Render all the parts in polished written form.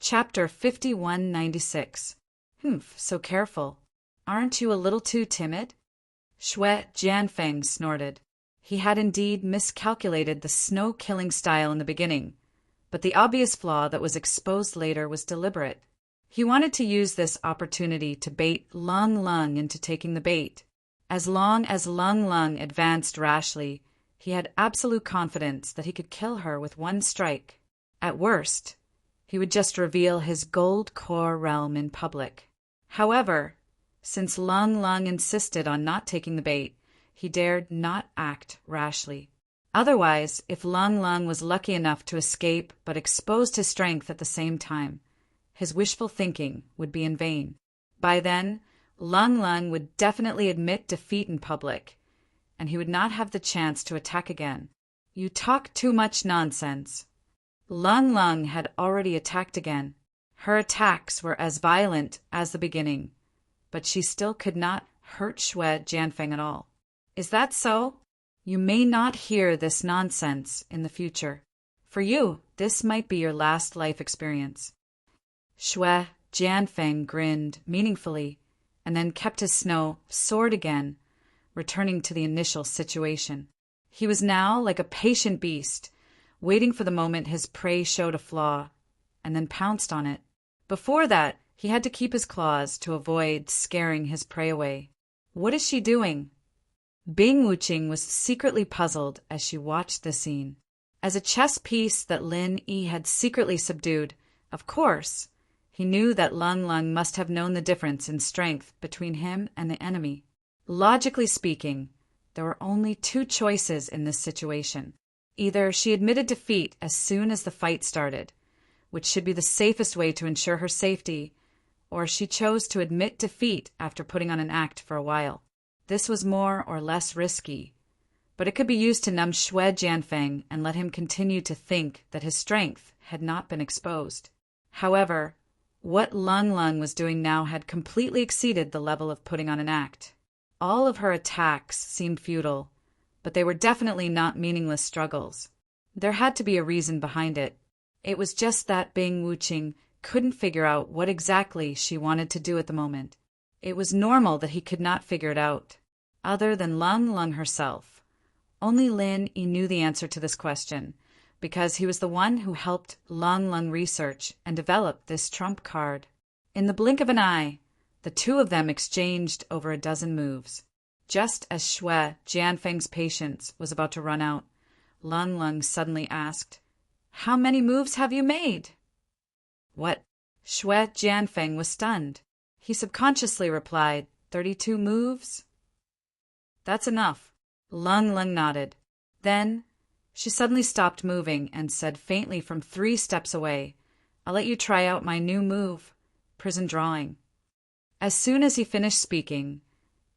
Chapter 5196. Humph, so careful. Aren't you a little too timid? Shui Jianfeng snorted. He had indeed miscalculated the snow-killing style in the beginning, but the obvious flaw that was exposed later was deliberate. He wanted to use this opportunity to bait Lung Lung into taking the bait. As long as Lung Lung advanced rashly, he had absolute confidence that he could kill her with one strike. At worst, he would just reveal his gold core realm in public. However, since Lung Lung insisted on not taking the bait, he dared not act rashly. Otherwise, if Lung Lung was lucky enough to escape but exposed his strength at the same time, his wishful thinking would be in vain. By then, Lung Lung would definitely admit defeat in public, and he would not have the chance to attack again. You talk too much nonsense. Lung Lung had already attacked again. Her attacks were as violent as the beginning, but she still could not hurt Shui Jianfeng at all. Is that so? You may not hear this nonsense in the future. For you, this might be your last life experience. Shui Jianfeng grinned meaningfully and then kept his snow sword again, returning to the initial situation. He was now like a patient beast, waiting for the moment his prey showed a flaw, and then pounced on it. Before that, he had to keep his claws to avoid scaring his prey away. What is she doing? Bing Wuqing was secretly puzzled as she watched the scene. As a chess piece that Lin Yi had secretly subdued, of course, he knew that Lung Lung must have known the difference in strength between him and the enemy. Logically speaking, there were only two choices in this situation. Either she admitted defeat as soon as the fight started, which should be the safest way to ensure her safety, or she chose to admit defeat after putting on an act for a while. This was more or less risky, but it could be used to numb Shui Jianfeng and let him continue to think that his strength had not been exposed. However, what Lung Lung was doing now had completely exceeded the level of putting on an act. All of her attacks seemed futile, but they were definitely not meaningless struggles. There had to be a reason behind it. It was just that Bing Wuqing couldn't figure out what exactly she wanted to do at the moment. It was normal that he could not figure it out. Other than Lung Lung herself, only Lin Yi knew the answer to this question, because he was the one who helped Lung Lung research and develop this trump card. In the blink of an eye, the two of them exchanged over a dozen moves. Just as Shui Jianfeng's patience was about to run out, Lung Lung suddenly asked, "How many moves have you made?" What? Shui Jianfeng was stunned. He subconsciously replied, 32 moves? That's enough. Lung Lung nodded. Then she suddenly stopped moving and said faintly from 3 steps away, "I'll let you try out my new move, prison drawing." As soon as he finished speaking,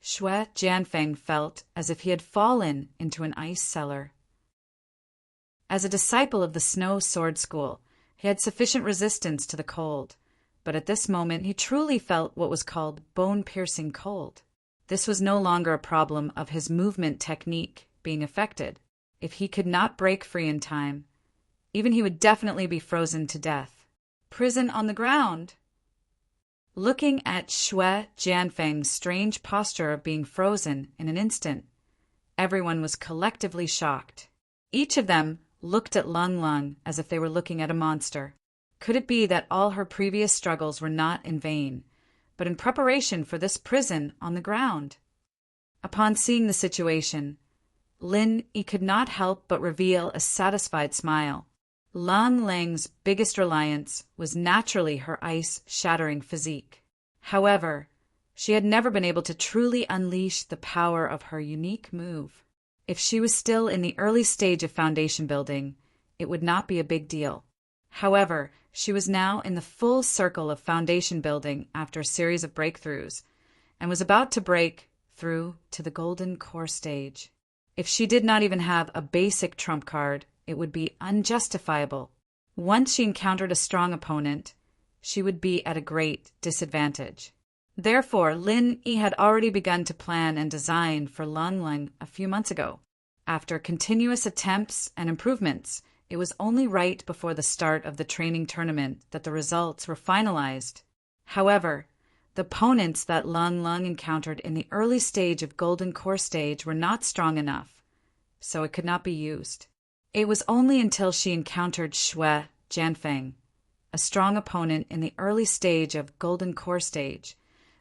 Shui Jianfeng felt as if he had fallen into an ice cellar. As a disciple of the Snow Sword School, he had sufficient resistance to the cold, but at this moment he truly felt what was called bone-piercing cold. This was no longer a problem of his movement technique being affected. If he could not break free in time, even he would definitely be frozen to death. Prison on the ground! Looking at Shui Jianfeng's strange posture of being frozen in an instant, everyone was collectively shocked. Each of them looked at Lung Lung as if they were looking at a monster. Could it be that all her previous struggles were not in vain, but in preparation for this prison on the ground? Upon seeing the situation, Lin Yi could not help but reveal a satisfied smile. Lung Lang's biggest reliance was naturally her ice-shattering physique. However, she had never been able to truly unleash the power of her unique move. If she was still in the early stage of foundation building, it would not be a big deal. However, she was now in the full circle of foundation building after a series of breakthroughs, and was about to break through to the golden core stage. If she did not even have a basic trump card, it would be unjustifiable. Once she encountered a strong opponent, she would be at a great disadvantage. Therefore, Lin Yi had already begun to plan and design for Lung Lung a few months ago. After continuous attempts and improvements, It was only right before the start of the training tournament that the results were finalized. However, the opponents that Lung Lung encountered in the early stage of Golden Core stage were not strong enough, so it could not be used. It was only until she encountered Xue Jianfeng, a strong opponent in the early stage of Golden Core stage,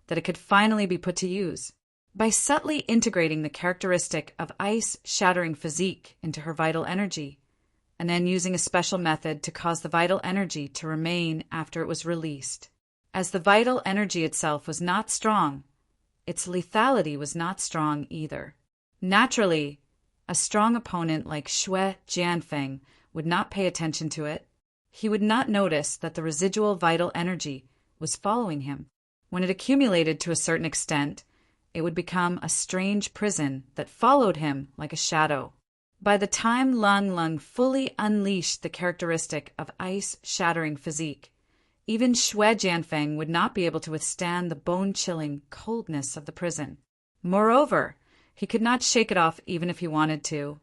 that it could finally be put to use. By subtly integrating the characteristic of ice-shattering physique into her vital energy, and then using a special method to cause the vital energy to remain after it was released. As the vital energy itself was not strong, its lethality was not strong either. Naturally, a strong opponent like Xue Jianfeng would not pay attention to it. He would not notice that the residual vital energy was following him. When it accumulated to a certain extent, it would become a strange prison that followed him like a shadow. By the time Lung Lung fully unleashed the characteristic of ice-shattering physique, even Xue Jianfeng would not be able to withstand the bone-chilling coldness of the prison. Moreover, he could not shake it off even if he wanted to,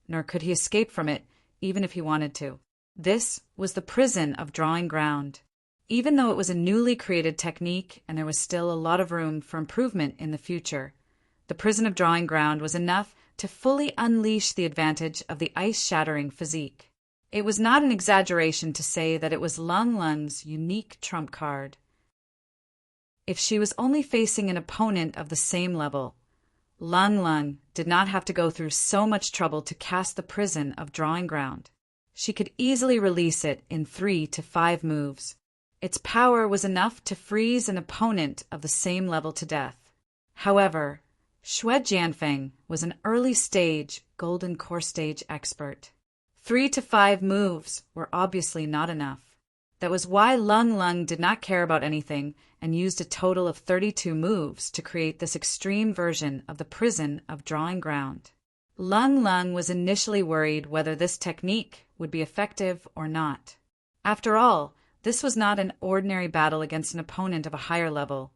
nor could he escape from it even if he wanted to. This was the prison of drawing ground. Even though it was a newly created technique and there was still a lot of room for improvement in the future, the prison of drawing ground was enough to fully unleash the advantage of the ice-shattering physique. It was not an exaggeration to say that it was Lung Lung's unique trump card. If she was only facing an opponent of the same level, Lung Lung did not have to go through so much trouble to cast the prison of drawing ground. She could easily release it in 3 to 5 moves. Its power was enough to freeze an opponent of the same level to death. However, Xue Jianfeng was an early-stage Golden Core stage expert. 3 to 5 moves were obviously not enough. That was why Lung Lung did not care about anything and used a total of 32 moves to create this extreme version of the prison of drawing ground. Lung Lung was initially worried whether this technique would be effective or not. After all, this was not an ordinary battle against an opponent of a higher level,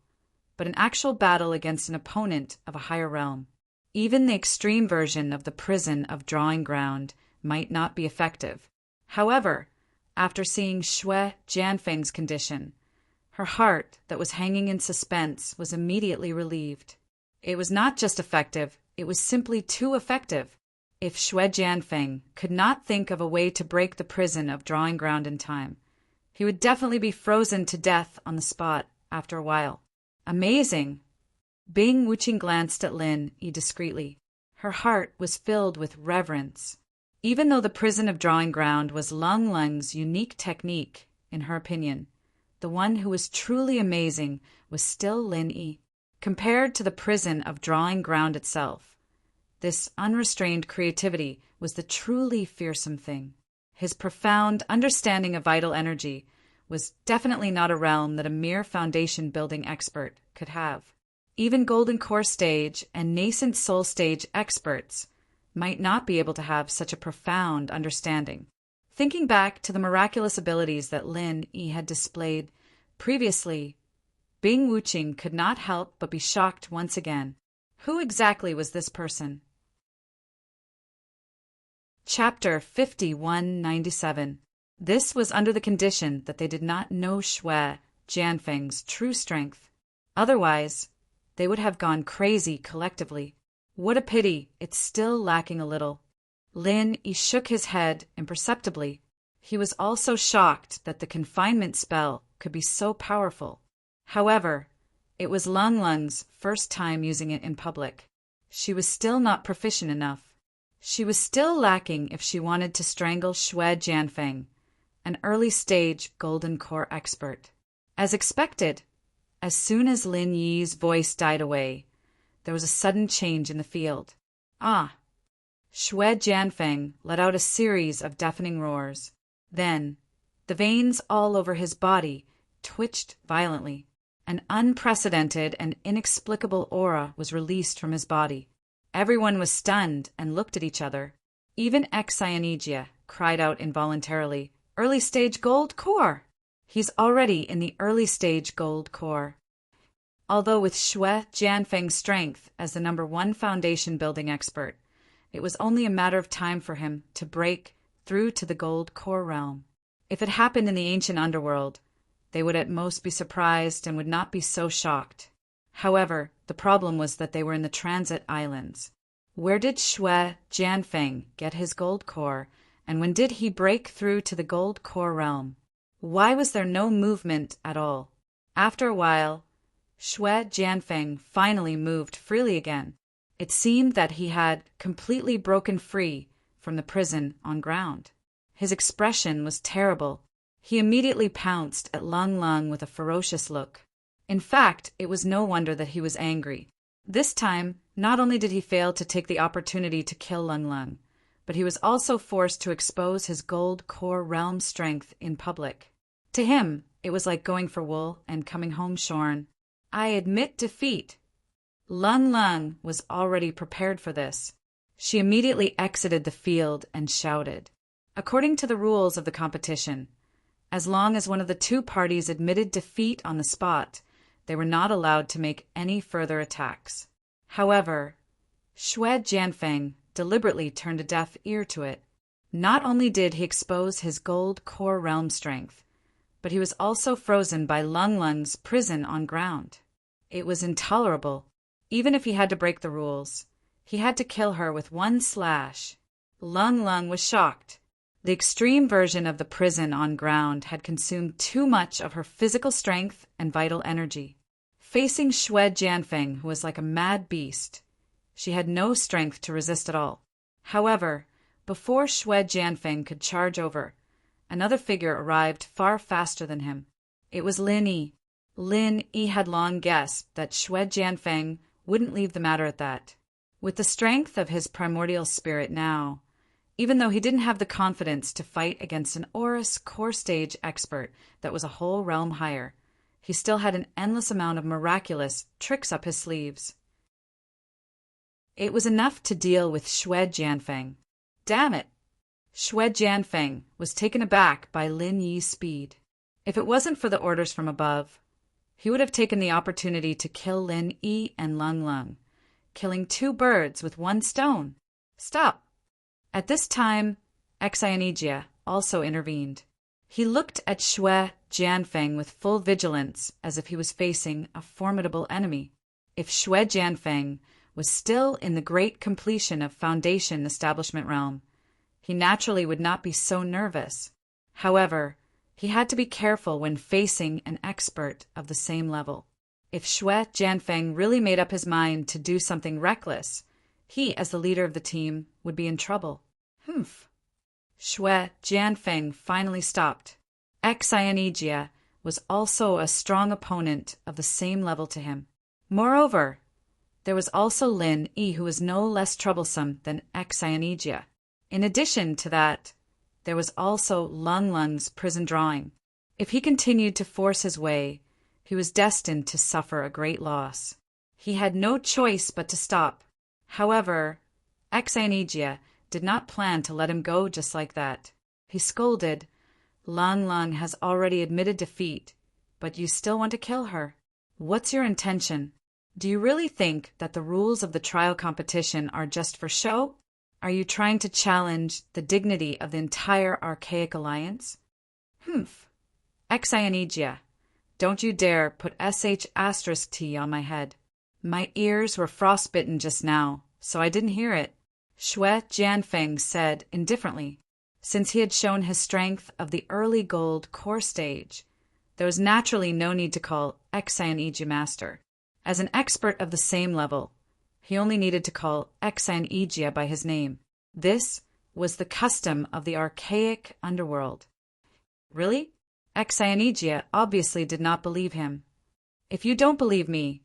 but an actual battle against an opponent of a higher realm. Even the extreme version of the prison of drawing ground might not be effective. However, after seeing Xue Jianfeng's condition, her heart that was hanging in suspense was immediately relieved. It was not just effective, it was simply too effective. If Xue Jianfeng could not think of a way to break the prison of drawing ground in time, he would definitely be frozen to death on the spot after a while. Amazing! Bing Wuqing glanced at Lin Yi discreetly. Her heart was filled with reverence. Even though the prison of drawing ground was Lung Lung's unique technique, in her opinion, the one who was truly amazing was still Lin Yi. Compared to the prison of drawing ground itself, this unrestrained creativity was the truly fearsome thing. His profound understanding of vital energy was definitely not a realm that a mere foundation-building expert could have. Even Golden Core stage and nascent Soul stage experts might not be able to have such a profound understanding. Thinking back to the miraculous abilities that Lin Yi had displayed previously, Bing Wuqing could not help but be shocked once again. Who exactly was this person? Chapter 5197. This was under the condition that they did not know Xue Jianfeng's true strength. Otherwise, they would have gone crazy collectively. What a pity, it's still lacking a little. Lin Yi shook his head imperceptibly. He was also shocked that the confinement spell could be so powerful. However, it was Lung Lung's first time using it in public. She was still not proficient enough. She was still lacking if she wanted to strangle Xue Jianfeng, an early-stage Golden Core expert. As expected, as soon as Lin Yi's voice died away, there was a sudden change in the field. Ah! Xue Jianfeng let out a series of deafening roars. Then, the veins all over his body twitched violently. An unprecedented and inexplicable aura was released from his body. Everyone was stunned and looked at each other. Even Xianijia cried out involuntarily, "Early-stage Gold Core!" He's already in the early-stage Gold Core. Although with Xue Jianfeng's strength as the #1 foundation-building expert, it was only a matter of time for him to break through to the gold core realm. If it happened in the ancient underworld, they would at most be surprised and would not be so shocked. However, the problem was that they were in the Transit Islands. Where did Shui Jianfeng get his gold core, and when did he break through to the gold core realm? Why was there no movement at all? After a while, Shui Jianfeng finally moved freely again. It seemed that he had completely broken free from the prison on ground. His expression was terrible. He immediately pounced at Lung Lung with a ferocious look. In fact, it was no wonder that he was angry. This time, not only did he fail to take the opportunity to kill Lung Lung, but he was also forced to expose his gold core realm strength in public. To him, it was like going for wool and coming home shorn. I admit defeat. Lung Lung was already prepared for this. She immediately exited the field and shouted. According to the rules of the competition, as long as one of the two parties admitted defeat on the spot, they were not allowed to make any further attacks. However, Shui Jianfeng deliberately turned a deaf ear to it. Not only did he expose his gold core realm strength, but he was also frozen by Lung Lung's prison on ground. It was intolerable. Even if he had to break the rules, he had to kill her with one slash. Lung Lung was shocked. The extreme version of the prison on ground had consumed too much of her physical strength and vital energy. Facing Shui Jianfeng, who was like a mad beast, she had no strength to resist at all. However, before Shui Jianfeng could charge over, another figure arrived far faster than him. It was Lin Yi. Lin Yi had long guessed that Shui Jianfeng wouldn't leave the matter at that. With the strength of his primordial spirit now, even though he didn't have the confidence to fight against an Aurus core stage expert that was a whole realm higher, he still had an endless amount of miraculous tricks up his sleeves. It was enough to deal with Shui Jianfeng. Damn it! Shui Jianfeng was taken aback by Lin Yi's speed. If it wasn't for the orders from above, he would have taken the opportunity to kill Lin Yi and Lung Lung, killing two birds with one stone. Stop! At this time, Xianijia also intervened. He looked at Shui Jianfeng with full vigilance, as if he was facing a formidable enemy. If Shui Jianfeng was still in the great completion of Foundation Establishment realm, he naturally would not be so nervous. However, he had to be careful when facing an expert of the same level. If Shui Jianfeng really made up his mind to do something reckless, he, as the leader of the team, would be in trouble. Shui Jianfeng finally stopped. Xianijia was also a strong opponent of the same level to him. Moreover, there was also Lin Yi, who was no less troublesome than Xianijia. In addition to that, there was also Lung Lung's prison drawing. If he continued to force his way, he was destined to suffer a great loss. He had no choice but to stop. However, Xianijia did not plan to let him go just like that. He scolded, Lung Lung has already admitted defeat, but you still want to kill her. What's your intention? Do you really think that the rules of the trial competition are just for show? Are you trying to challenge the dignity of the entire Archaic Alliance? Xianijia, don't you dare put sh*t on my head. My ears were frostbitten just now, so I didn't hear it. Shui Jianfeng said indifferently. Since he had shown his strength of the early gold core stage, there was naturally no need to call Xianijia master. As an expert of the same level, he only needed to call Xianijia by his name. This was the custom of the archaic underworld. Really? Xianijia obviously did not believe him. If you don't believe me,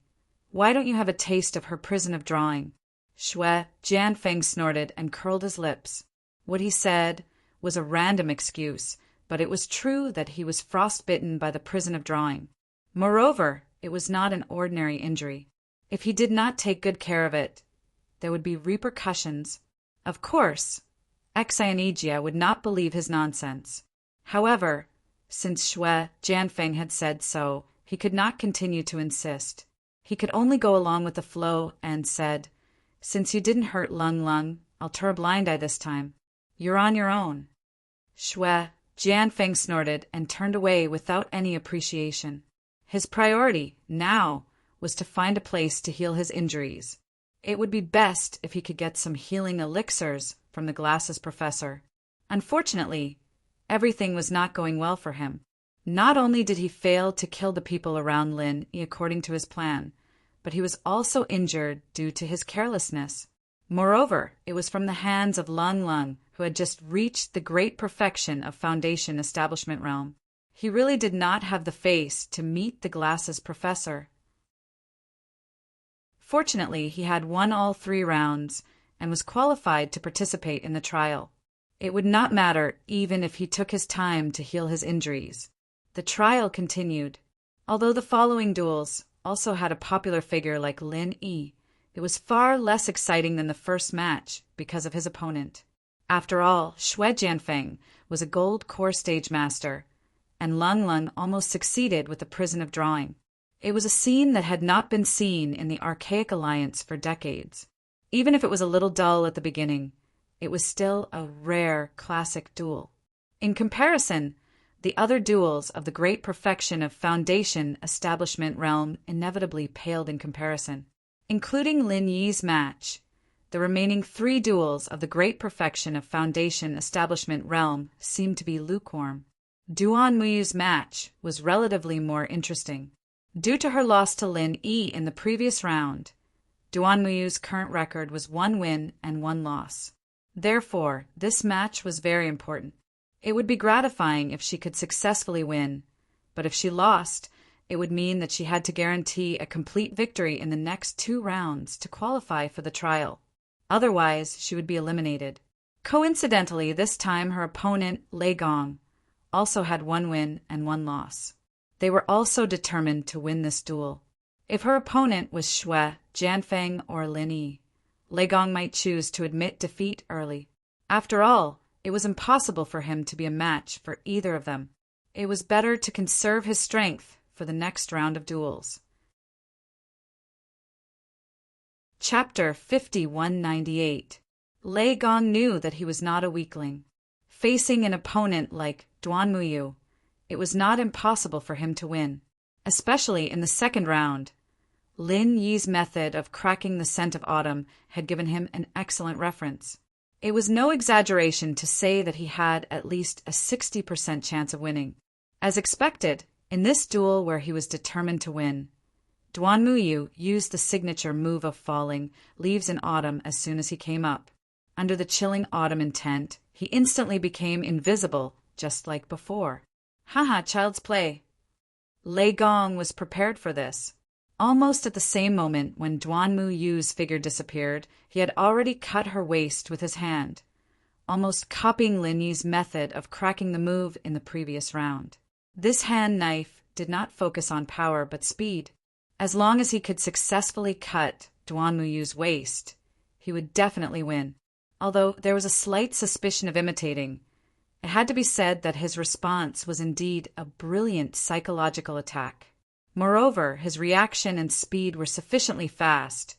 why don't you have a taste of her prison of drawing? Shui Jianfeng snorted and curled his lips. What he said was a random excuse, but it was true that he was frostbitten by the prison of drawing. Moreover, it was not an ordinary injury. If he did not take good care of it, there would be repercussions. Of course, Xianijia would not believe his nonsense. However, since Shui Jianfeng had said so, he could not continue to insist. He could only go along with the flow and said, Since you didn't hurt Lung Lung, I'll turn a blind eye this time. You're on your own. Shui Jianfeng snorted and turned away without any appreciation. His priority, now, was to find a place to heal his injuries. It would be best if he could get some healing elixirs from the glasses professor. Unfortunately, everything was not going well for him. Not only did he fail to kill the people around Lin Yi according to his plan, but he was also injured due to his carelessness. Moreover, it was from the hands of Lung Lung, who had just reached the great perfection of Foundation Establishment realm. He really did not have the face to meet the glasses professor. Fortunately, he had won all 3 rounds and was qualified to participate in the trial. It would not matter even if he took his time to heal his injuries. The trial continued. Although the following duels also had a popular figure like Lin Yi, it was far less exciting than the first match because of his opponent. After all, Shui Jianfeng was a gold core stage master, and Lung Lung almost succeeded with the prison of drawing. It was a scene that had not been seen in the archaic alliance for decades. Even if it was a little dull at the beginning, it was still a rare classic duel. In comparison, the other duels of the great perfection of Foundation Establishment realm inevitably paled in comparison. Including Lin Yi's match, the remaining 3 duels of the great perfection of Foundation Establishment realm seemed to be lukewarm. Duan Muyu's match was relatively more interesting. Due to her loss to Lin Yi in the previous round, Duan Muyu's current record was 1 win and 1 loss. Therefore, this match was very important. It would be gratifying if she could successfully win, but if she lost, it would mean that she had to guarantee a complete victory in the next 2 rounds to qualify for the trial. Otherwise, she would be eliminated. Coincidentally, this time her opponent, Lei Gong, also had 1 win and 1 loss. They were also determined to win this duel. If her opponent was Shui Jianfeng or Lin Yi, Lei Gong might choose to admit defeat early. After all, it was impossible for him to be a match for either of them. It was better to conserve his strength for the next round of duels. Chapter 5198. Lei Gong knew that he was not a weakling. Facing an opponent like Duan Muyu, it was not impossible for him to win, especially in the second round. Lin Yi's method of cracking the scent of autumn had given him an excellent reference. It was no exaggeration to say that he had at least a 60% chance of winning. As expected, in this duel where he was determined to win, Duan Muyu used the signature move of falling leaves in autumn as soon as he came up. Under the chilling autumn intent, he instantly became invisible, just like before. Haha, child's play. Lei Gong was prepared for this. Almost at the same moment when Duan Muyu's figure disappeared, he had already cut her waist with his hand, almost copying Lin Yi's method of cracking the move in the previous round. This hand knife did not focus on power but speed. As long as he could successfully cut Duan Muyu's waist, he would definitely win. Although there was a slight suspicion of imitating, it had to be said that his response was indeed a brilliant psychological attack. Moreover, his reaction and speed were sufficiently fast,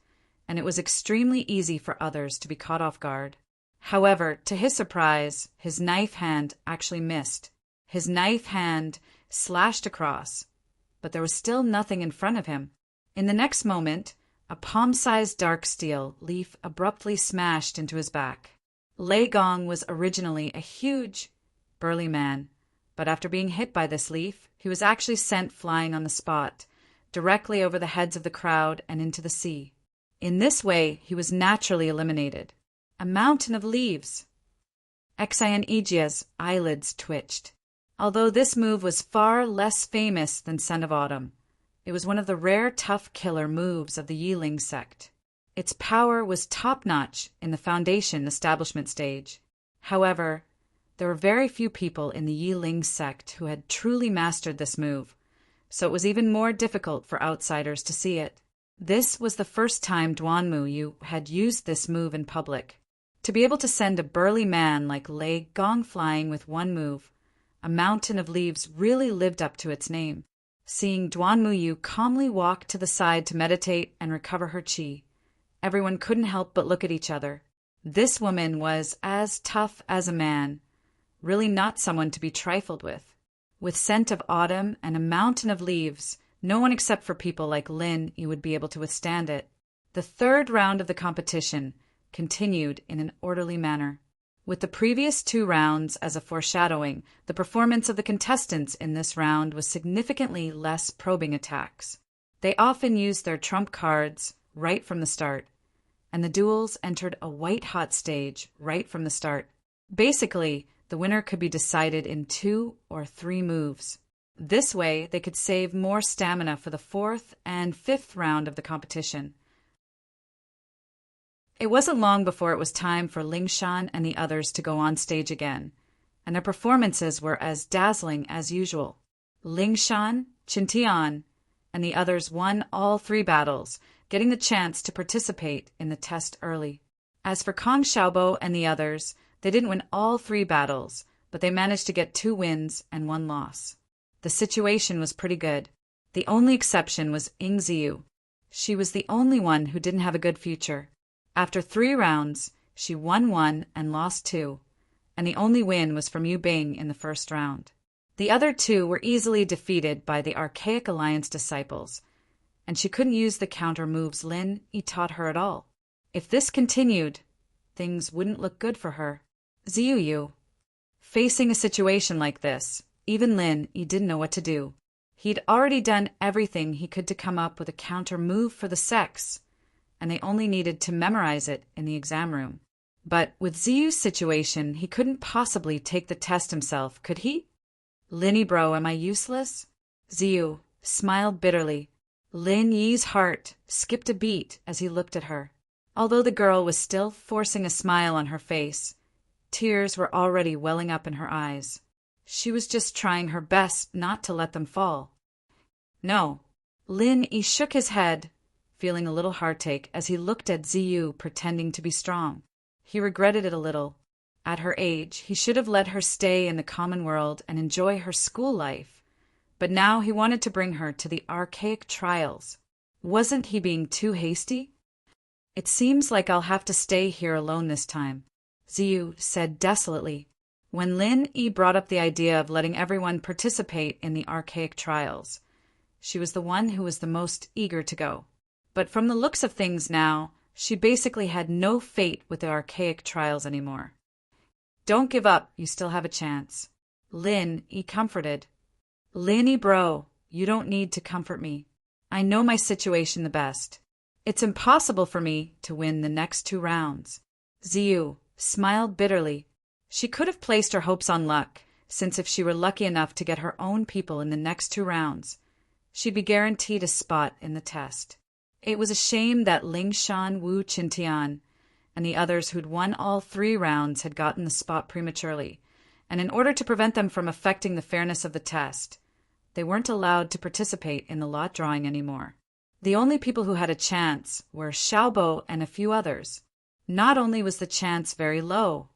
and it was extremely easy for others to be caught off guard. However, to his surprise, his knife hand actually missed. His knife hand slashed across, but there was still nothing in front of him. In the next moment, a palm-sized dark steel leaf abruptly smashed into his back. Lei Gong was originally a huge, burly man, but after being hit by this leaf, he was actually sent flying on the spot, directly over the heads of the crowd and into the sea. In this way, he was naturally eliminated. A mountain of leaves. Xian Ijia's eyelids twitched. Although this move was far less famous than Scent of Autumn, it was one of the rare tough killer moves of the Yiling sect. Its power was top-notch in the Foundation Establishment stage. However, there were very few people in the Yiling sect who had truly mastered this move, so it was even more difficult for outsiders to see it. This was the first time Duan Muyu had used this move in public. To be able to send a burly man like Lei Gong flying with one move, a mountain of leaves really lived up to its name. Seeing Duan Muyu calmly walk to the side to meditate and recover her qi, everyone couldn't help but look at each other. This woman was as tough as a man, really not someone to be trifled with. With scent of autumn and a mountain of leaves, no one except for people like Lin Yi would be able to withstand it. The third round of the competition continued in an orderly manner. With the previous 2 rounds as a foreshadowing, the performance of the contestants in this round was significantly less probing attacks. They often used their trump cards right from the start, and the duels entered a white-hot stage right from the start. Basically, the winner could be decided in 2 or 3 moves. This way, they could save more stamina for the 4th and 5th round of the competition. It wasn't long before it was time for Ling Shan and the others to go on stage again, and their performances were as dazzling as usual. Ling Shan, Qin Tian, and the others won all 3 battles, getting the chance to participate in the test early. As for Kong Xiaobo and the others, they didn't win all 3 battles, but they managed to get 2 wins and 1 loss. The situation was pretty good. The only exception was Ying Ziyu. She was the only one who didn't have a good future. After 3 rounds, she won 1 and lost 2, and the only win was from Yu Bing in the first round. The other 2 were easily defeated by the Archaic Alliance disciples, and she couldn't use the counter moves Lin Yi taught her at all. If this continued, things wouldn't look good for her. Ziyu Yu. Facing a situation like this, even Lin Yi didn't know what to do. He'd already done everything he could to come up with a counter move for the sex, and they only needed to memorize it in the exam room. But with Ziyu's situation, he couldn't possibly take the test himself, could he? Linny bro, am I useless? Ziyu smiled bitterly. Lin Yi's heart skipped a beat as he looked at her. Although the girl was still forcing a smile on her face, tears were already welling up in her eyes. She was just trying her best not to let them fall. No. Lin Yi shook his head, feeling a little heartache as he looked at Ziyu pretending to be strong. He regretted it a little. At her age, he should have let her stay in the common world and enjoy her school life. But now he wanted to bring her to the archaic trials. Wasn't he being too hasty? It seems like I'll have to stay here alone this time, Ziyu said desolately. When Lin Yi brought up the idea of letting everyone participate in the archaic trials, she was the one who was the most eager to go. But from the looks of things now, she basically had no fate with the archaic trials anymore. Don't give up, you still have a chance. Lin Yi comforted. Linny bro, you don't need to comfort me. I know my situation the best. It's impossible for me to win the next 2 rounds. Ziyu smiled bitterly. She could have placed her hopes on luck, since if she were lucky enough to get her own people in the next 2 rounds, she'd be guaranteed a spot in the test. It was a shame that Ling Shan, Wu Qintian, and the others who'd won all 3 rounds had gotten the spot prematurely, and in order to prevent them from affecting the fairness of the test, they weren't allowed to participate in the lot drawing anymore. The only people who had a chance were Xiaobo and a few others. Not only was the chance very low,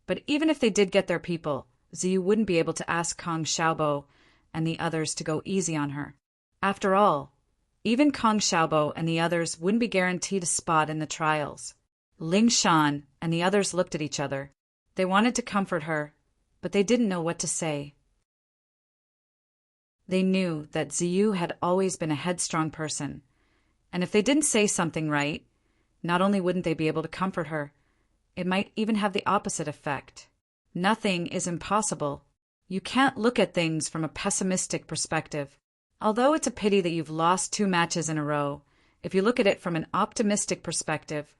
but even if they did get their people, Ziyu wouldn't be able to ask Kong Xiaobo and the others to go easy on her. After all, even Kong Xiaobo and the others wouldn't be guaranteed a spot in the trials. Ling Shan and the others looked at each other. They wanted to comfort her, but they didn't know what to say. They knew that Ziyu had always been a headstrong person, and if they didn't say something right, not only wouldn't they be able to comfort her, it might even have the opposite effect. Nothing is impossible. You can't look at things from a pessimistic perspective. Although it's a pity that you've lost 2 matches in a row, if you look at it from an optimistic perspective,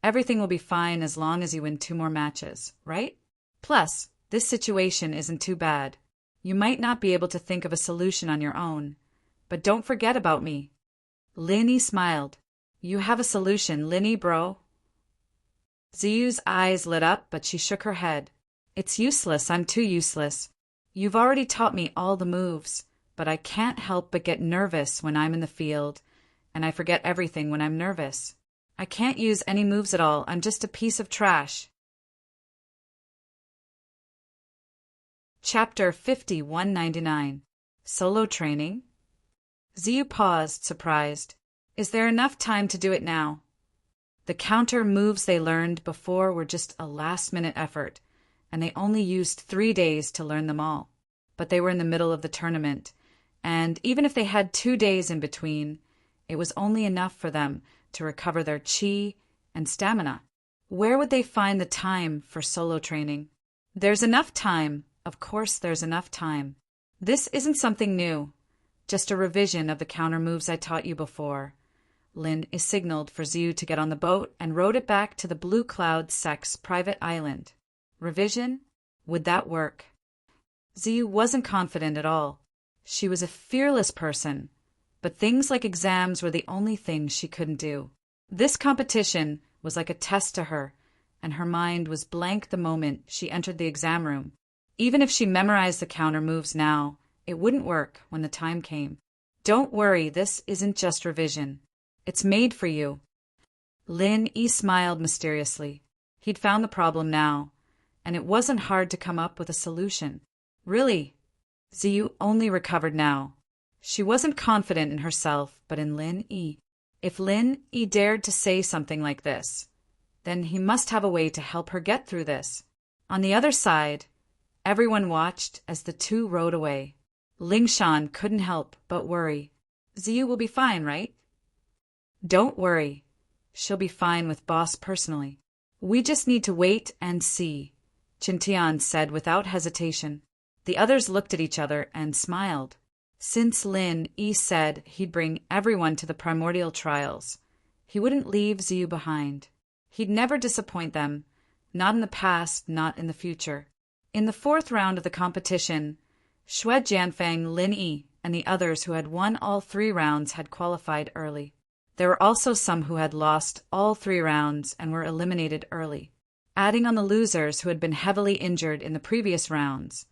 everything will be fine as long as you win 2 more matches, right? Plus, this situation isn't too bad. You might not be able to think of a solution on your own, but don't forget about me. Linny smiled. You have a solution, Linny bro? Ziyu's eyes lit up, but she shook her head. It's useless, I'm too useless. You've already taught me all the moves, but I can't help but get nervous when I'm in the field, and I forget everything when I'm nervous. I can't use any moves at all, I'm just a piece of trash. Chapter 5199. Solo Training? Ziyu paused, surprised. Is there enough time to do it now? The counter moves they learned before were just a last-minute effort, and they only used 3 days to learn them all. But they were in the middle of the tournament, and even if they had 2 days in between, it was only enough for them to recover their chi and stamina. Where would they find the time for solo training? There's enough time. Of course there's enough time. This isn't something new, just a revision of the counter moves I taught you before. Lin is signaled for Ziyu to get on the boat and rowed it back to the Blue Cloud Sect's private island. Revision? Would that work? Ziyu wasn't confident at all. She was a fearless person, but things like exams were the only things she couldn't do. This competition was like a test to her, and her mind was blank the moment she entered the exam room. Even if she memorized the counter moves now, it wouldn't work when the time came. Don't worry, this isn't just revision. It's made for you. Lin Yi smiled mysteriously. He'd found the problem now, and it wasn't hard to come up with a solution. Really? Ziyu only recovered now. She wasn't confident in herself, but in Lin Yi. If Lin Yi dared to say something like this, then he must have a way to help her get through this. On the other side, everyone watched as the two rowed away. Lingshan couldn't help but worry. Ziyu will be fine, right? Don't worry. She'll be fine with Boss personally. We just need to wait and see, Qintian said without hesitation. The others looked at each other and smiled. Since Lin Yi said he'd bring everyone to the primordial trials, he wouldn't leave Ziyu behind. He'd never disappoint them, not in the past, not in the future. In the 4th round of the competition, Shui Jianfeng, Lin Yi, and the others who had won all 3 rounds had qualified early. There were also some who had lost all 3 rounds and were eliminated early. Adding on the losers who had been heavily injured in the previous rounds,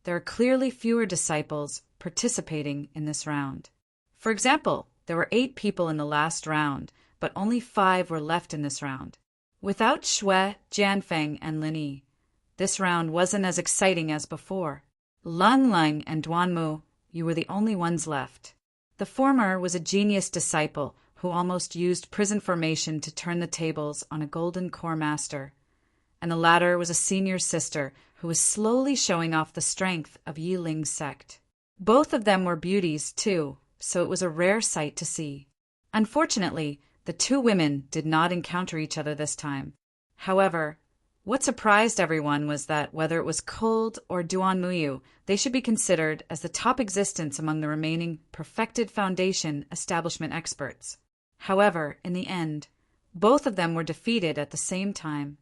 there are clearly fewer disciples participating in this round. For example, there were 8 people in the last round, but only 5 were left in this round. Without Shui, Jianfeng, and Lin Yi, this round wasn't as exciting as before. Lan Lang and Duanmu, you were the only ones left. The former was a genius disciple who almost used prison formation to turn the tables on a golden core master, and the latter was a senior sister who was slowly showing off the strength of Yi Ling's sect. Both of them were beauties, too, so it was a rare sight to see. Unfortunately, the 2 women did not encounter each other this time. However, what surprised everyone was that whether it was Cold or Duanmuyu, they should be considered as the top existence among the remaining perfected foundation establishment experts. However, in the end, both of them were defeated at the same time.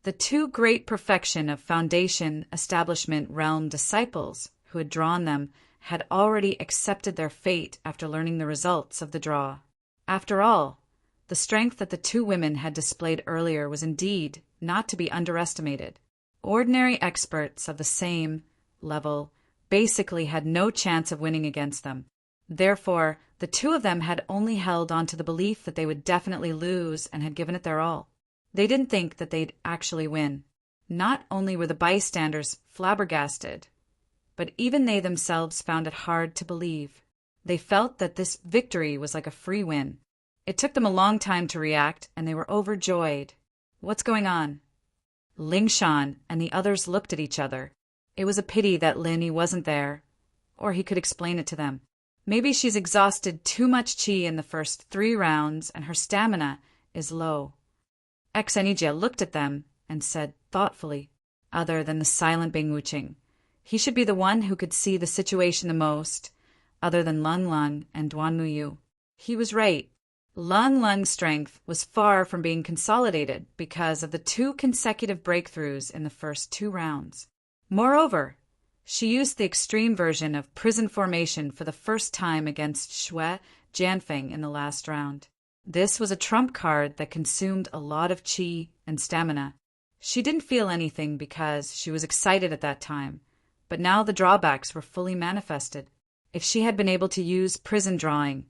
The 2 great perfection of foundation establishment realm disciples who had drawn them had already accepted their fate after learning the results of the draw. After all, the strength that the 2 women had displayed earlier was indeed not to be underestimated. Ordinary experts of the same level basically had no chance of winning against them. Therefore, the 2 of them had only held on to the belief that they would definitely lose and had given it their all. They didn't think that they'd actually win. Not only were the bystanders flabbergasted, but even they themselves found it hard to believe. They felt that this victory was like a free win. It took them a long time to react, and they were overjoyed. What's going on? Lingshan and the others looked at each other. It was a pity that Lin Yi wasn't there, or he could explain it to them. Maybe she's exhausted too much chi in the first 3 rounds, and her stamina is low. Exanijia looked at them and said thoughtfully, other than the silent Bing Wuqing, he should be the one who could see the situation the most, other than Lan Lang and Duanmuyu. He was right. Lan Lang's strength was far from being consolidated because of the 2 consecutive breakthroughs in the first 2 rounds. Moreover, she used the extreme version of prison formation for the first time against Shui Jianfeng in the last round. This was a trump card that consumed a lot of chi and stamina. She didn't feel anything because she was excited at that time, but now the drawbacks were fully manifested. If she had been able to use prison drawing,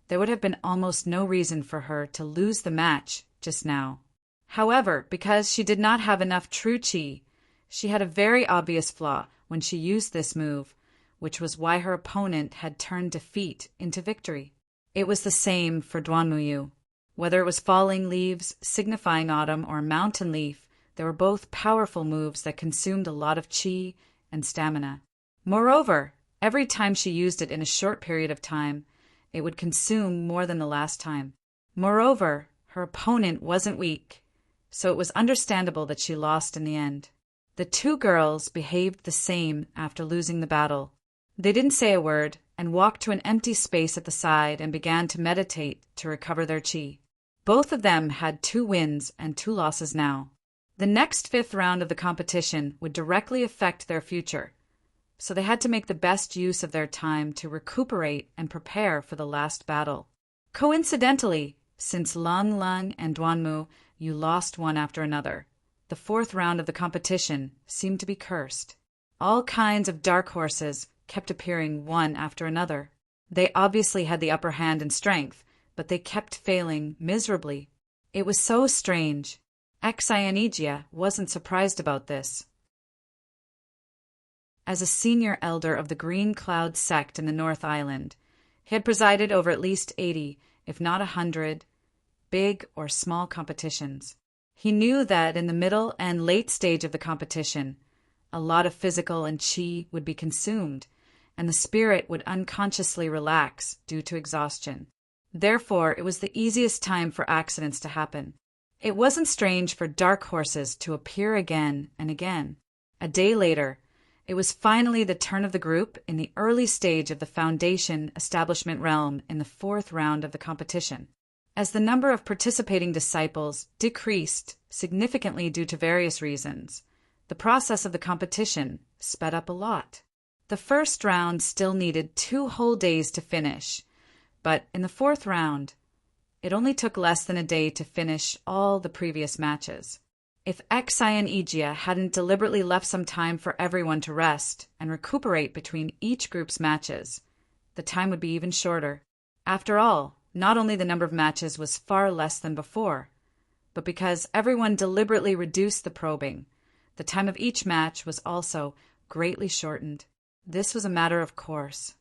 there would have been almost no reason for her to lose the match just now. However, because she did not have enough true chi, she had a very obvious flaw when she used this move, which was why her opponent had turned defeat into victory. It was the same for Duanmuyu. Whether it was falling leaves signifying autumn or mountain leaf They were both powerful moves that consumed a lot of chi and stamina. Moreover, every time she used it in a short period of time, it would consume more than the last time. Moreover, her opponent wasn't weak, so it was understandable that she lost in the end. The two girls behaved the same after losing the battle. They didn't say a word and walked to an empty space at the side and began to meditate to recover their chi. Both of them had 2 wins and 2 losses now. The next 5th round of the competition would directly affect their future, so they had to make the best use of their time to recuperate and prepare for the last battle. Coincidentally, since Lang Lang and Duanmu, you lost one after another, the 4th round of the competition seemed to be cursed. All kinds of dark horses kept appearing one after another. They obviously had the upper hand in strength, but they kept failing miserably. It was so strange. Xianijia wasn't surprised about this. As a senior elder of the Green Cloud sect in the North Island, he had presided over at least 80, if not 100, big or small competitions. He knew that in the middle and late stage of the competition, a lot of physical and chi would be consumed, and the spirit would unconsciously relax due to exhaustion. Therefore, it was the easiest time for accidents to happen. It wasn't strange for dark horses to appear again and again. A day later, it was finally the turn of the group in the early stage of the Foundation Establishment realm in the 4th round of the competition. As the number of participating disciples decreased significantly due to various reasons, the process of the competition sped up a lot. The first round still needed 2 whole days to finish, but in the 4th round, it only took less than a day to finish all the previous matches. If Xianijia hadn't deliberately left some time for everyone to rest and recuperate between each group's matches, the time would be even shorter. After all, not only the number of matches was far less than before, but because everyone deliberately reduced the probing, the time of each match was also greatly shortened. This was a matter of course.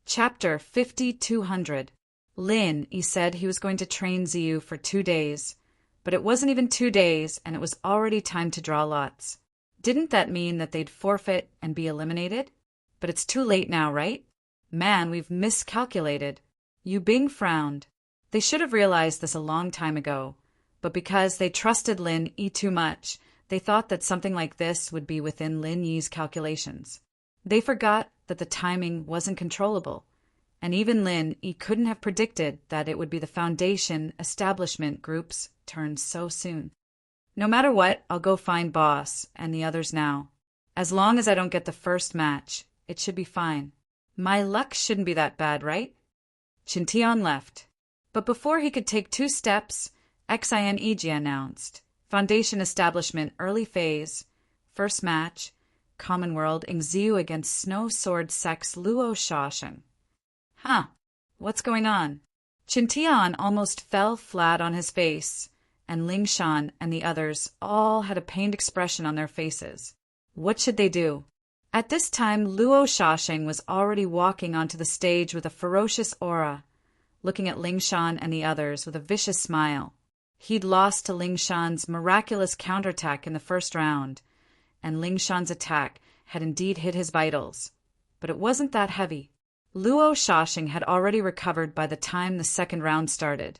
Chapter 5200. Lin Yi said he was going to train Ziyu for 2 days, but it wasn't even 2 days and it was already time to draw lots. Didn't that mean that they'd forfeit and be eliminated? But it's too late now, right? Man, we've miscalculated. Yu Bing frowned. They should have realized this a long time ago, but because they trusted Lin Yi too much, they thought that something like this would be within Lin Yi's calculations. They forgot that the timing wasn't controllable, and even Lin Yi couldn't have predicted that it would be the Foundation Establishment group's turn so soon. No matter what, I'll go find Boss and the others now. As long as I don't get the first match, it should be fine. My luck shouldn't be that bad, right? Chintian left. But before he could take 2 steps, Xianijia announced. Foundation Establishment Early Phase. First match. Common World Ingziu against Snow Sword Sect's Luo Shasheng. Huh. What's going on? Chintian almost fell flat on his face, and Ling Shan and the others all had a pained expression on their faces. What should they do? At this time, Luo Shasheng was already walking onto the stage with a ferocious aura, looking at Ling Shan and the others with a vicious smile. He'd lost to Ling Shan's miraculous counterattack in the first round, and Ling Shan's attack had indeed hit his vitals, but it wasn't that heavy. Luo Shasheng had already recovered by the time the second round started,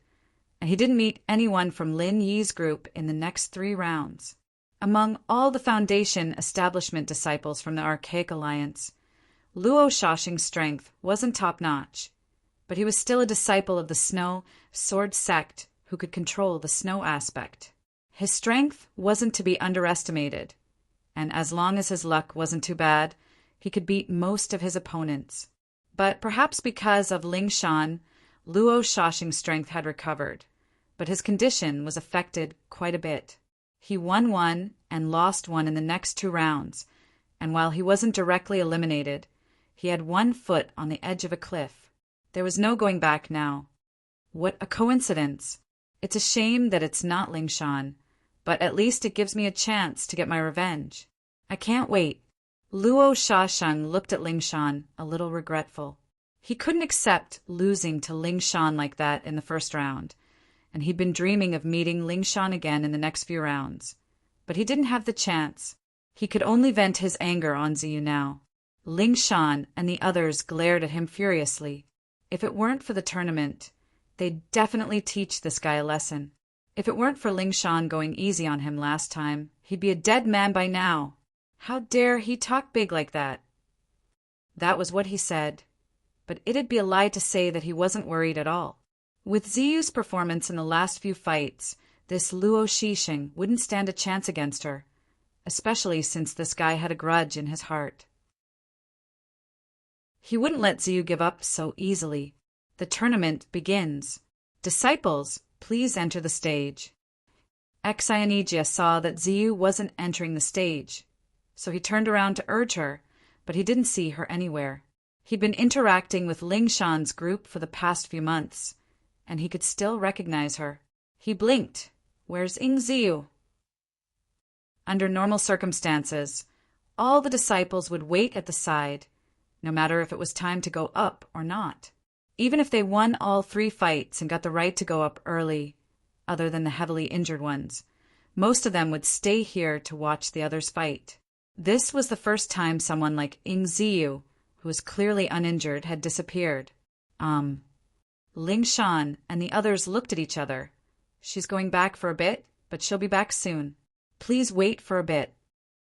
and he didn't meet anyone from Lin Yi's group in the next 3 rounds. Among all the Foundation Establishment disciples from the Archaic Alliance, Luo Shasheng's strength wasn't top-notch, but he was still a disciple of the Snow Sword Sect who could control the snow aspect. His strength wasn't to be underestimated, and as long as his luck wasn't too bad, he could beat most of his opponents. But perhaps because of Ling Shan, Luo Shasheng's strength had recovered, but his condition was affected quite a bit. He won 1 and lost 1 in the next 2 rounds, and while he wasn't directly eliminated, he had 1 foot on the edge of a cliff. There was no going back now. What a coincidence! It's a shame that it's not Ling Shan, but at least it gives me a chance to get my revenge. I can't wait. Luo Shasheng looked at Ling Shan, a little regretful. He couldn't accept losing to Ling Shan like that in the first round, and he'd been dreaming of meeting Ling Shan again in the next few rounds. But he didn't have the chance. He could only vent his anger on Ziyu now. Ling Shan and the others glared at him furiously. If it weren't for the tournament, they'd definitely teach this guy a lesson. If it weren't for Ling Shan going easy on him last time, he'd be a dead man by now. How dare he talk big like that? That was what he said, but it'd be a lie to say that he wasn't worried at all. With Ziyu's performance in the last few fights, this Luo Shisheng wouldn't stand a chance against her, especially since this guy had a grudge in his heart. He wouldn't let Ziyu give up so easily. The tournament begins. Disciples, please enter the stage. Xianijia saw that Ziyu wasn't entering the stage, so he turned around to urge her, but he didn't see her anywhere. He'd been interacting with Ling Shan's group for the past few months, and he could still recognize her. He blinked. Where's Ziyu? Under normal circumstances, all the disciples would wait at the side, no matter if it was time to go up or not. Even if they won all 3 fights and got the right to go up early, other than the heavily injured ones, most of them would stay here to watch the others fight. This was the first time someone like Ziyu, who was clearly uninjured, had disappeared. Ling Shan and the others looked at each other. She's going back for a bit, but she'll be back soon. Please wait for a bit.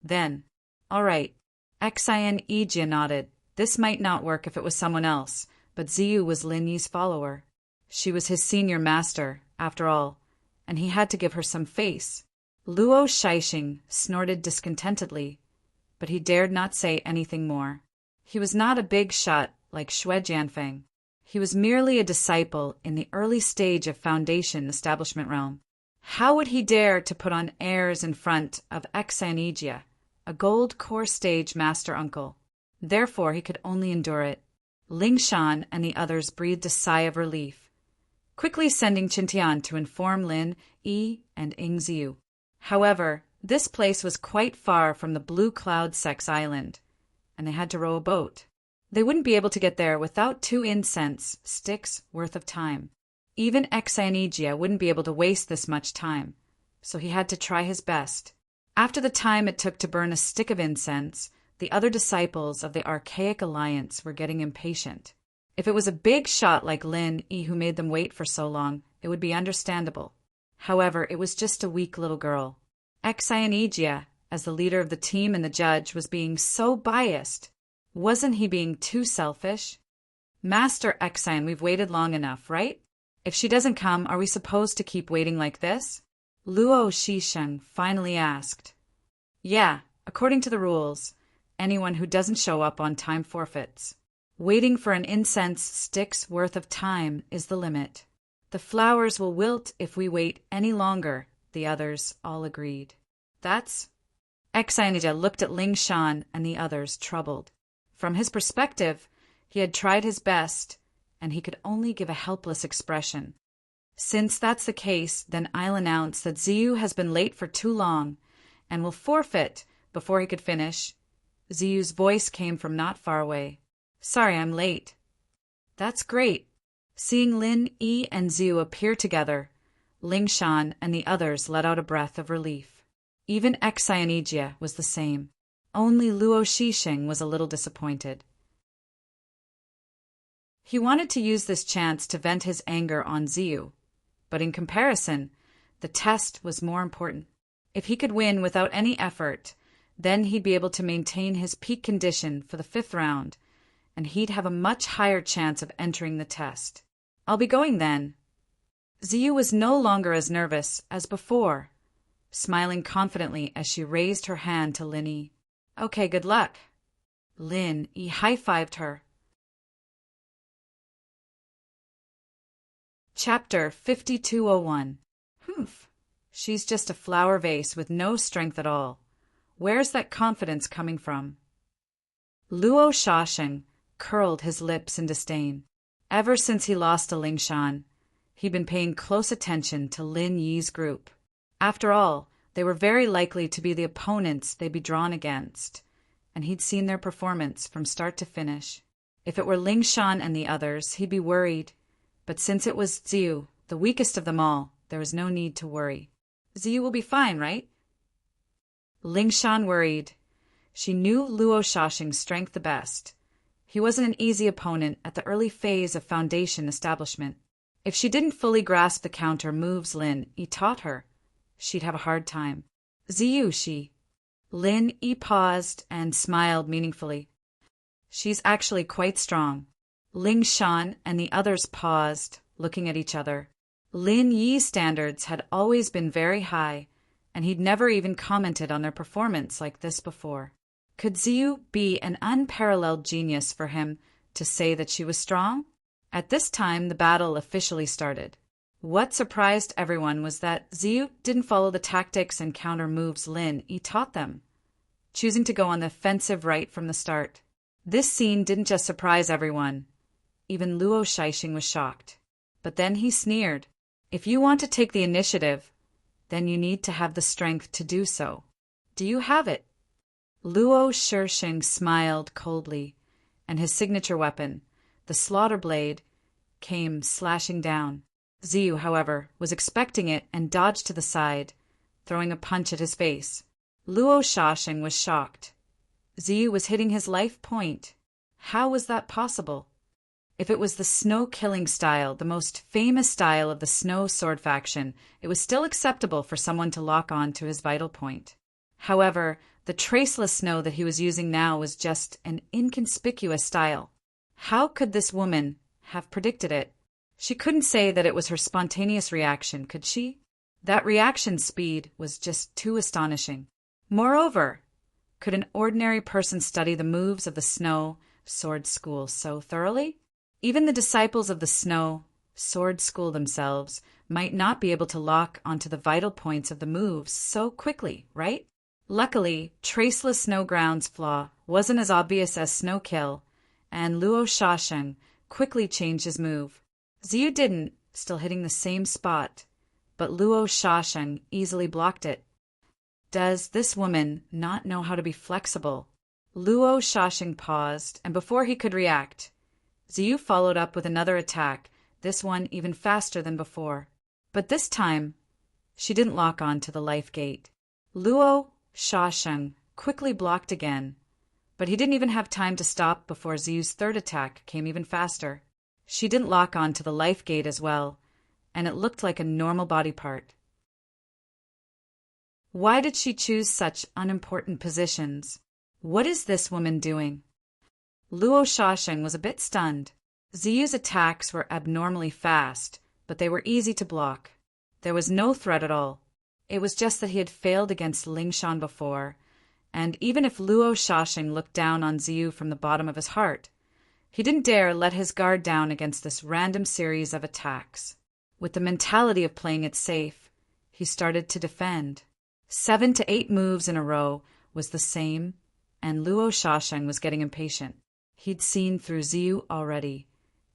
Then, all right. Xianijia nodded. This might not work if it was someone else, but Ziyu was Lin Yi's follower. She was his senior master, after all, and he had to give her some face. Luo Shisheng snorted discontentedly, but he dared not say anything more. He was not a big shot like Xue Jianfeng. He was merely a disciple in the early stage of Foundation establishment realm. How would he dare to put on airs in front of Xianijia, a gold core stage master uncle? Therefore, he could only endure it. Ling Shan and the others breathed a sigh of relief, quickly sending Qintian to inform Lin Yi and Ziyu. However, this place was quite far from the Blue Cloud Sex Island, and they had to row a boat. They wouldn't be able to get there without 2 incense sticks worth of time. Even Xianijia wouldn't be able to waste this much time, so he had to try his best. After the time it took to burn a stick of incense, the other disciples of the Archaic Alliance were getting impatient. If it was a big shot like Lin Yi who made them wait for so long, it would be understandable. However, it was just a weak little girl. Xianijia, as the leader of the team and the judge, was being so biased. Wasn't he being too selfish? Master Xian, we've waited long enough, right? If she doesn't come, are we supposed to keep waiting like this? Luo Shisheng finally asked. Yeah, according to the rules, anyone who doesn't show up on time forfeits. Waiting for an incense stick's worth of time is the limit. The flowers will wilt if we wait any longer, the others all agreed. That's... Xianijia looked at Ling Shan and the others, troubled. From his perspective, he had tried his best, and he could only give a helpless expression. Since that's the case, then I'll announce that Ziyu has been late for too long, and will forfeit before he could finish. Ziyu's voice came from not far away. Sorry, I'm late. That's great. Seeing Lin Yi and Ziyu appear together, Ling Shan and the others let out a breath of relief. Even Xianijia was the same. Only Luo Shisheng was a little disappointed. He wanted to use this chance to vent his anger on Ziyu, but in comparison, the test was more important. If he could win without any effort, then he'd be able to maintain his peak condition for the 5th round, and he'd have a much higher chance of entering the test. I'll be going then. Ziyu was no longer as nervous as before, smiling confidently as she raised her hand to Lin Yi. Okay, good luck. Lin Yi high-fived her. Chapter 5201. Humph. She's just a flower vase with no strength at all. Where's that confidence coming from? Luo Shisheng curled his lips in disdain. Ever since he lost to Ling Shan, he'd been paying close attention to Lin Yi's group. After all, they were very likely to be the opponents they'd be drawn against, and he'd seen their performance from start to finish. If it were Ling Shan and the others, he'd be worried, but since it was Ziyu, The weakest of them all, there was no need to worry. Ziyu will be fine, right? Ling Shan worried. She knew Luo Shaoxing's strength the best. He wasn't an easy opponent at the early phase of foundation establishment. If she didn't fully grasp the counter moves Lin Yi taught her, she'd have a hard time. Ziyu, she. Lin Yi paused and smiled meaningfully. She's actually quite strong. Ling Shan and the others paused, looking at each other. Lin Yi's standards had always been very high, and he'd never even commented on their performance like this before. Could Ziyu be an unparalleled genius for him to say that she was strong? At this time, the battle officially started. What surprised everyone was that Ziyu didn't follow the tactics and counter moves Lin Yi taught them, choosing to go on the offensive right from the start. This scene didn't just surprise everyone. Even Luo Shaoxing was shocked. But then he sneered. If you want to take the initiative, then you need to have the strength to do so. Do you have it? Luo Shaoxing smiled coldly, and his signature weapon, the slaughter blade, came slashing down. Ziyu, however, was expecting it and dodged to the side, throwing a punch at his face. Luo Shaoxing was shocked. Ziyu was hitting his life point. How was that possible? If it was the snow-killing style, the most famous style of the snow sword faction, it was still acceptable for someone to lock on to his vital point. However, the traceless snow that he was using now was just an inconspicuous style. How could this woman have predicted it? She couldn't say that it was her spontaneous reaction, could she? That reaction speed was just too astonishing. Moreover, could an ordinary person study the moves of the snow sword school so thoroughly? Even the disciples of the snow sword school themselves might not be able to lock onto the vital points of the moves so quickly, right? Luckily, traceless snow ground's flaw wasn't as obvious as snow kill, and Luo Shaoxing quickly changed his move. Ziyu didn't, still hitting the same spot, but Luo Shaoxing easily blocked it. Does this woman not know how to be flexible? Luo Shaoxing paused, and before he could react, Ziyu followed up with another attack, this one even faster than before. But this time, she didn't lock on to the life gate. Luo Shaoxing quickly blocked again, but he didn't even have time to stop before Ziyu's third attack came even faster. She didn't lock on to the life gate as well, and it looked like a normal body part. Why did she choose such unimportant positions? What is this woman doing? Luo Shaoxing was a bit stunned. Ziyu's attacks were abnormally fast, but they were easy to block. There was no threat at all. It was just that he had failed against Ling Shan before, and even if Luo Shaoxing looked down on Ziyu from the bottom of his heart, he didn't dare let his guard down against this random series of attacks. With the mentality of playing it safe, he started to defend. 7 to 8 moves in a row was the same, and Luo Shaoxing was getting impatient. He'd seen through Ziyu already,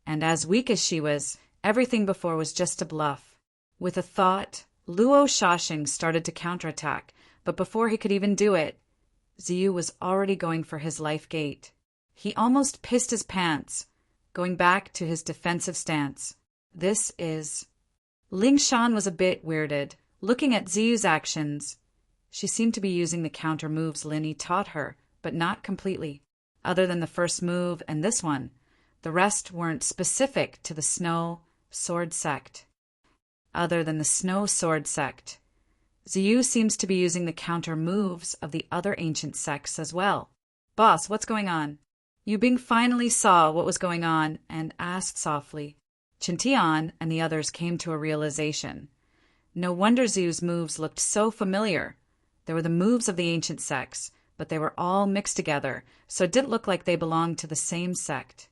and as weak as she was, everything before was just a bluff. With a thought, Luo Shaoxing started to counterattack, but before he could even do it, Ziyu was already going for his life gate. He almost pissed his pants, going back to his defensive stance. This is... Ling Shan was a bit weirded, looking at Ziyu's actions. She seemed to be using the counter moves Lin Yi taught her, but not completely. Other than the first move and this one, the rest weren't specific to the Snow Sword Sect. Other than the Snow Sword Sect, Ziyu seems to be using the counter moves of the other ancient sects as well. Boss, what's going on? Yu Bing finally saw what was going on and asked softly. Chen Tian and the others came to a realization. No wonder Ziyu's moves looked so familiar. There were the moves of the ancient sects, but they were all mixed together, so it didn't look like they belonged to the same sect.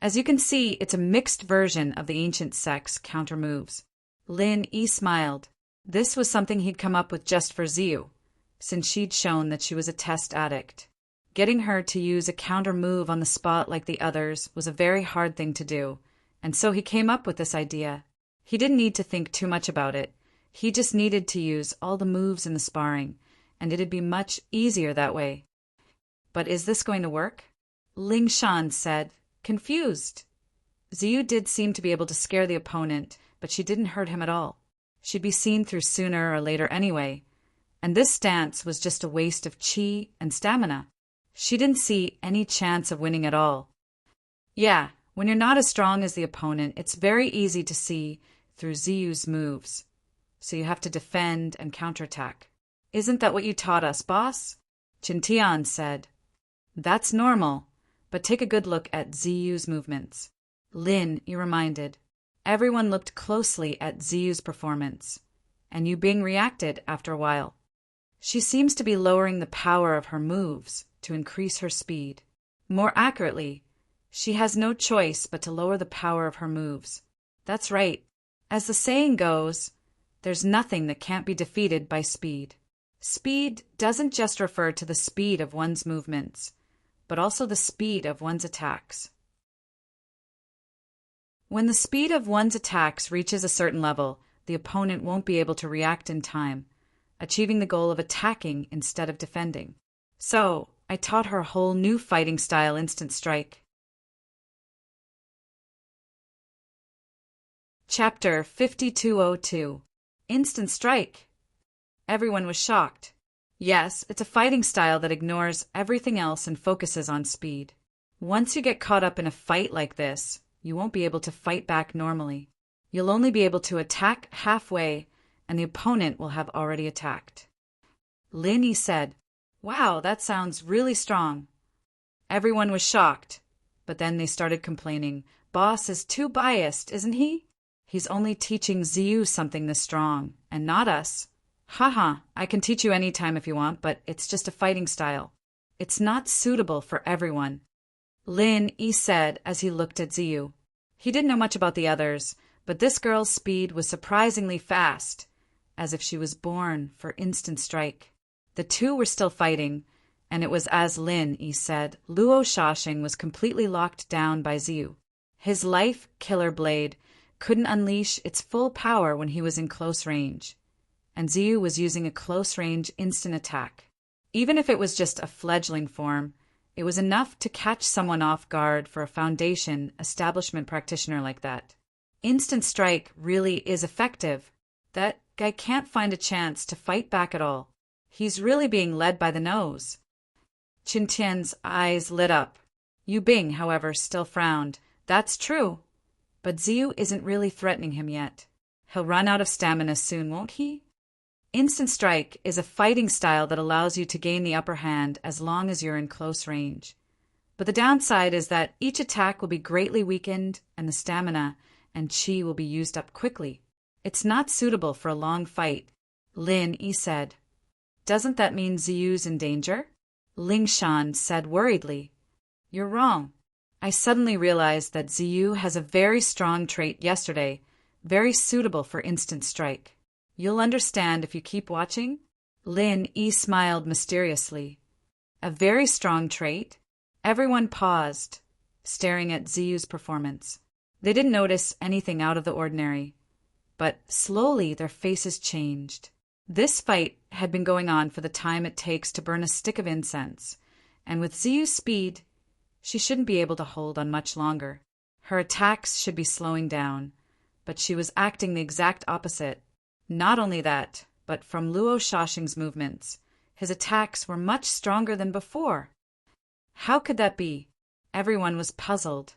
As you can see, it's a mixed version of the ancient sect's counter moves. Lin Yi smiled. This was something he'd come up with just for Ziyu, since she'd shown that she was a test addict. Getting her to use a counter move on the spot like the others was a very hard thing to do, and so he came up with this idea. He didn't need to think too much about it. He just needed to use all the moves in the sparring, and it'd be much easier that way. But is this going to work? Ling Shan said, confused. Ziyu did seem to be able to scare the opponent, but she didn't hurt him at all. She'd be seen through sooner or later anyway, and this stance was just a waste of chi and stamina. She didn't see any chance of winning at all. Yeah, when you're not as strong as the opponent, it's very easy to see through Ziyu's moves, so you have to defend and counterattack. Isn't that what you taught us, boss? Qintian said. That's normal, but take a good look at Ziyu's movements. Lin, you reminded. Everyone looked closely at Ziyu's performance, and Yu Bing reacted after a while. She seems to be lowering the power of her moves to increase her speed. More accurately, she has no choice but to lower the power of her moves. That's right. As the saying goes, there's nothing that can't be defeated by speed. Speed doesn't just refer to the speed of one's movements, but also the speed of one's attacks. When the speed of one's attacks reaches a certain level, the opponent won't be able to react in time, achieving the goal of attacking instead of defending. So, I taught her a whole new fighting style, instant strike. Chapter 5202. Instant Strike. Everyone was shocked. Yes, it's a fighting style that ignores everything else and focuses on speed. Once you get caught up in a fight like this, you won't be able to fight back normally. You'll only be able to attack halfway, and the opponent will have already attacked. Linny said, "Wow, that sounds really strong." Everyone was shocked, but then they started complaining. Boss is too biased, isn't he? He's only teaching Ziyu something this strong, and not us. Haha, I can teach you any time if you want, but it's just a fighting style. It's not suitable for everyone. Lin Yi said as he looked at Ziyu. He didn't know much about the others, but this girl's speed was surprisingly fast, as if she was born for instant strike. The two were still fighting, and it was as Lin Yi said, Luo Shashing was completely locked down by Ziyu. His life killer blade couldn't unleash its full power when he was in close range, and Ziyu was using a close-range instant attack. Even if it was just a fledgling form, it was enough to catch someone off guard for a foundation establishment practitioner like that. Instant strike really is effective. That guy can't find a chance to fight back at all. He's really being led by the nose. Qintian's eyes lit up. Yu Bing, however, still frowned. That's true. But Ziyu isn't really threatening him yet. He'll run out of stamina soon, won't he? Instant strike is a fighting style that allows you to gain the upper hand as long as you're in close range. But the downside is that each attack will be greatly weakened and the stamina and chi will be used up quickly. It's not suitable for a long fight, Lin Yi said. Doesn't that mean Ziyu's in danger? Ling Shan said worriedly. You're wrong. I suddenly realized that Ziyu has a very strong trait yesterday, very suitable for instant strike. You'll understand if you keep watching. Lin Yi smiled mysteriously. A very strong trait? Everyone paused, staring at Ziyu's performance. They didn't notice anything out of the ordinary, but slowly their faces changed. This fight had been going on for the time it takes to burn a stick of incense, and with Ziyu's speed, she shouldn't be able to hold on much longer. Her attacks should be slowing down, but she was acting the exact opposite. Not only that, but from Luo Shashing's movements, his attacks were much stronger than before. How could that be? Everyone was puzzled.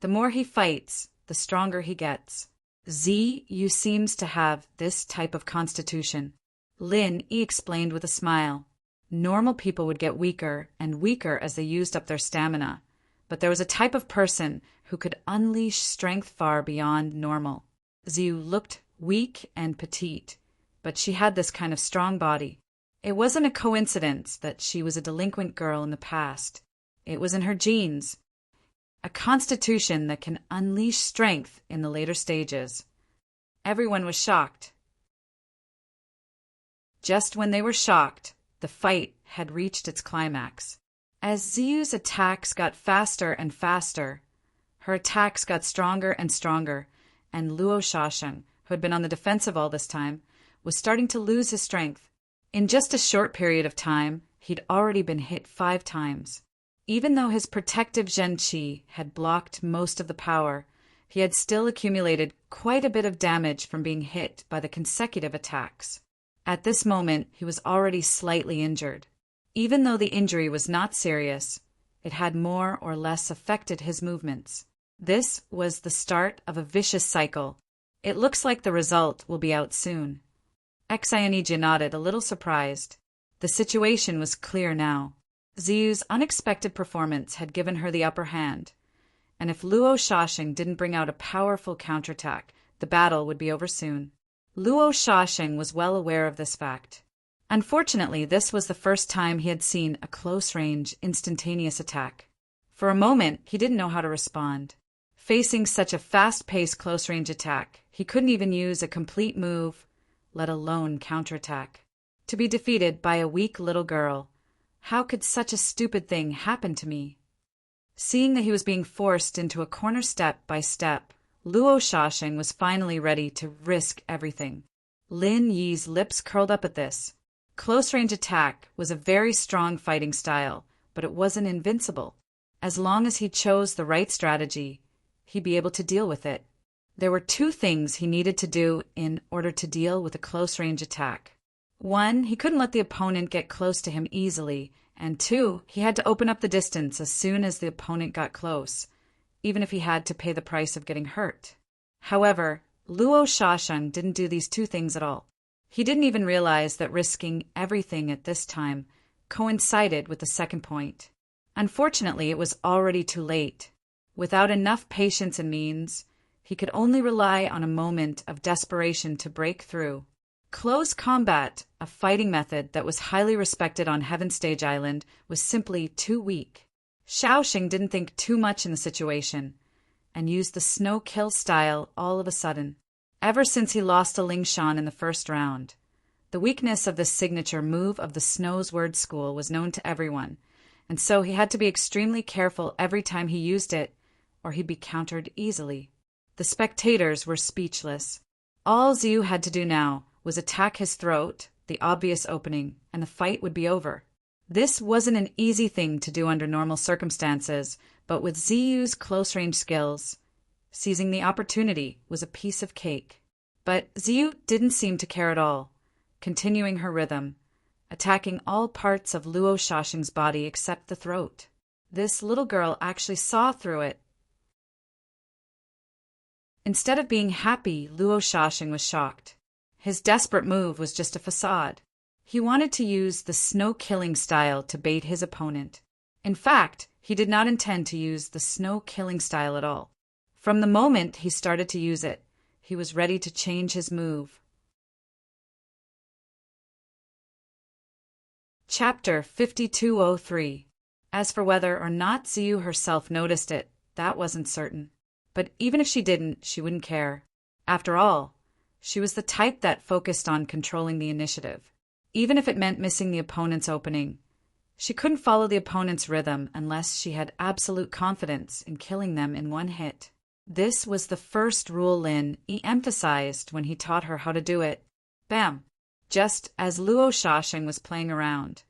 The more he fights, the stronger he gets. Ziyu seems to have this type of constitution. Lin Yi explained with a smile. Normal people would get weaker and weaker as they used up their stamina, but there was a type of person who could unleash strength far beyond normal. Ziyu looked weak and petite, but she had this kind of strong body. It wasn't a coincidence that she was a delinquent girl in the past. It was in her genes. A constitution that can unleash strength in the later stages. Everyone was shocked. Just when they were shocked, the fight had reached its climax. As Ziyu's attacks got faster and faster, her attacks got stronger and stronger, and Luo Shasheng, who had been on the defensive all this time, was starting to lose his strength. In just a short period of time, he'd already been hit 5 times. Even though his protective Zhen Qi had blocked most of the power, He had still accumulated quite a bit of damage from being hit by the consecutive attacks. At this moment, he was already slightly injured. Even though the injury was not serious, it had more or less affected his movements. This was the start of a vicious cycle. It looks like the result will be out soon. Xianija nodded, a little surprised. The situation was clear now. Ziyu's unexpected performance had given her the upper hand, and if Luo Shashing didn't bring out a powerful counterattack, the battle would be over soon. Luo Shashing was well aware of this fact. Unfortunately, this was the first time he had seen a close-range, instantaneous attack. For a moment, he didn't know how to respond. Facing such a fast-paced close-range attack, he couldn't even use a complete move, let alone counterattack. To be defeated by a weak little girl. How could such a stupid thing happen to me? Seeing that he was being forced into a corner step by step, Luo Shashing was finally ready to risk everything. Lin Yi's lips curled up at this. Close-range attack was a very strong fighting style, but it wasn't invincible. As long as he chose the right strategy, he'd be able to deal with it. There were two things he needed to do in order to deal with a close-range attack. One, he couldn't let the opponent get close to him easily, and two, he had to open up the distance as soon as the opponent got close, even if he had to pay the price of getting hurt. However, Luo Shashing didn't do these two things at all. He didn't even realize that risking everything at this time coincided with the second point. Unfortunately, it was already too late. Without enough patience and means, he could only rely on a moment of desperation to break through. Close combat, a fighting method that was highly respected on Heaven Stage Island, was simply too weak. Shaoxing didn't think too much in the situation, and used the snow kill style all of a sudden. Ever since he lost to Ling Shan in the first round, the weakness of this signature move of the Snow's Word School was known to everyone, and so he had to be extremely careful every time he used it, or he'd be countered easily. The spectators were speechless. All Ziyu had to do now was attack his throat, the obvious opening, and the fight would be over. This wasn't an easy thing to do under normal circumstances, but with Ziyu's close-range skills, seizing the opportunity was a piece of cake. But Ziyu didn't seem to care at all, continuing her rhythm, attacking all parts of Luo Shashing's body except the throat. This little girl actually saw through it. Instead of being happy, Luo Shashing was shocked. His desperate move was just a facade. He wanted to use the snow-killing style to bait his opponent. In fact, he did not intend to use the snow-killing style at all. From the moment he started to use it, he was ready to change his move. Chapter 5203. As for whether or not Ziyu herself noticed it, that wasn't certain. But even if she didn't, she wouldn't care. After all, she was the type that focused on controlling the initiative. Even if it meant missing the opponent's opening, she couldn't follow the opponent's rhythm unless she had absolute confidence in killing them in one hit. This was the first rule Lin Yi emphasized when he taught her how to do it. Bam! Just as Luo Shashing was playing around,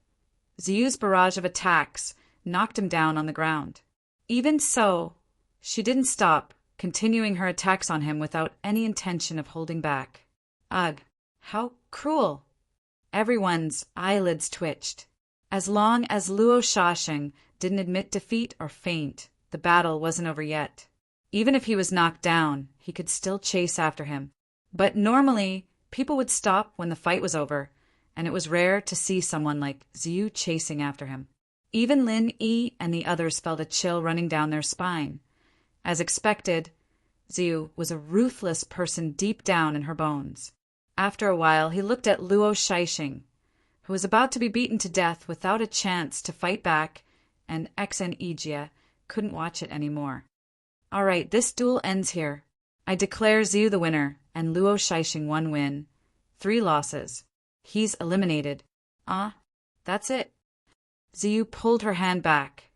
Ziyu's barrage of attacks knocked him down on the ground. Even so, she didn't stop, continuing her attacks on him without any intention of holding back. Ugh, how cruel! Everyone's eyelids twitched. As long as Luo Shashing didn't admit defeat or faint, the battle wasn't over yet. Even if he was knocked down, he could still chase after him. But normally, people would stop when the fight was over, and it was rare to see someone like Ziyu chasing after him. Even Lin Yi and the others felt a chill running down their spine. As expected, Ziyu was a ruthless person deep down in her bones. After a while, he looked at Luo Shashing, who was about to be beaten to death without a chance to fight back, and Xianija couldn't watch it anymore. All right, this duel ends here. I declare Ziyu the winner, and Luo Shashing 1 win, 3 losses. He's eliminated. That's it. Ziyu pulled her hand back,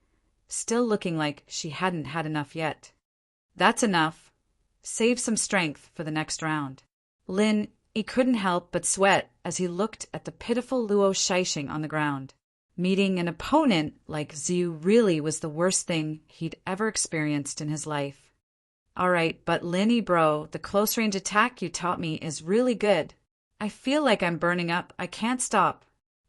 still looking like she hadn't had enough yet. That's enough. Save some strength for the next round. Lin He couldn't help but sweat as he looked at the pitiful Luo Shashing on the ground. Meeting an opponent like Ziyu really was the worst thing he'd ever experienced in his life. Alright, but Linny bro, the close range attack you taught me is really good. I feel like I'm burning up, I can't stop.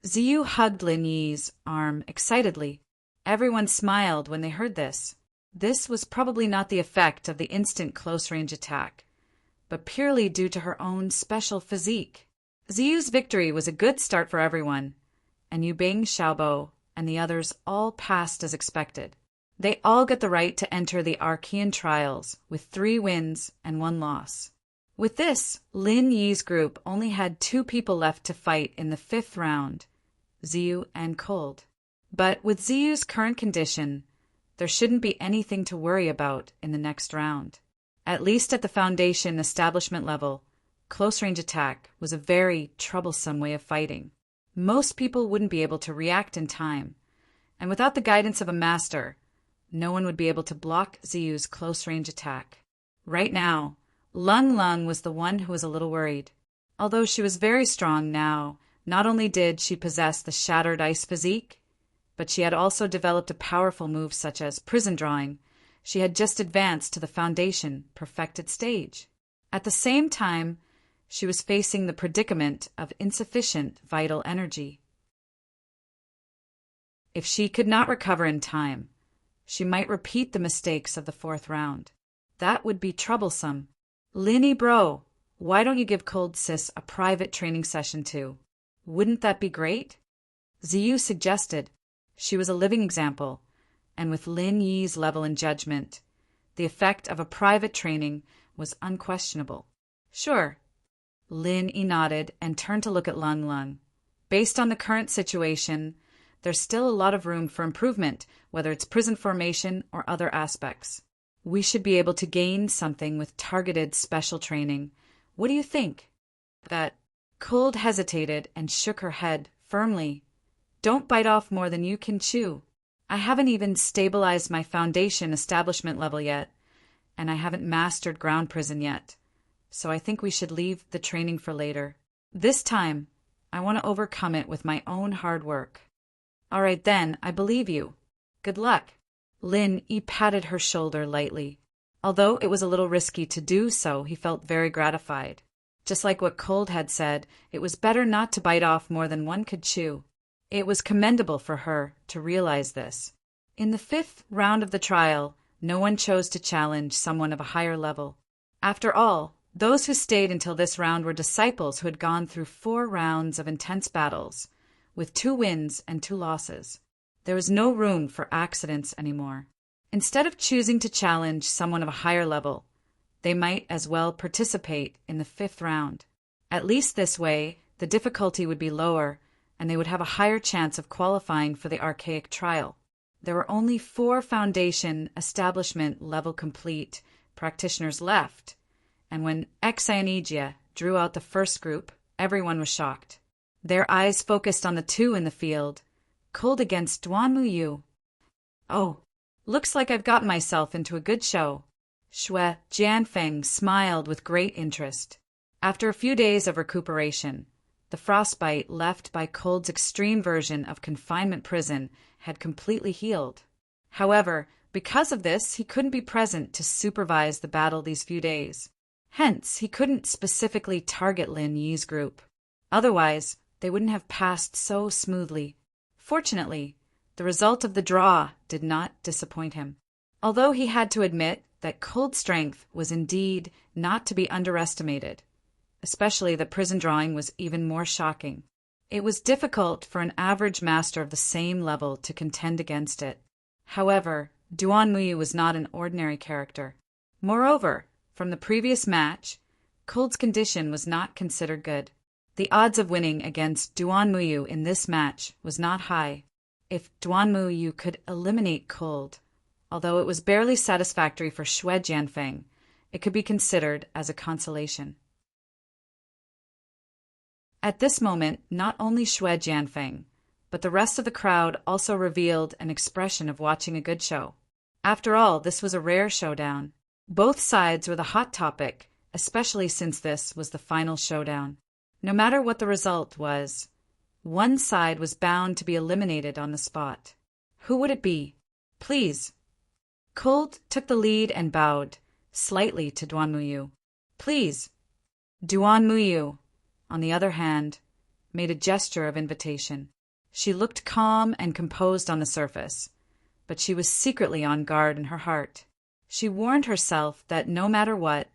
Ziyu hugged Lin Yi's arm excitedly. Everyone smiled when they heard this. This was probably not the effect of the instant close range attack, but purely due to her own special physique. Ziyu's victory was a good start for everyone, and Yubing, Xiaobo, and the others all passed as expected. They all got the right to enter the Archean trials with 3 wins and 1 loss. With this, Lin Yi's group only had 2 people left to fight in the 5th round, Ziyu and Cold. But with Ziyu's current condition, there shouldn't be anything to worry about in the next round. At least at the Foundation establishment level, close-range attack was a very troublesome way of fighting. Most people wouldn't be able to react in time, and without the guidance of a master, no one would be able to block Ziyu's close-range attack. Right now, Lung Lung was the one who was a little worried. Although she was very strong now, not only did she possess the shattered ice physique, but she had also developed a powerful move such as prison drawing. She had just advanced to the Foundation perfected stage. At the same time, she was facing the predicament of insufficient vital energy. If she could not recover in time, she might repeat the mistakes of the 4th round. That would be troublesome. Linny bro, why don't you give Cold Sis a private training session too? Wouldn't that be great? Ziyu suggested. She was a living example, and with Lin Yi's level in judgment, the effect of a private training was unquestionable. Sure. Lin Yi nodded and turned to look at Lung Lung. Based on the current situation, there's still a lot of room for improvement, whether it's prison formation or other aspects. We should be able to gain something with targeted special training. What do you think? That Cold hesitated and shook her head firmly. Don't bite off more than you can chew. I haven't even stabilized my Foundation establishment level yet, and I haven't mastered ground prison yet, so I think we should leave the training for later. This time, I want to overcome it with my own hard work. All right then, I believe you. Good luck. Lin Yi patted her shoulder lightly. Although it was a little risky to do so, he felt very gratified. Just like what Cold had said, it was better not to bite off more than one could chew. It was commendable for her to realize this. In the 5th round of the trial, no one chose to challenge someone of a higher level. After all, those who stayed until this round were disciples who had gone through 4 rounds of intense battles, with 2 wins and 2 losses. There was no room for accidents anymore. Instead of choosing to challenge someone of a higher level, they might as well participate in the 5th round. At least this way, the difficulty would be lower, and they would have a higher chance of qualifying for the archaic trial. There were only 4 Foundation establishment level complete practitioners left, and when Exionegia drew out the first group, everyone was shocked. Their eyes focused on the 2 in the field, Cold against Duanmuyu. Oh, looks like I've gotten myself into a good show. Shui Jianfeng smiled with great interest. After a few days of recuperation, the frostbite left by Cold's extreme version of confinement prison had completely healed. However, because of this, he couldn't be present to supervise the battle these few days. Hence, he couldn't specifically target Lin Yi's group. Otherwise, they wouldn't have passed so smoothly. Fortunately, the result of the draw did not disappoint him. Although he had to admit that Cold's strength was indeed not to be underestimated, especially that prison drawing was even more shocking. It was difficult for an average master of the same level to contend against it. However, Duanmuyu was not an ordinary character. Moreover, from the previous match, Cold's condition was not considered good. The odds of winning against Duanmuyu in this match was not high. If Duanmuyu could eliminate Cold, although it was barely satisfactory for Shui Jianfeng, it could be considered as a consolation. At this moment, not only Shui Jianfeng, but the rest of the crowd also revealed an expression of watching a good show. After all, this was a rare showdown. Both sides were the hot topic, especially since this was the final showdown. No matter what the result was, one side was bound to be eliminated on the spot. Who would it be? Please. Cold took the lead and bowed, slightly to Duan Muyu. Please. Duan Muyu, on the other hand, made a gesture of invitation. She looked calm and composed on the surface, but she was secretly on guard in her heart. She warned herself that no matter what,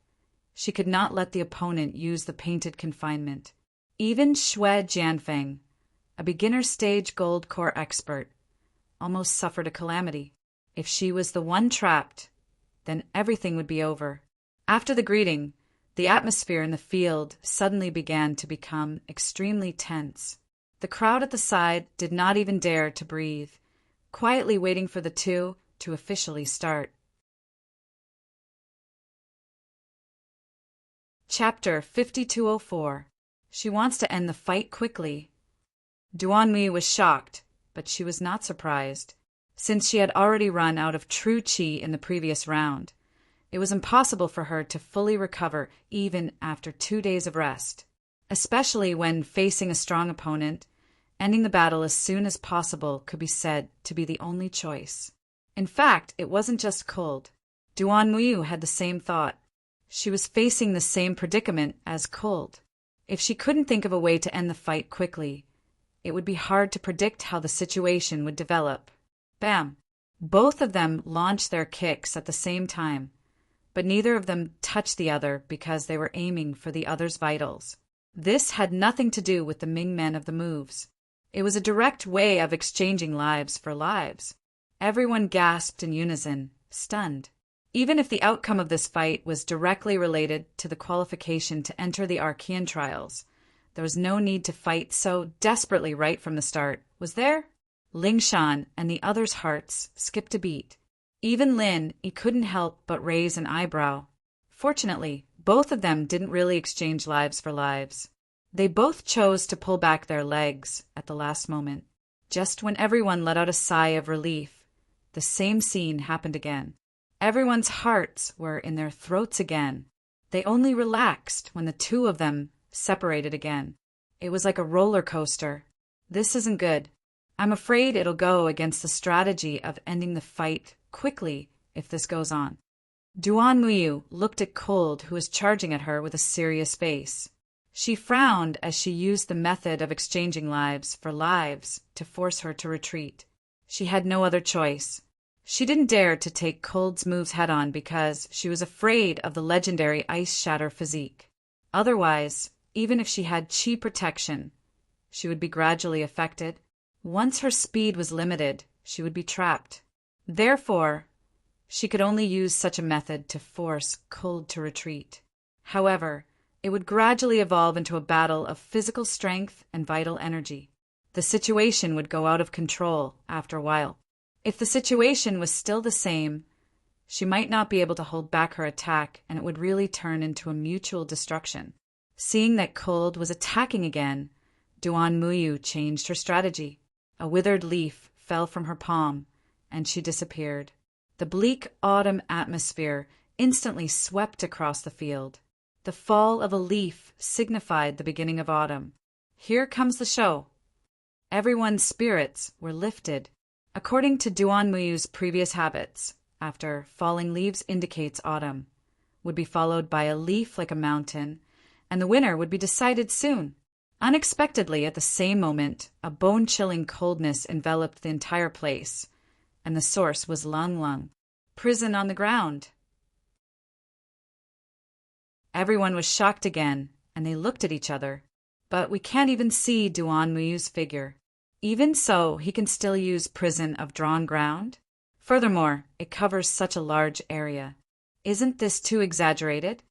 she could not let the opponent use the painted confinement. Even Xue Jianfeng, a beginner stage gold core expert, almost suffered a calamity. If she was the one trapped, then everything would be over. After the greeting, the atmosphere in the field suddenly began to become extremely tense. The crowd at the side did not even dare to breathe, quietly waiting for the two to officially start. Chapter 5204. She wants to end the fight quickly. Duan Muyu was shocked, but she was not surprised. Since she had already run out of true qi in the previous round, it was impossible for her to fully recover even after 2 days of rest. Especially when facing a strong opponent, ending the battle as soon as possible could be said to be the only choice. In fact, it wasn't just Cold. Duan Muyu had the same thought. She was facing the same predicament as Cold. If she couldn't think of a way to end the fight quickly, it would be hard to predict how the situation would develop. Bam! Both of them launched their kicks at the same time, but neither of them touched the other because they were aiming for the other's vitals. This had nothing to do with the Ming men of the moves. It was a direct way of exchanging lives for lives. Everyone gasped in unison, stunned. Even if the outcome of this fight was directly related to the qualification to enter the Archean trials, there was no need to fight so desperately right from the start, was there? Ling Shan and the others' hearts skipped a beat. Even Lin, he couldn't help but raise an eyebrow. Fortunately, both of them didn't really exchange lives for lives. They both chose to pull back their legs at the last moment. Just when everyone let out a sigh of relief, the same scene happened again. Everyone's hearts were in their throats again. They only relaxed when the two of them separated again. It was like a roller coaster. This isn't good. I'm afraid it'll go against the strategy of ending the fight quickly if this goes on. Duan Muyu looked at Cold, who was charging at her with a serious face. She frowned as she used the method of exchanging lives for lives to force her to retreat. She had no other choice. She didn't dare to take Cold's moves head-on because she was afraid of the legendary Ice Shatter physique. Otherwise, even if she had chi protection, she would be gradually affected. Once her speed was limited, she would be trapped. Therefore, she could only use such a method to force Cold to retreat. However, it would gradually evolve into a battle of physical strength and vital energy. The situation would go out of control after a while. If the situation was still the same, she might not be able to hold back her attack, and it would really turn into a mutual destruction. Seeing that Cold was attacking again, Duan Muyu changed her strategy. A withered leaf fell from her palm, and she disappeared. The bleak autumn atmosphere instantly swept across the field. The fall of a leaf signified the beginning of autumn. Here comes the show. Everyone's spirits were lifted. According to Duan Muyu's previous habits, after falling leaves indicates autumn, would be followed by a leaf like a mountain, and the winner would be decided soon. Unexpectedly, at the same moment, a bone-chilling coldness enveloped the entire place, and the source was Lung Lung, prison on the ground. Everyone was shocked again, and they looked at each other. But we can't even see Duan Muyu's figure. Even so, he can still use prison of drawn ground? Furthermore, it covers such a large area. Isn't this too exaggerated?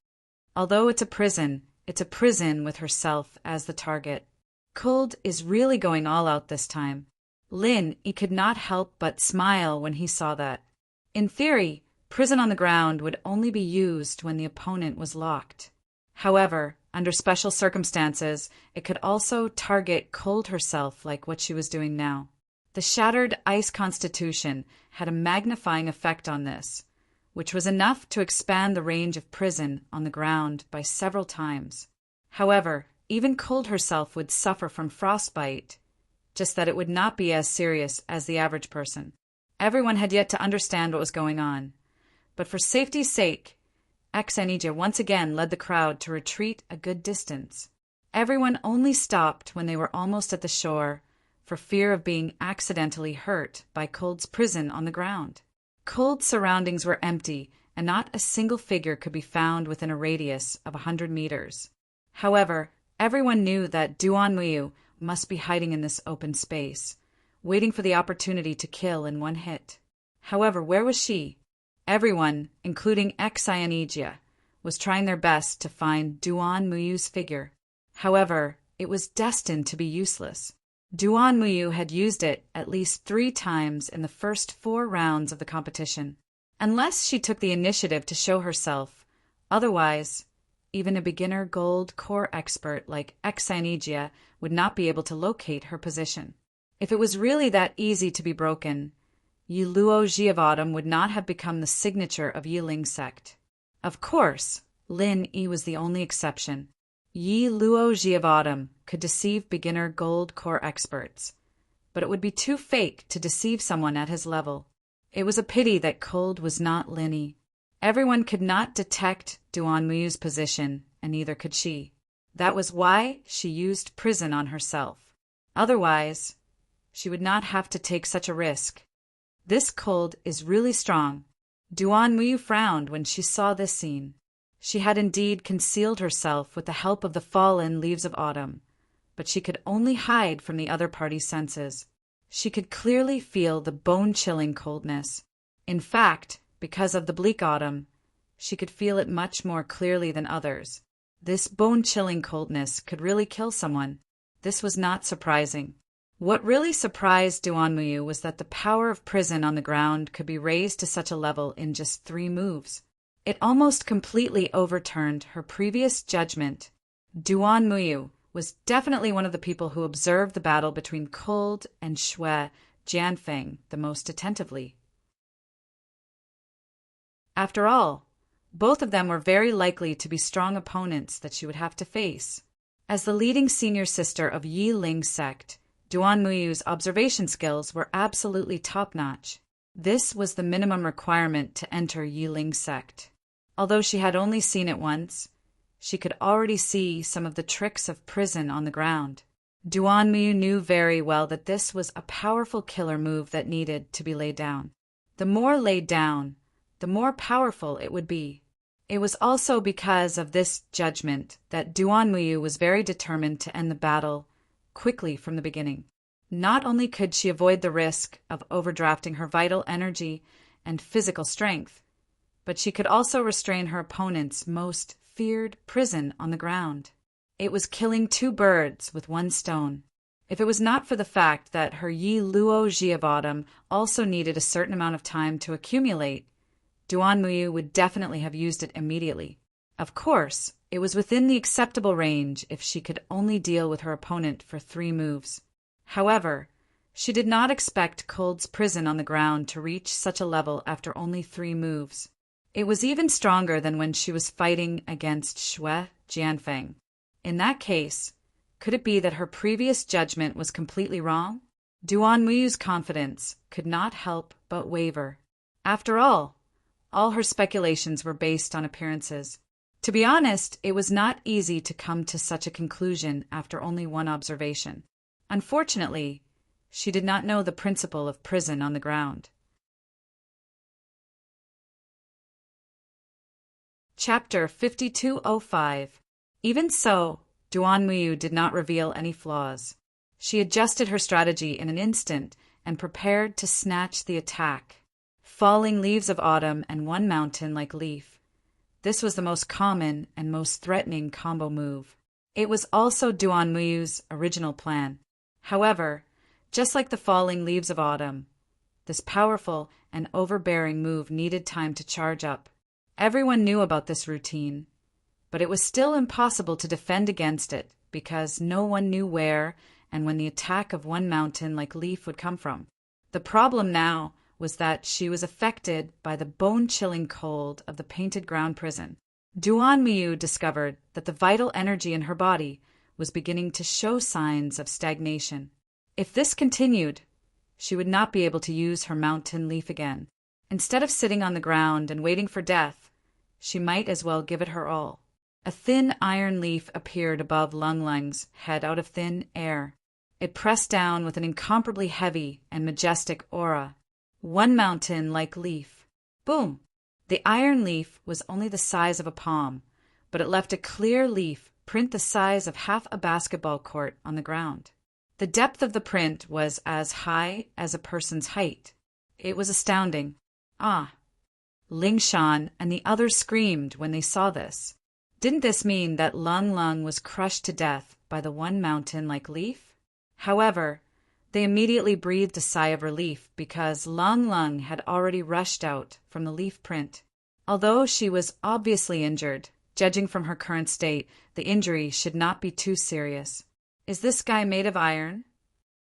Although it's a prison with herself as the target. Cold is really going all out this time. Lin, he could not help but smile when he saw that. In theory, prison on the ground would only be used when the opponent was locked. However, under special circumstances, it could also target Cold herself like what she was doing now. The shattered ice constitution had a magnifying effect on this, which was enough to expand the range of prison on the ground by several times. However, even Cold herself would suffer from frostbite, just that it would not be as serious as the average person. Everyone had yet to understand what was going on, but for safety's sake, Exanija once again led the crowd to retreat a good distance. Everyone only stopped when they were almost at the shore, for fear of being accidentally hurt by Cold's prison on the ground. Cold's surroundings were empty, and not a single figure could be found within a radius of 100 meters. However, everyone knew that Duan Muyu must be hiding in this open space, waiting for the opportunity to kill in one hit. However, where was she? Everyone, including Exanija, was trying their best to find Duan Muyu's figure. However, it was destined to be useless. Duan Muyu had used it at least 3 times in the first 4 rounds of the competition. Unless she took the initiative to show herself, otherwise, even a beginner gold core expert like Exanija would not be able to locate her position. If it was really that easy to be broken, Yi Luo Ji of Autumn would not have become the signature of Yi Ling sect. Of course, Lin Yi was the only exception. Yi Luo Ji of Autumn could deceive beginner gold core experts, but it would be too fake to deceive someone at his level. It was a pity that Cold was not Lin Yi. Everyone could not detect Duan Muyu's position, and neither could she. That was why she used prison on herself. Otherwise, she would not have to take such a risk. This Cold is really strong. Duan Muyu frowned when she saw this scene. She had indeed concealed herself with the help of the fallen leaves of autumn, but she could only hide from the other party's senses. She could clearly feel the bone-chilling coldness. In fact, because of the bleak autumn, she could feel it much more clearly than others. This bone-chilling coldness could really kill someone. This was not surprising. What really surprised Duan Muyu was that the power of prison on the ground could be raised to such a level in just 3 moves. It almost completely overturned her previous judgment. Duan Muyu was definitely one of the people who observed the battle between Cold and Shui Jianfeng the most attentively. After all, both of them were very likely to be strong opponents that she would have to face. As the leading senior sister of Yi Ling sect, Duan Muyu's observation skills were absolutely top-notch. This was the minimum requirement to enter Yi Ling sect. Although she had only seen it once, she could already see some of the tricks of prison on the ground. Duan Muyu knew very well that this was a powerful killer move that needed to be laid down. The more laid down, the more powerful it would be. It was also because of this judgment that Duan Muyu was very determined to end the battle quickly from the beginning. Not only could she avoid the risk of overdrafting her vital energy and physical strength, but she could also restrain her opponent's most feared prison on the ground. It was killing 2 birds with 1 stone. If it was not for the fact that her Yi Luo Ji of Autumn also needed a certain amount of time to accumulate, Duan Muyu would definitely have used it immediately. Of course, it was within the acceptable range if she could only deal with her opponent for 3 moves. However, she did not expect Cold's prison on the ground to reach such a level after only 3 moves. It was even stronger than when she was fighting against Shui Jianfeng. In that case, could it be that her previous judgment was completely wrong? Duan Muyu's confidence could not help but waver. After all her speculations were based on appearances. To be honest, it was not easy to come to such a conclusion after only 1 observation. Unfortunately, she did not know the principle of prison on the ground. Chapter 5205. Even so, Duan Muyu did not reveal any flaws. She adjusted her strategy in an instant and prepared to snatch the attack. Falling leaves of autumn and 1 mountain-like leaf. This was the most common and most threatening combo move. It was also Duan Muyu's original plan. However, just like the falling leaves of autumn, this powerful and overbearing move needed time to charge up. Everyone knew about this routine, but it was still impossible to defend against it because no one knew where and when the attack of 1 mountain-like leaf would come from. The problem now was that she was affected by the bone-chilling cold of the painted ground prison. Duan Muyu discovered that the vital energy in her body was beginning to show signs of stagnation. If this continued, she would not be able to use her mountain leaf again. Instead of sitting on the ground and waiting for death, She might as well give it her all. A thin iron leaf appeared above Lung Lung's head out of thin air. It pressed down with an incomparably heavy and majestic aura. One mountain-like leaf. Boom! The iron leaf was only the size of a palm, but it left a clear leaf print the size of half a basketball court on the ground. The depth of the print was as high as a person's height. It was astounding. Ah! Ling Shan and the others screamed when they saw this. Didn't this mean that Lung Lung was crushed to death by the one mountain-like leaf? However, they immediately breathed a sigh of relief because Lung Lung had already rushed out from the leaf print. Although she was obviously injured, judging from her current state, the injury should not be too serious. Is this guy made of iron?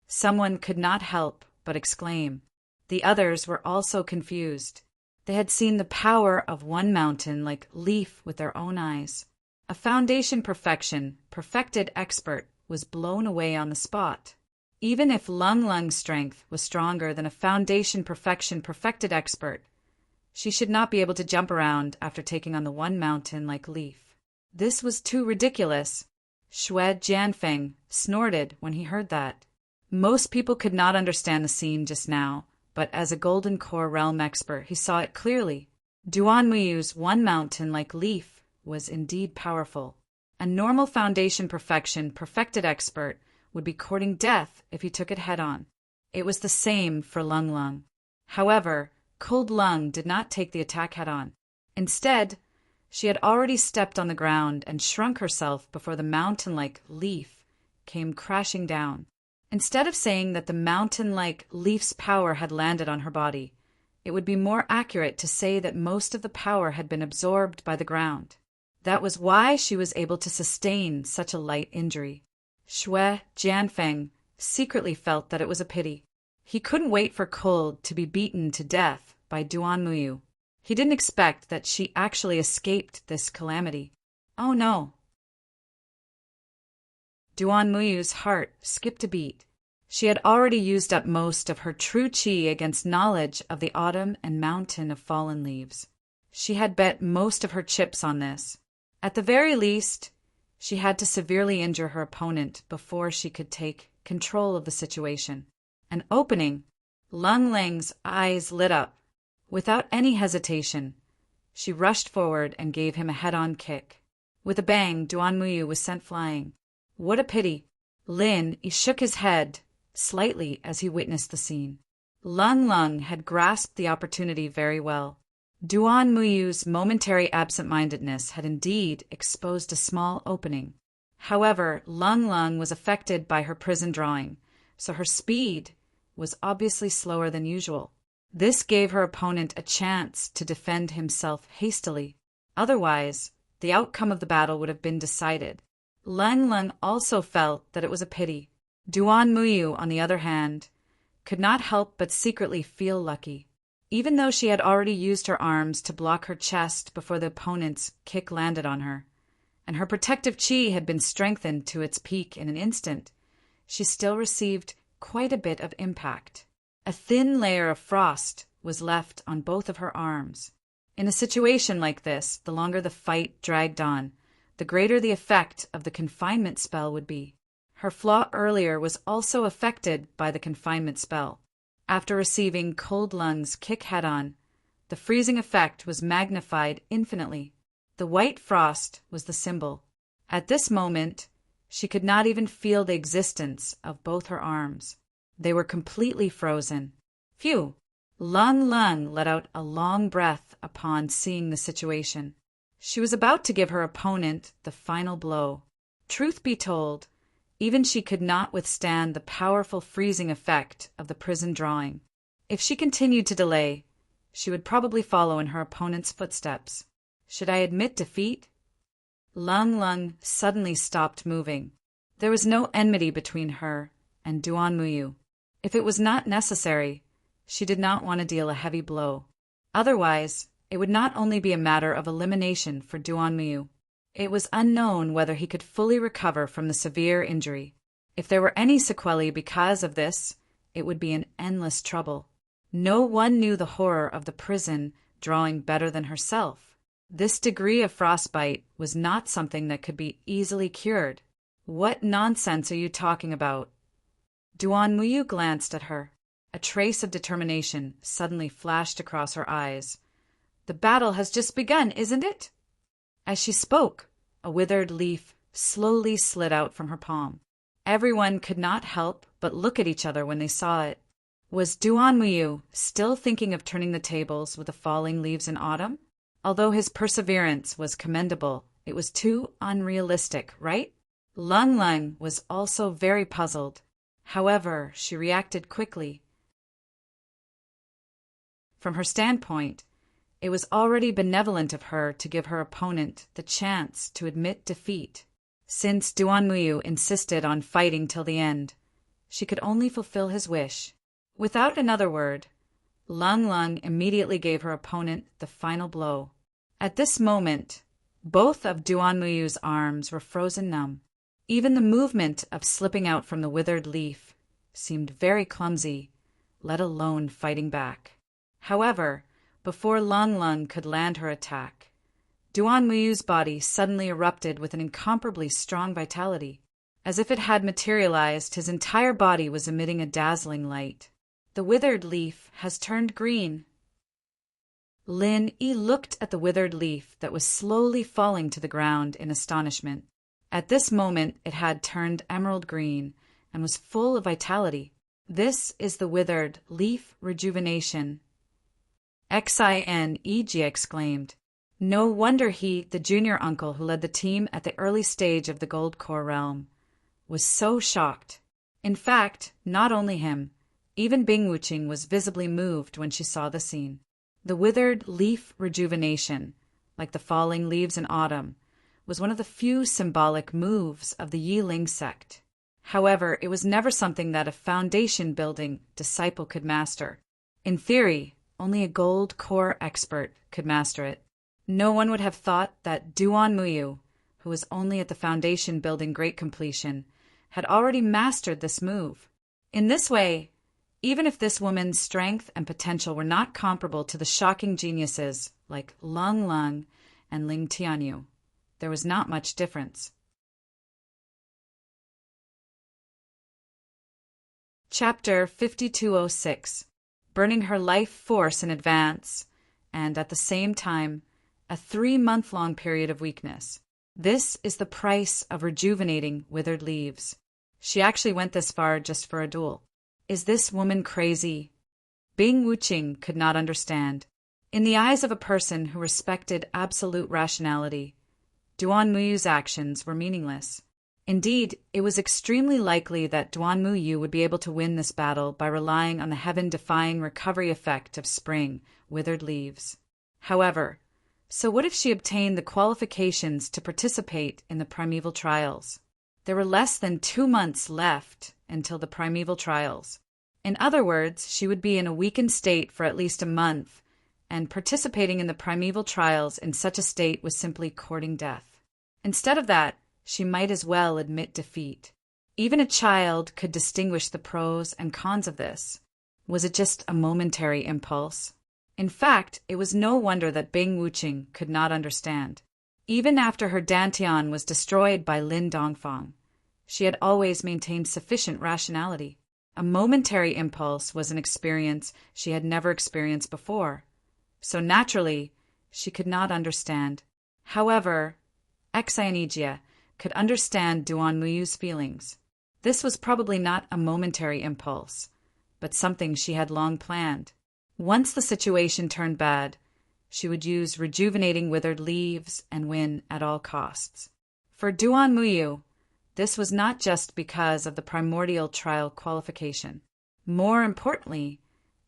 Someone could not help but exclaim. The others were also confused. They had seen the power of one mountain-like leaf with their own eyes. A foundation perfected expert was blown away on the spot. Even if Lung Lung's strength was stronger than a foundation perfected expert, she should not be able to jump around after taking on the one mountain-like leaf. This was too ridiculous. Xue Jianfeng snorted when he heard that. Most people could not understand the scene just now, but as a Golden Core realm expert, he saw it clearly. Duan Muyu's one mountain-like leaf was indeed powerful. A normal foundation perfected expert would be courting death if he took it head-on. It was the same for Lung Lung. However, Cold Lung did not take the attack head-on. Instead, she had already stepped on the ground and shrunk herself before the mountain-like leaf came crashing down. Instead of saying that the mountain-like leaf's power had landed on her body, it would be more accurate to say that most of the power had been absorbed by the ground. That was why she was able to sustain such a light injury. Xue Jianfeng secretly felt that it was a pity. He couldn't wait for Cold to be beaten to death by Duan Muyu. He didn't expect that she actually escaped this calamity. Oh no! Duan Muyu's heart skipped a beat. She had already used up most of her true qi against knowledge of the autumn and mountain of fallen leaves. She had bet most of her chips on this. At the very least, she had to severely injure her opponent before she could take control of the situation. An opening. Lung Lang's eyes lit up. Without any hesitation, she rushed forward and gave him a head-on kick. With a bang, Duan Muyu was sent flying. What a pity! Lin shook his head slightly as he witnessed the scene. Lung Lung had grasped the opportunity very well. Duan Muyu's momentary absent-mindedness had indeed exposed a small opening. However, Lung Lung was affected by her prison drawing, so her speed was obviously slower than usual. This gave her opponent a chance to defend himself hastily. Otherwise, the outcome of the battle would have been decided. Lung Lung also felt that it was a pity. Duan Muyu, on the other hand, could not help but secretly feel lucky. Even though she had already used her arms to block her chest before the opponent's kick landed on her, and her protective chi had been strengthened to its peak in an instant, she still received quite a bit of impact. A thin layer of frost was left on both of her arms. In a situation like this, the longer the fight dragged on, the greater the effect of the confinement spell would be. Her flaw earlier was also affected by the confinement spell. After receiving Cold Lung's kick head-on, the freezing effect was magnified infinitely. The white frost was the symbol. At this moment, she could not even feel the existence of both her arms. They were completely frozen. Phew! Lung Lung let out a long breath upon seeing the situation. She was about to give her opponent the final blow. Truth be told, even she could not withstand the powerful freezing effect of the prison drawing. If she continued to delay, she would probably follow in her opponent's footsteps. Should I admit defeat? Lung Lung suddenly stopped moving. There was no enmity between her and Duan Muyu. If it was not necessary, she did not want to deal a heavy blow. Otherwise, it would not only be a matter of elimination for Duan Muyu. It was unknown whether he could fully recover from the severe injury. If there were any sequelae because of this, it would be an endless trouble. No one knew the horror of the prison drawing better than herself. This degree of frostbite was not something that could be easily cured. What nonsense are you talking about? Duan Muyu glanced at her. A trace of determination suddenly flashed across her eyes. The battle has just begun, isn't it? As she spoke, a withered leaf slowly slid out from her palm. Everyone could not help but look at each other when they saw it. Was Duan Muyu still thinking of turning the tables with the falling leaves in autumn? Although his perseverance was commendable, it was too unrealistic, right? Lung Lung was also very puzzled. However, she reacted quickly. From her standpoint, it was already benevolent of her to give her opponent the chance to admit defeat. Since Duan Muyu insisted on fighting till the end, she could only fulfill his wish. Without another word, Lung Lung immediately gave her opponent the final blow. At this moment, both of Duan Muyu's arms were frozen numb. Even the movement of slipping out from the withered leaf seemed very clumsy, let alone fighting back. However, before Lung Lung could land her attack, Duan Muyu's body suddenly erupted with an incomparably strong vitality. As if it had materialized, his entire body was emitting a dazzling light. The withered leaf has turned green. Lin Yi looked at the withered leaf that was slowly falling to the ground in astonishment. At this moment it had turned emerald green and was full of vitality. This is the withered leaf rejuvenation. Xin exclaimed. No wonder he, the junior uncle who led the team at the early stage of the Gold Core realm, was so shocked. In fact, not only him, even Bing Wuqing was visibly moved when she saw the scene. The withered leaf rejuvenation, like the falling leaves in autumn, was one of the few symbolic moves of the Yiling sect. However, it was never something that a foundation-building disciple could master. In theory, only a gold core expert could master it. No one would have thought that Duan Muyu, who was only at the foundation-building great completion, had already mastered this move. In this way, even if this woman's strength and potential were not comparable to the shocking geniuses like Lung Lung and Ling Tianyu, there was not much difference. Chapter 5206. Burning her life force in advance, and at the same time, a 3-month-long period of weakness. This is the price of rejuvenating withered leaves. She actually went this far just for a duel. Is this woman crazy? Bing Wuqing could not understand. In the eyes of a person who respected absolute rationality, Duan Muyu's actions were meaningless. Indeed, it was extremely likely that Duan Muyu would be able to win this battle by relying on the heaven-defying recovery effect of spring, withered leaves. However, so what if she obtained the qualifications to participate in the primeval trials? There were less than 2 months left until the primeval trials. In other words, she would be in a weakened state for at least a month, and participating in the primeval trials in such a state was simply courting death. Instead of that, she might as well admit defeat. Even a child could distinguish the pros and cons of this. Was it just a momentary impulse? In fact, it was no wonder that Bing Wuqing could not understand. Even after her dantian was destroyed by Lin Dongfang, she had always maintained sufficient rationality. A momentary impulse was an experience she had never experienced before. So naturally, she could not understand. However, Xianijia could understand Duan Muyu's feelings. This was probably not a momentary impulse, but something she had long planned. Once the situation turned bad, she would use rejuvenating withered leaves and win at all costs. For Duan Muyu, this was not just because of the primordial trial qualification. More importantly,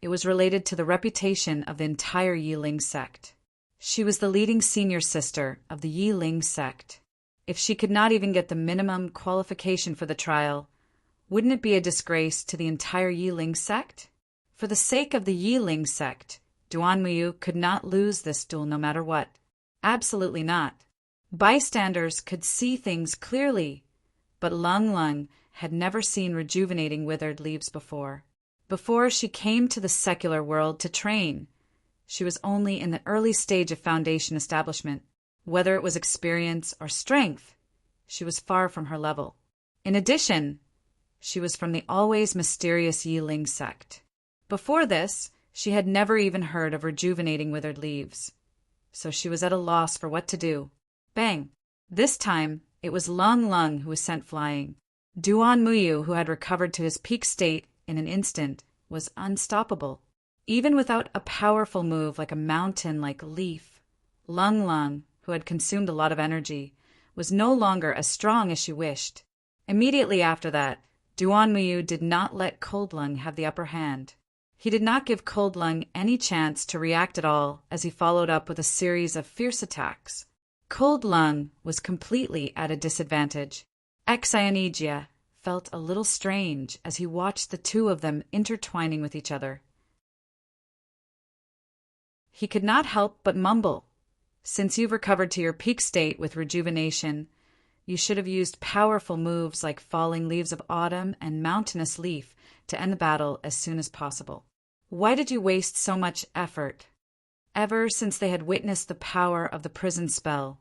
it was related to the reputation of the entire Yiling sect. She was the leading senior sister of the Yiling sect. If she could not even get the minimum qualification for the trial, wouldn't it be a disgrace to the entire Yiling sect? For the sake of the Yiling sect, Duan Muyu could not lose this duel no matter what. Absolutely not. Bystanders could see things clearly, but Lung Lung had never seen rejuvenating withered leaves before. Before she came to the secular world to train, She was only in the early stage of foundation establishment. Whether it was experience or strength, she was far from her level. In addition, she was from the always mysterious Yiling sect. Before this, she had never even heard of rejuvenating withered leaves. So she was at a loss for what to do. Bang! This time, it was Lung Lung who was sent flying. Duan Muyu, who had recovered to his peak state in an instant, was unstoppable. Even without a powerful move like a mountain-like leaf, Lung Lung, who had consumed a lot of energy, was no longer as strong as she wished. Immediately after that, Duan Muyu did not let Cold Lung have the upper hand. He did not give Cold Lung any chance to react at all as he followed up with a series of fierce attacks. Cold Lung was completely at a disadvantage. Exainegia felt a little strange as he watched the two of them intertwining with each other. He could not help but mumble. Since you've recovered to your peak state with rejuvenation, you should have used powerful moves like Falling Leaves of Autumn and Mountainous Leaf to end the battle as soon as possible. Why did you waste so much effort? Ever since they had witnessed the power of the prison spell,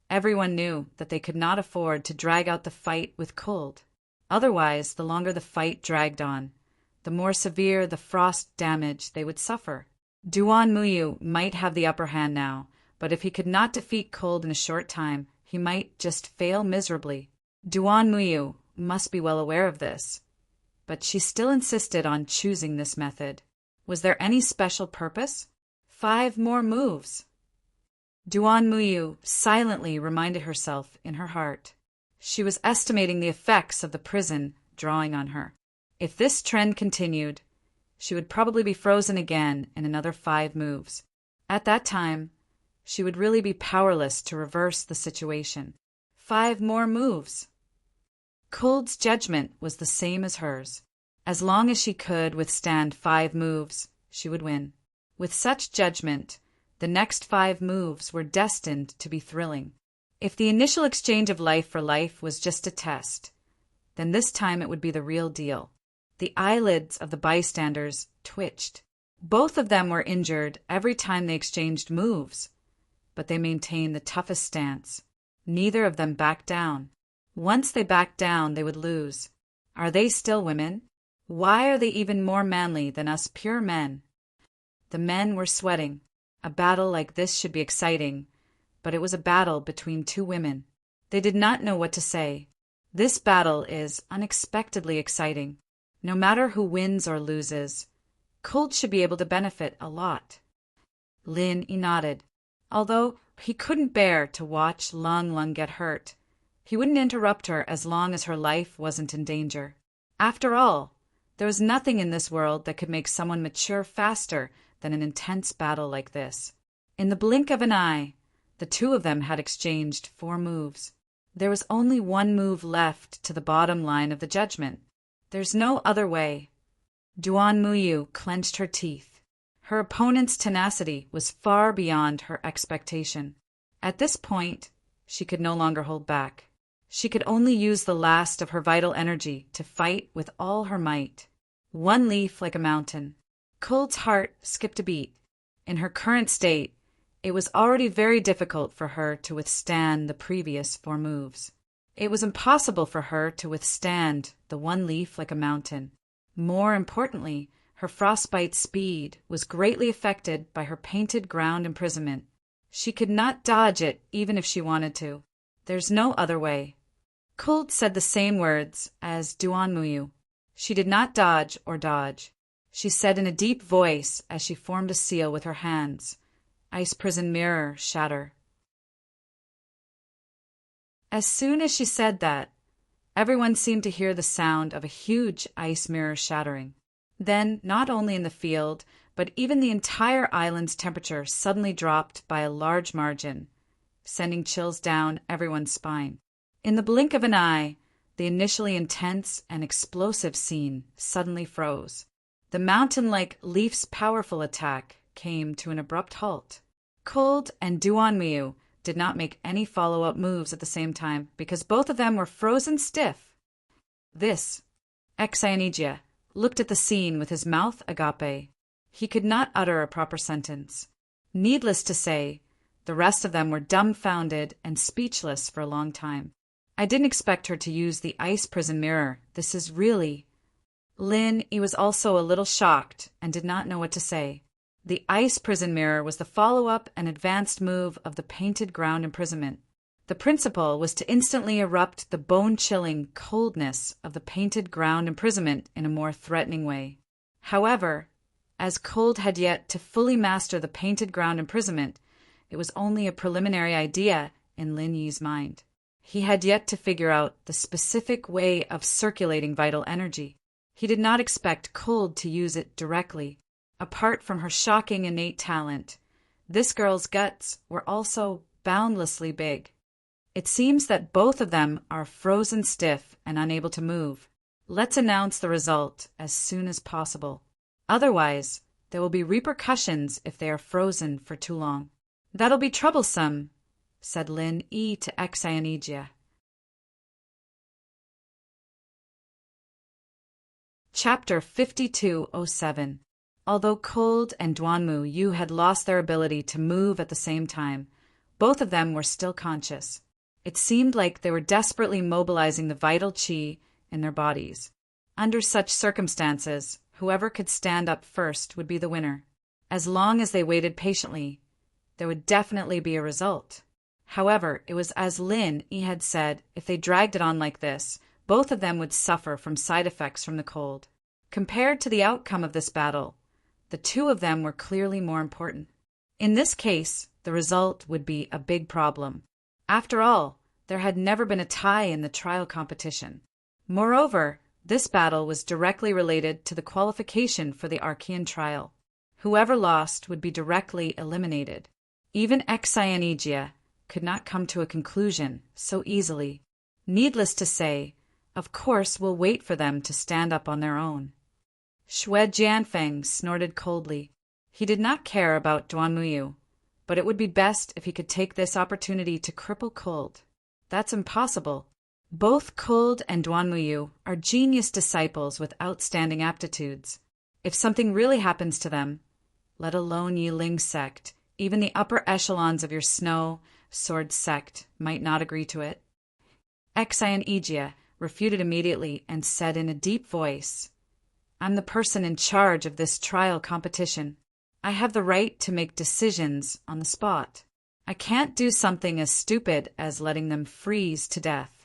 everyone knew that they could not afford to drag out the fight with cold. Otherwise, the longer the fight dragged on, the more severe the frost damage they would suffer. Duan Muyu might have the upper hand now, but if he could not defeat Cold in a short time, he might just fail miserably. Duan Muyu must be well aware of this, but she still insisted on choosing this method. Was there any special purpose? 5 more moves. Duan Muyu silently reminded herself in her heart. She was estimating the effects of the prison drawing on her. If this trend continued, she would probably be frozen again in another 5 moves. At that time, she would really be powerless to reverse the situation. 5 more moves. Cold's judgment was the same as hers. As long as she could withstand 5 moves, she would win. With such judgment, the next 5 moves were destined to be thrilling. If the initial exchange of life for life was just a test, then this time it would be the real deal. The eyelids of the bystanders twitched. Both of them were injured every time they exchanged moves, but they maintained the toughest stance. Neither of them backed down. Once they backed down, they would lose. Are they still women? Why are they even more manly than us pure men? The men were sweating. A battle like this should be exciting, but it was a battle between 2 women. They did not know what to say. This battle is unexpectedly exciting. No matter who wins or loses, Cold should be able to benefit a lot. Lin nodded. Although he couldn't bear to watch Lung Lung get hurt, he wouldn't interrupt her as long as her life wasn't in danger. After all, there was nothing in this world that could make someone mature faster than an intense battle like this. In the blink of an eye, the 2 of them had exchanged 4 moves. There was only 1 move left to the bottom line of the judgment. There's no other way. Duan Muyu clenched her teeth. Her opponent's tenacity was far beyond her expectation. At this point, she could no longer hold back. She could only use the last of her vital energy to fight with all her might. 1 leaf like a mountain. Cold's heart skipped a beat. In her current state, it was already very difficult for her to withstand the previous 4 moves. It was impossible for her to withstand the 1 leaf like a mountain. More importantly, her frostbite speed was greatly affected by her painted ground imprisonment. She could not dodge it even if she wanted to. There's no other way. Cold said the same words as Duan Muyu. She did not dodge or dodge. She said in a deep voice as she formed a seal with her hands, "Ice prison mirror, shatter." As soon as she said that, everyone seemed to hear the sound of a huge ice mirror shattering. Then, not only in the field, but even the entire island's temperature suddenly dropped by a large margin, sending chills down everyone's spine. In the blink of an eye, the initially intense and explosive scene suddenly froze. The mountain-like leaf's powerful attack came to an abrupt halt. Cold and Duan Muyu did not make any follow-up moves at the same time because both of them were frozen stiff. Exainegia looked at the scene with his mouth agape. He could not utter a proper sentence. Needless to say, the rest of them were dumbfounded and speechless for a long time. I didn't expect her to use the ice prison mirror. This is really... Lin, he was also a little shocked and did not know what to say. The ice prison mirror was the follow-up and advanced move of the painted ground imprisonment. The principle was to instantly erupt the bone-chilling coldness of the painted ground imprisonment in a more threatening way. However, as Cold had yet to fully master the painted ground imprisonment, it was only a preliminary idea in Lin Yi's mind. He had yet to figure out the specific way of circulating vital energy. He did not expect Cold to use it directly. Apart from her shocking innate talent, this girl's guts were also boundlessly big. It seems that both of them are frozen stiff and unable to move. Let's announce the result as soon as possible. Otherwise, there will be repercussions if they are frozen for too long. That'll be troublesome, said Lin Yi to Xianijia. Chapter 5207. Although Cold and Duanmu Yu had lost their ability to move at the same time, both of them were still conscious. It seemed like they were desperately mobilizing the vital qi in their bodies. Under such circumstances, whoever could stand up first would be the winner. As long as they waited patiently, there would definitely be a result. However, it was as Lin Yi had said, if they dragged it on like this, both of them would suffer from side effects from the cold. Compared to the outcome of this battle, the two of them were clearly more important. In this case, the result would be a big problem. After all, there had never been a tie in the trial competition. Moreover, this battle was directly related to the qualification for the Archean trial. Whoever lost would be directly eliminated. Even Xianijia could not come to a conclusion so easily. Needless to say, of course we'll wait for them to stand up on their own. Xue Jianfeng snorted coldly. He did not care about Duanmu Yu, but it would be best if he could take this opportunity to cripple Cold. That's impossible. Both Cold and Duanmu Yu are genius disciples with outstanding aptitudes. If something really happens to them, let alone Yi Ling sect, even the upper echelons of your snow sword sect might not agree to it. Xianijia refuted immediately and said in a deep voice, I'm the person in charge of this trial competition. I have the right to make decisions on the spot. I can't do something as stupid as letting them freeze to death.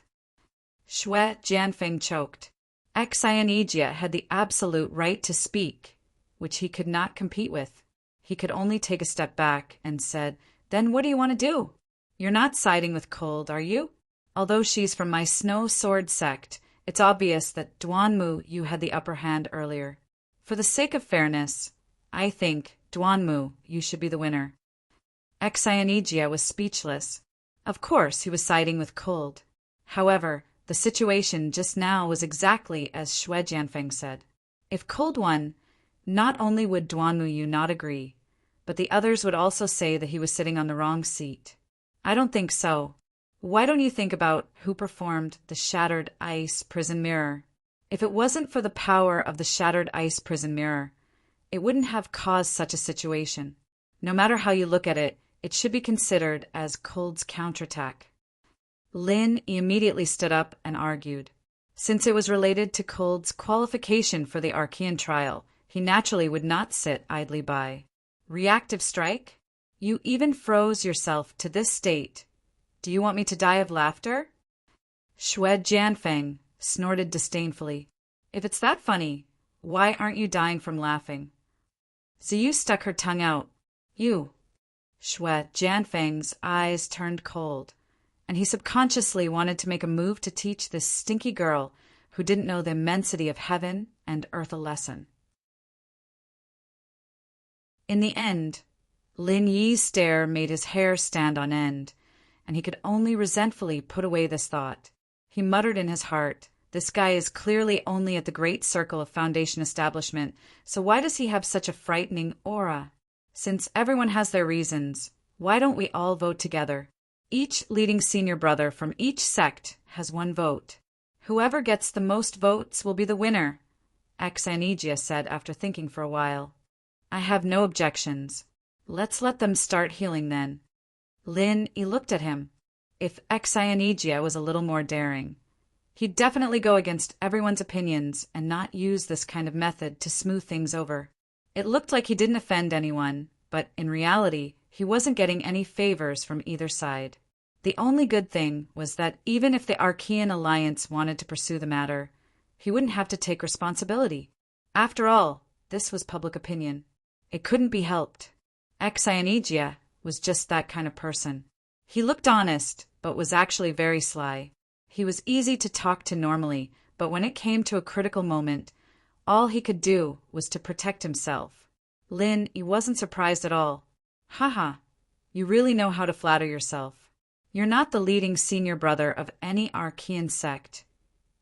Xue Jianfeng choked. Xianijia had the absolute right to speak, which he could not compete with. He could only take a step back and said, Then what do you want to do? You're not siding with Cold, are you? Although she's from my snow sword sect, it's obvious that Duanmu Yu had the upper hand earlier. For the sake of fairness, I think Duanmu Yu should be the winner. Xianijia was speechless. Of course he was siding with Cold. However, the situation just now was exactly as Xue Jianfeng said. If Cold won, not only would Duanmu Yu not agree, but the others would also say that he was sitting on the wrong seat. I don't think so. Why don't you think about who performed the shattered ice prison mirror? If it wasn't for the power of the shattered ice prison mirror, it wouldn't have caused such a situation. No matter how you look at it, it should be considered as Cold's counterattack. Lin immediately stood up and argued. Since it was related to Cold's qualification for the Archean trial, he naturally would not sit idly by. Reactive strike? You even froze yourself to this state. Do you want me to die of laughter? Xue Jianfeng snorted disdainfully. If it's that funny, why aren't you dying from laughing? Ziyu stuck her tongue out. You. Xue Jianfeng's eyes turned cold, and he subconsciously wanted to make a move to teach this stinky girl who didn't know the immensity of heaven and earth a lesson. In the end, Lin Yi's stare made his hair stand on end, and he could only resentfully put away this thought. He muttered in his heart, this guy is clearly only at the great circle of Foundation establishment, so why does he have such a frightening aura? Since everyone has their reasons, why don't we all vote together? Each leading senior brother from each sect has one vote. Whoever gets the most votes will be the winner, Xianijia said after thinking for a while. I have no objections. Let's let them start healing then. Lin Yi looked at him. If Xianijia was a little more daring, he'd definitely go against everyone's opinions and not use this kind of method to smooth things over. It looked like he didn't offend anyone, but in reality, he wasn't getting any favors from either side. The only good thing was that even if the Archean Alliance wanted to pursue the matter, he wouldn't have to take responsibility. After all, this was public opinion. It couldn't be helped. Xianijia was just that kind of person. He looked honest, but was actually very sly. He was easy to talk to normally, but when it came to a critical moment, all he could do was to protect himself. Lin, he wasn't surprised at all. Haha, you really know how to flatter yourself. You're not the leading senior brother of any Archean sect.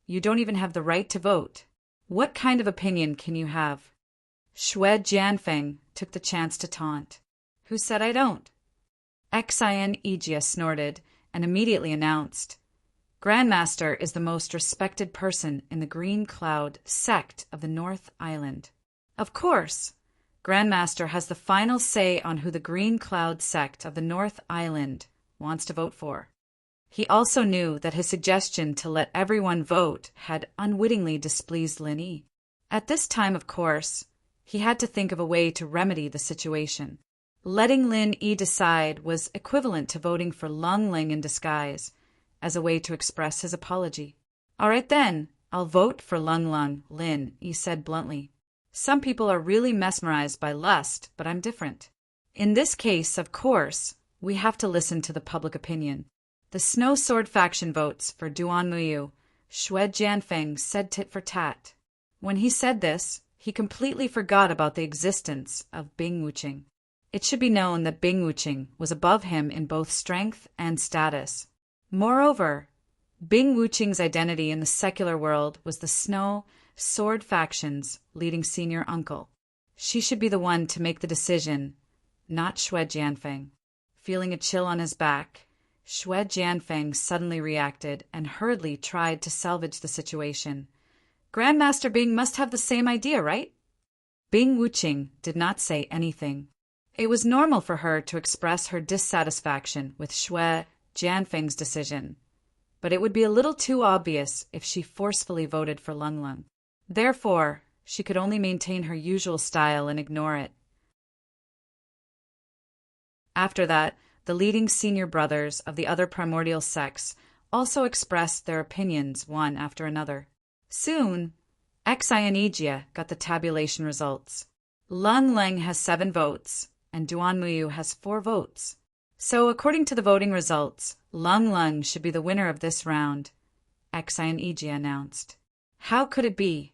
You don't even have the right to vote. What kind of opinion can you have? Shui Jianfeng took the chance to taunt. Who said I don't? Xianijia snorted and immediately announced, Grandmaster is the most respected person in the Green Cloud sect of the North Island. Of course, Grandmaster has the final say on who the Green Cloud sect of the North Island wants to vote for. He also knew that his suggestion to let everyone vote had unwittingly displeased Lin Yi. At this time, of course, he had to think of a way to remedy the situation. Letting Lin Yi decide was equivalent to voting for Lung Ling in disguise, as a way to express his apology. All right then, I'll vote for Lung, Lin Yi said bluntly. Some people are really mesmerized by lust, but I'm different. In this case, of course, we have to listen to the public opinion. The Snow Sword faction votes for Duan Muyu. Shui Jianfeng said tit for tat. When he said this, he completely forgot about the existence of Bing Wuqing. It should be known that Bing Wuqing was above him in both strength and status. Moreover, Bing Wuqing's identity in the secular world was the Snow Sword faction's leading senior uncle. She should be the one to make the decision, not Shui Jianfeng. Feeling a chill on his back, Shui Jianfeng suddenly reacted and hurriedly tried to salvage the situation. Grandmaster Bing must have the same idea, right? Bing Wuqing did not say anything. It was normal for her to express her dissatisfaction with Shui Jianfeng's decision, but it would be a little too obvious if she forcefully voted for Lung. Therefore, she could only maintain her usual style and ignore it. After that, the leading senior brothers of the other primordial sects also expressed their opinions one after another. Soon, Xianijia got the tabulation results. Lung Ling has 7 votes, and Duan Muyu has 4 votes. So, according to the voting results, Lung should be the winner of this round, Xianijia announced. How could it be?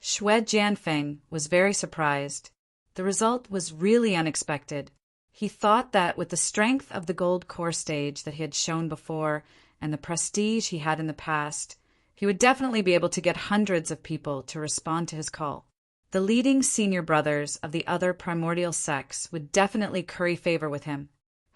Shui Jianfeng was very surprised. The result was really unexpected. He thought that with the strength of the gold core stage that he had shown before and the prestige he had in the past, he would definitely be able to get hundreds of people to respond to his call. The leading senior brothers of the other primordial sects would definitely curry favor with him.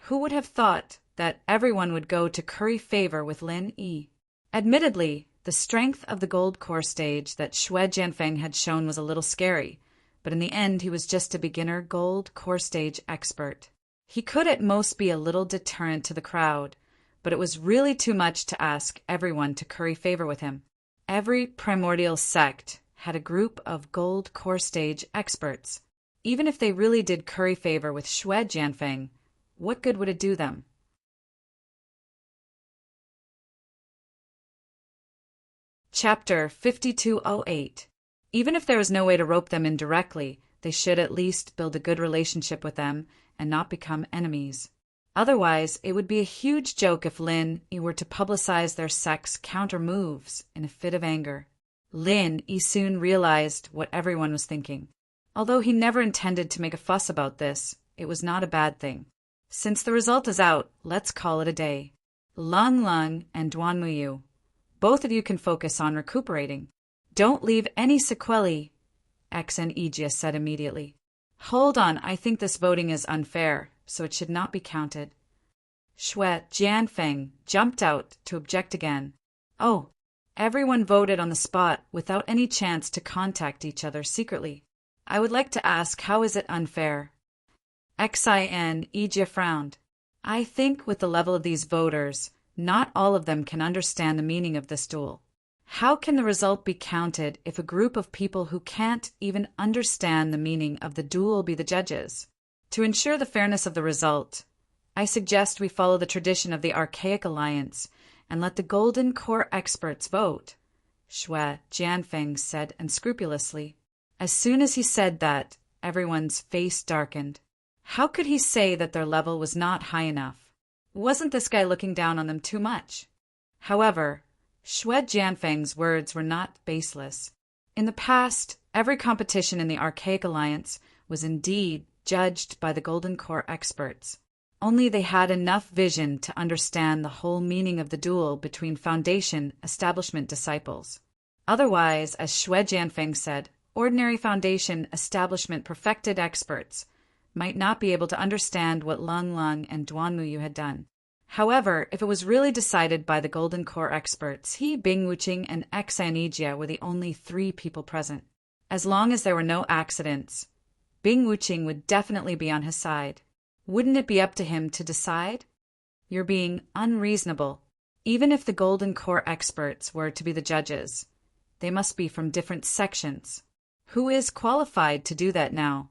Who would have thought that everyone would go to curry favor with Lin Yi? Admittedly, the strength of the gold core stage that Shui Jianfeng had shown was a little scary, but in the end he was just a beginner gold core stage expert. He could at most be a little deterrent to the crowd, but it was really too much to ask everyone to curry favor with him. Every primordial sect had a group of gold core stage experts. Even if they really did curry favor with Shui Jianfeng, what good would it do them? Chapter 5208. Even if there was no way to rope them in directly, they should at least build a good relationship with them and not become enemies. Otherwise, it would be a huge joke if Lin Yi were to publicize their sect's counter moves in a fit of anger. Lin Yi soon realized what everyone was thinking. Although he never intended to make a fuss about this, it was not a bad thing. Since the result is out, let's call it a day. Lung and Duan Muyu, both of you can focus on recuperating. Don't leave any sequelae, Xianijia said immediately. Hold on, I think this voting is unfair, so it should not be counted. Shui Jianfeng jumped out to object again. Oh, everyone voted on the spot without any chance to contact each other secretly. I would like to ask, how is it unfair? Xin Ijia frowned. I think with the level of these voters, not all of them can understand the meaning of this duel. How can the result be counted if a group of people who can't even understand the meaning of the duel be the judges? To ensure the fairness of the result, I suggest we follow the tradition of the Archaic Alliance and let the Golden Core experts vote, Shui Jianfeng said unscrupulously. As soon as he said that, everyone's face darkened. How could he say that their level was not high enough? Wasn't this guy looking down on them too much? However, Shui Jianfeng's words were not baseless. In the past, every competition in the Archaic Alliance was indeed judged by the Golden Core experts. Only they had enough vision to understand the whole meaning of the duel between Foundation Establishment disciples. Otherwise, as Shui Jianfeng said, ordinary Foundation Establishment perfected experts might not be able to understand what Lung Lung and Duan Muyu had done. However, if it was really decided by the Golden Core experts, he, Bing Wuqing, and Xanijia were the only 3 people present. As long as there were no accidents, Bing Wuqing would definitely be on his side. Wouldn't it be up to him to decide? You're being unreasonable. Even if the Golden Core experts were to be the judges, they must be from different sections. Who is qualified to do that now?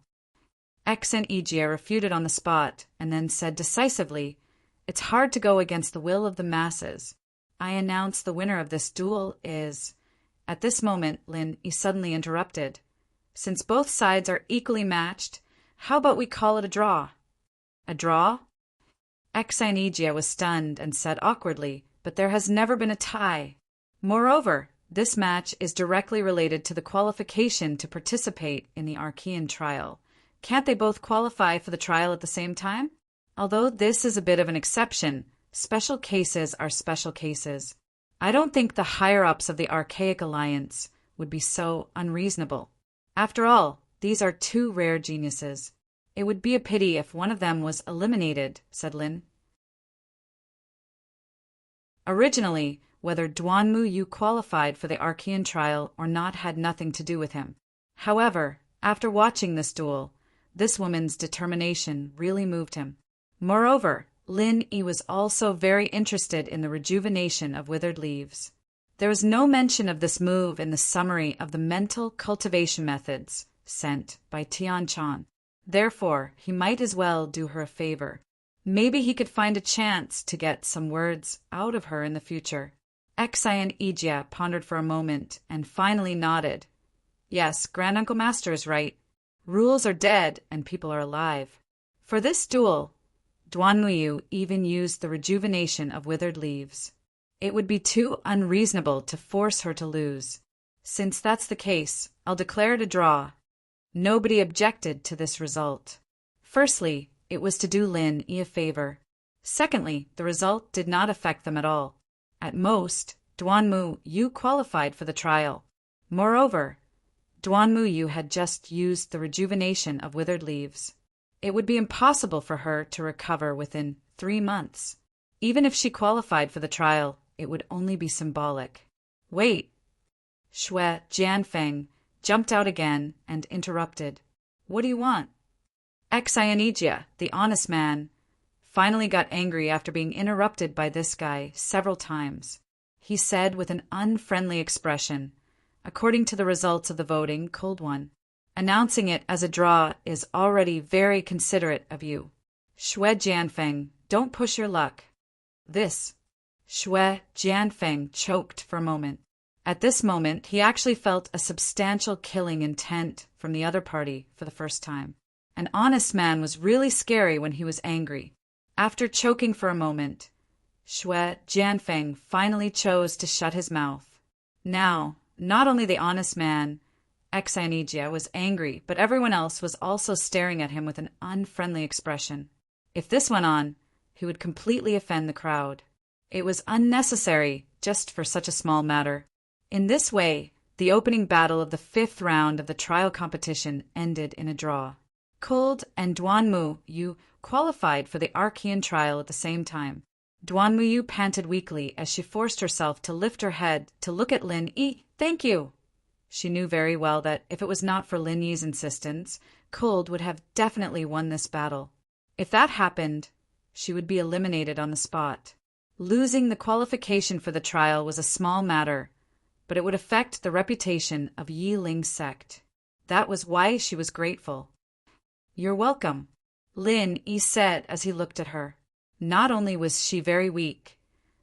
Xanijia refuted on the spot and then said decisively, "It's hard to go against the will of the masses. I announce the winner of this duel is—" At this moment, Lin Yi suddenly interrupted. "Since both sides are equally matched, how about we call it a draw?" "A draw?" Xanijia was stunned and said awkwardly, "But there has never been a tie. Moreover, this match is directly related to the qualification to participate in the Archean trial. Can't they both qualify for the trial at the same time? Although this is a bit of an exception, special cases are special cases. I don't think the higher-ups of the Archaic Alliance would be so unreasonable. After all, these are 2 rare geniuses. It would be a pity if one of them was eliminated," said Lin. Originally, whether Duan Muyu qualified for the Archean trial or not had nothing to do with him. However, after watching this duel, this woman's determination really moved him. Moreover, Lin Yi was also very interested in the rejuvenation of withered leaves. There was no mention of this move in the summary of the mental cultivation methods sent by Tian Chan. Therefore, he might as well do her a favor. Maybe he could find a chance to get some words out of her in the future. Xanijia pondered for a moment and finally nodded. "Yes, Granduncle Master is right. Rules are dead and people are alive. For this duel, Duan Muyu even used the rejuvenation of withered leaves. It would be too unreasonable to force her to lose. Since that's the case, I'll declare it a draw." Nobody objected to this result. Firstly, it was to do Lin Yi a favor. Secondly, the result did not affect them at all. At most, Duan Muyu qualified for the trial. Moreover, Duan Muyu had just used the rejuvenation of withered leaves. It would be impossible for her to recover within 3 months. Even if she qualified for the trial, it would only be symbolic. "Wait!" Shui Jianfeng jumped out again and interrupted. "What do you want?" Xanijia, the honest man, finally got angry after being interrupted by this guy several times. He said with an unfriendly expression, "According to the results of the voting, cold one. Announcing it as a draw is already very considerate of you. Shui Jianfeng, don't push your luck." This. Shui Jianfeng choked for a moment. At this moment, he actually felt a substantial killing intent from the other party for the first time. An honest man was really scary when he was angry. After choking for a moment, Shui Jianfeng finally chose to shut his mouth. Now, not only the honest man, Xanijia, was angry, but everyone else was also staring at him with an unfriendly expression. If this went on, he would completely offend the crowd. It was unnecessary just for such a small matter. In this way, the opening battle of the 5th round of the trial competition ended in a draw. Cold and Duan Muyu qualified for the Archean trial at the same time. Duan Muyu panted weakly as she forced herself to lift her head to look at Lin Yi. "Thank you!" She knew very well that if it was not for Lin Yi's insistence, Cold would have definitely won this battle. If that happened, she would be eliminated on the spot. Losing the qualification for the trial was a small matter, but it would affect the reputation of Yi Ling's sect. That was why she was grateful. "You're welcome," Lin Yi said as he looked at her. Not only was she very weak,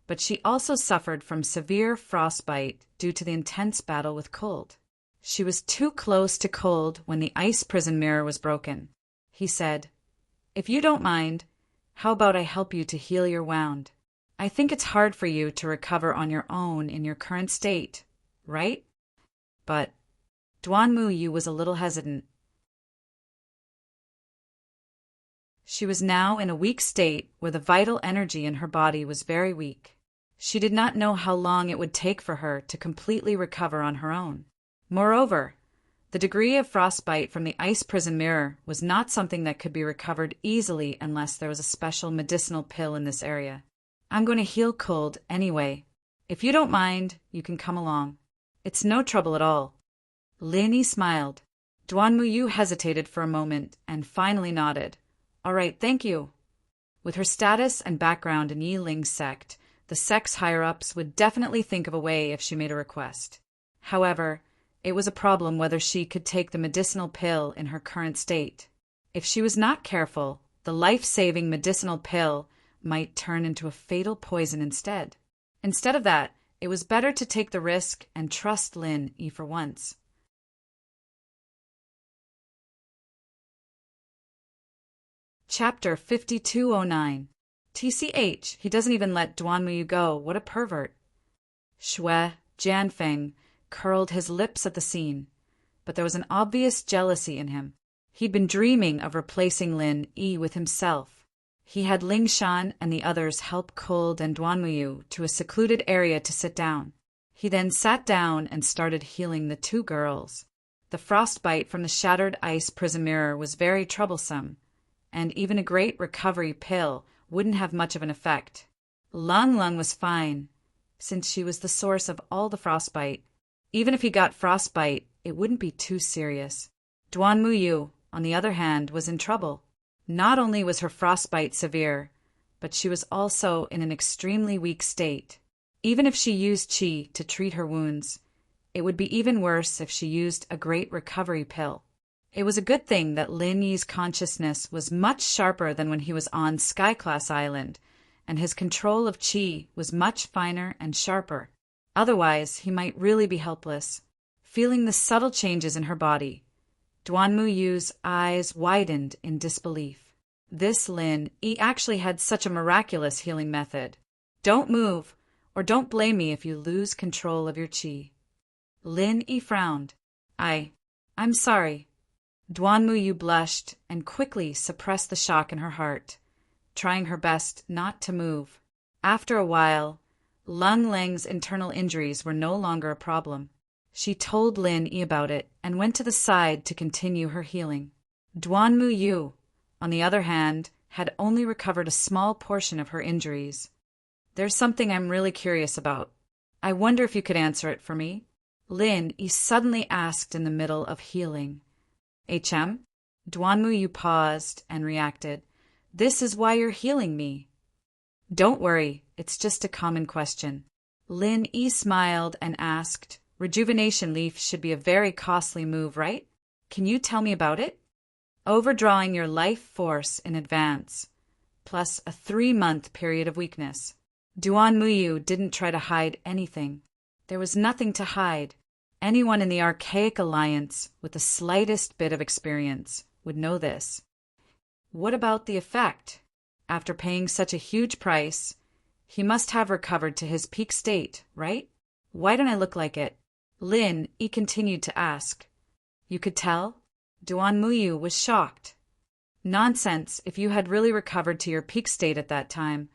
but she also suffered from severe frostbite due to the intense battle with Cold. She was too close to Cold when the ice prison mirror was broken. He said, "If you don't mind, how about I help you to heal your wound? I think it's hard for you to recover on your own in your current state, right?" But Duan Muyu was a little hesitant. She was now in a weak state where the vital energy in her body was very weak. She did not know how long it would take for her to completely recover on her own. Moreover, the degree of frostbite from the ice prison mirror was not something that could be recovered easily unless there was a special medicinal pill in this area. "I'm going to heal Cold anyway. If you don't mind, you can come along. It's no trouble at all." Lin Yi smiled. Duan Muyu hesitated for a moment and finally nodded. "All right, thank you." With her status and background in Yi Ling's sect, the sect's higher-ups would definitely think of a way if she made a request. However, it was a problem whether she could take the medicinal pill in her current state. If she was not careful, the life-saving medicinal pill might turn into a fatal poison instead. Instead of that, it was better to take the risk and trust Lin Yi for once. Chapter 5209. TCH, he doesn't even let Duan Muyu go. What a pervert. Shui Jianfeng curled his lips at the scene, but there was an obvious jealousy in him. He'd been dreaming of replacing Lin Yi with himself. He had Ling Shan and the others help Cold and Duan Muyu to a secluded area to sit down. He then sat down and started healing the two girls. The frostbite from the shattered ice prison mirror was very troublesome, and even a great recovery pill wouldn't have much of an effect. Lung Lung was fine, since she was the source of all the frostbite. Even if he got frostbite, it wouldn't be too serious. Duan Muyu, on the other hand, was in trouble. Not only was her frostbite severe, but she was also in an extremely weak state. Even if she used qi to treat her wounds, it would be even worse if she used a great recovery pill. It was a good thing that Lin Yi's consciousness was much sharper than when he was on Sky-Class Island, and his control of qi was much finer and sharper. Otherwise, he might really be helpless. Feeling the subtle changes in her body, Duan Muyu's eyes widened in disbelief. This Lin Yi actually had such a miraculous healing method. "Don't move, or don't blame me if you lose control of your qi." Lin Yi frowned. I'm sorry." Duan Muyu blushed and quickly suppressed the shock in her heart, trying her best not to move. After a while, Lung Lang's internal injuries were no longer a problem. She told Lin Yi about it and went to the side to continue her healing. Duan Muyu, on the other hand, had only recovered a small portion of her injuries. "There's something I'm really curious about. I wonder if you could answer it for me?" Lin Yi suddenly asked in the middle of healing. "HM?" Duan Muyu paused and reacted. "This is why you're healing me." "Don't worry, it's just a common question." Lin Yi smiled and asked, "Rejuvenation leaf should be a very costly move, right? Can you tell me about it?" "Overdrawing your life force in advance, plus a 3-month period of weakness." Duan Muyu didn't try to hide anything. There was nothing to hide. Anyone in the Archaic Alliance with the slightest bit of experience would know this. What about the effect? After paying such a huge price, he must have recovered to his peak state, right? Why don't I look like it? Lin Yi continued to ask. "You could tell?" Duan Muyu was shocked. "Nonsense. If you had really recovered to your peak state at that time,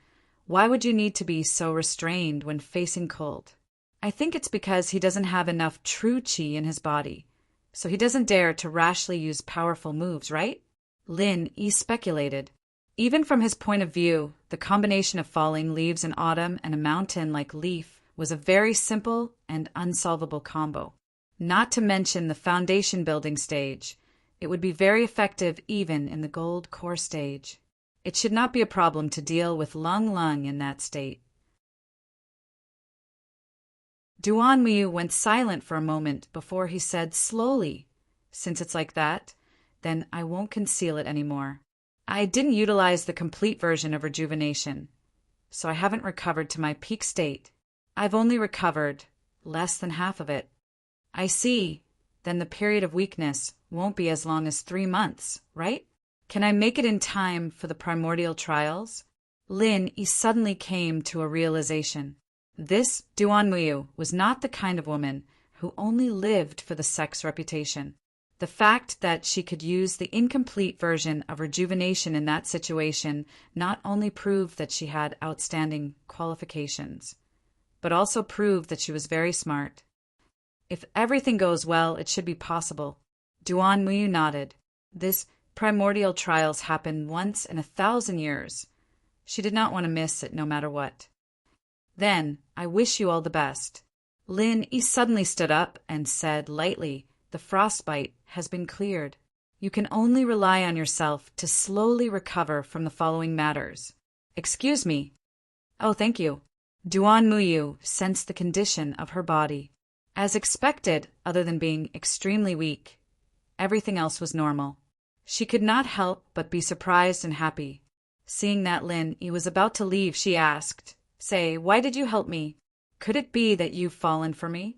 why would you need to be so restrained when facing Cold? I think it's because he doesn't have enough true qi in his body, so he doesn't dare to rashly use powerful moves, right?" Lin Yi speculated. Even from his point of view, the combination of falling leaves in autumn and a mountain like Leaf was a very simple and unsolvable combo. not to mention the foundation building stage. It would be very effective even in the gold core stage. It should not be a problem to deal with lung in that state. Duan Muyu went silent for a moment before he said slowly, "Since it's like that, then I won't conceal it anymore. I didn't utilize the complete version of rejuvenation, so I haven't recovered to my peak state. I've only recovered less than half of it." "I see. Then the period of weakness won't be as long as 3 months, right? Can I make it in time for the primordial trials?" Lin Yi suddenly came to a realization. This Duan Muyu was not the kind of woman who only lived for the sex reputation. The fact that she could use the incomplete version of rejuvenation in that situation not only proved that she had outstanding qualifications, but also proved that she was very smart. If everything goes well, it should be possible. Duan Muyu nodded. This primordial trials happen once in 1,000 years. She did not want to miss it no matter what. "Then, I wish you all the best." Lin Yi suddenly stood up and said lightly, "The frostbite has been cleared. You can only rely on yourself to slowly recover from the following matters." "Excuse me." "Oh, thank you." Duan Muyu sensed the condition of her body. As expected, other than being extremely weak, everything else was normal. She could not help but be surprised and happy. Seeing that Lin Yi was about to leave, she asked, "Say, why did you help me? Could it be that you've fallen for me?"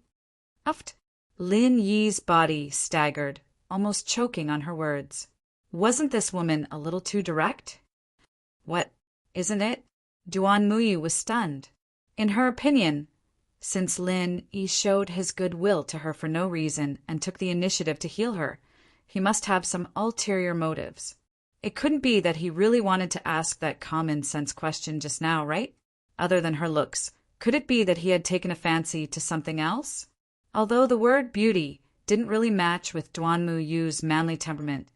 Uft. Lin Yi's body staggered, almost choking on her words. Wasn't this woman a little too direct? "What, isn't it?" Duan Muyu was stunned. In her opinion, since Lin Yi showed his goodwill to her for no reason and took the initiative to heal her, he must have some ulterior motives. It couldn't be that he really wanted to ask that common-sense question just now, right? Other than her looks, could it be that he had taken a fancy to something else? Although the word beauty didn't really match with Duan Muyu's manly temperament,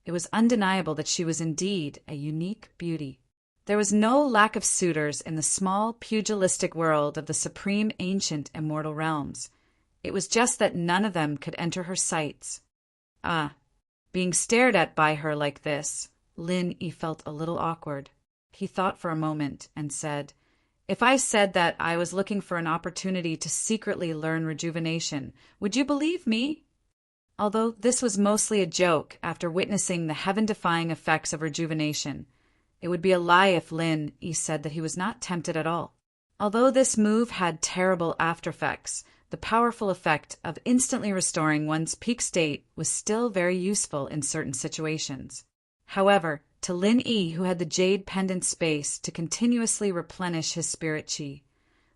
it was undeniable that she was indeed a unique beauty. There was no lack of suitors in the small, pugilistic world of the supreme ancient immortal realms. It was just that none of them could enter her sights. Being stared at by her like this, Lin Yi felt a little awkward. He thought for a moment and said, "If I said that I was looking for an opportunity to secretly learn rejuvenation, would you believe me?" Although this was mostly a joke after witnessing the heaven-defying effects of rejuvenation, it would be a lie if Lin Yi said that he was not tempted at all. Although this move had terrible aftereffects, the powerful effect of instantly restoring one's peak state was still very useful in certain situations. However, to Lin Yi, who had the jade pendant space to continuously replenish his spirit qi,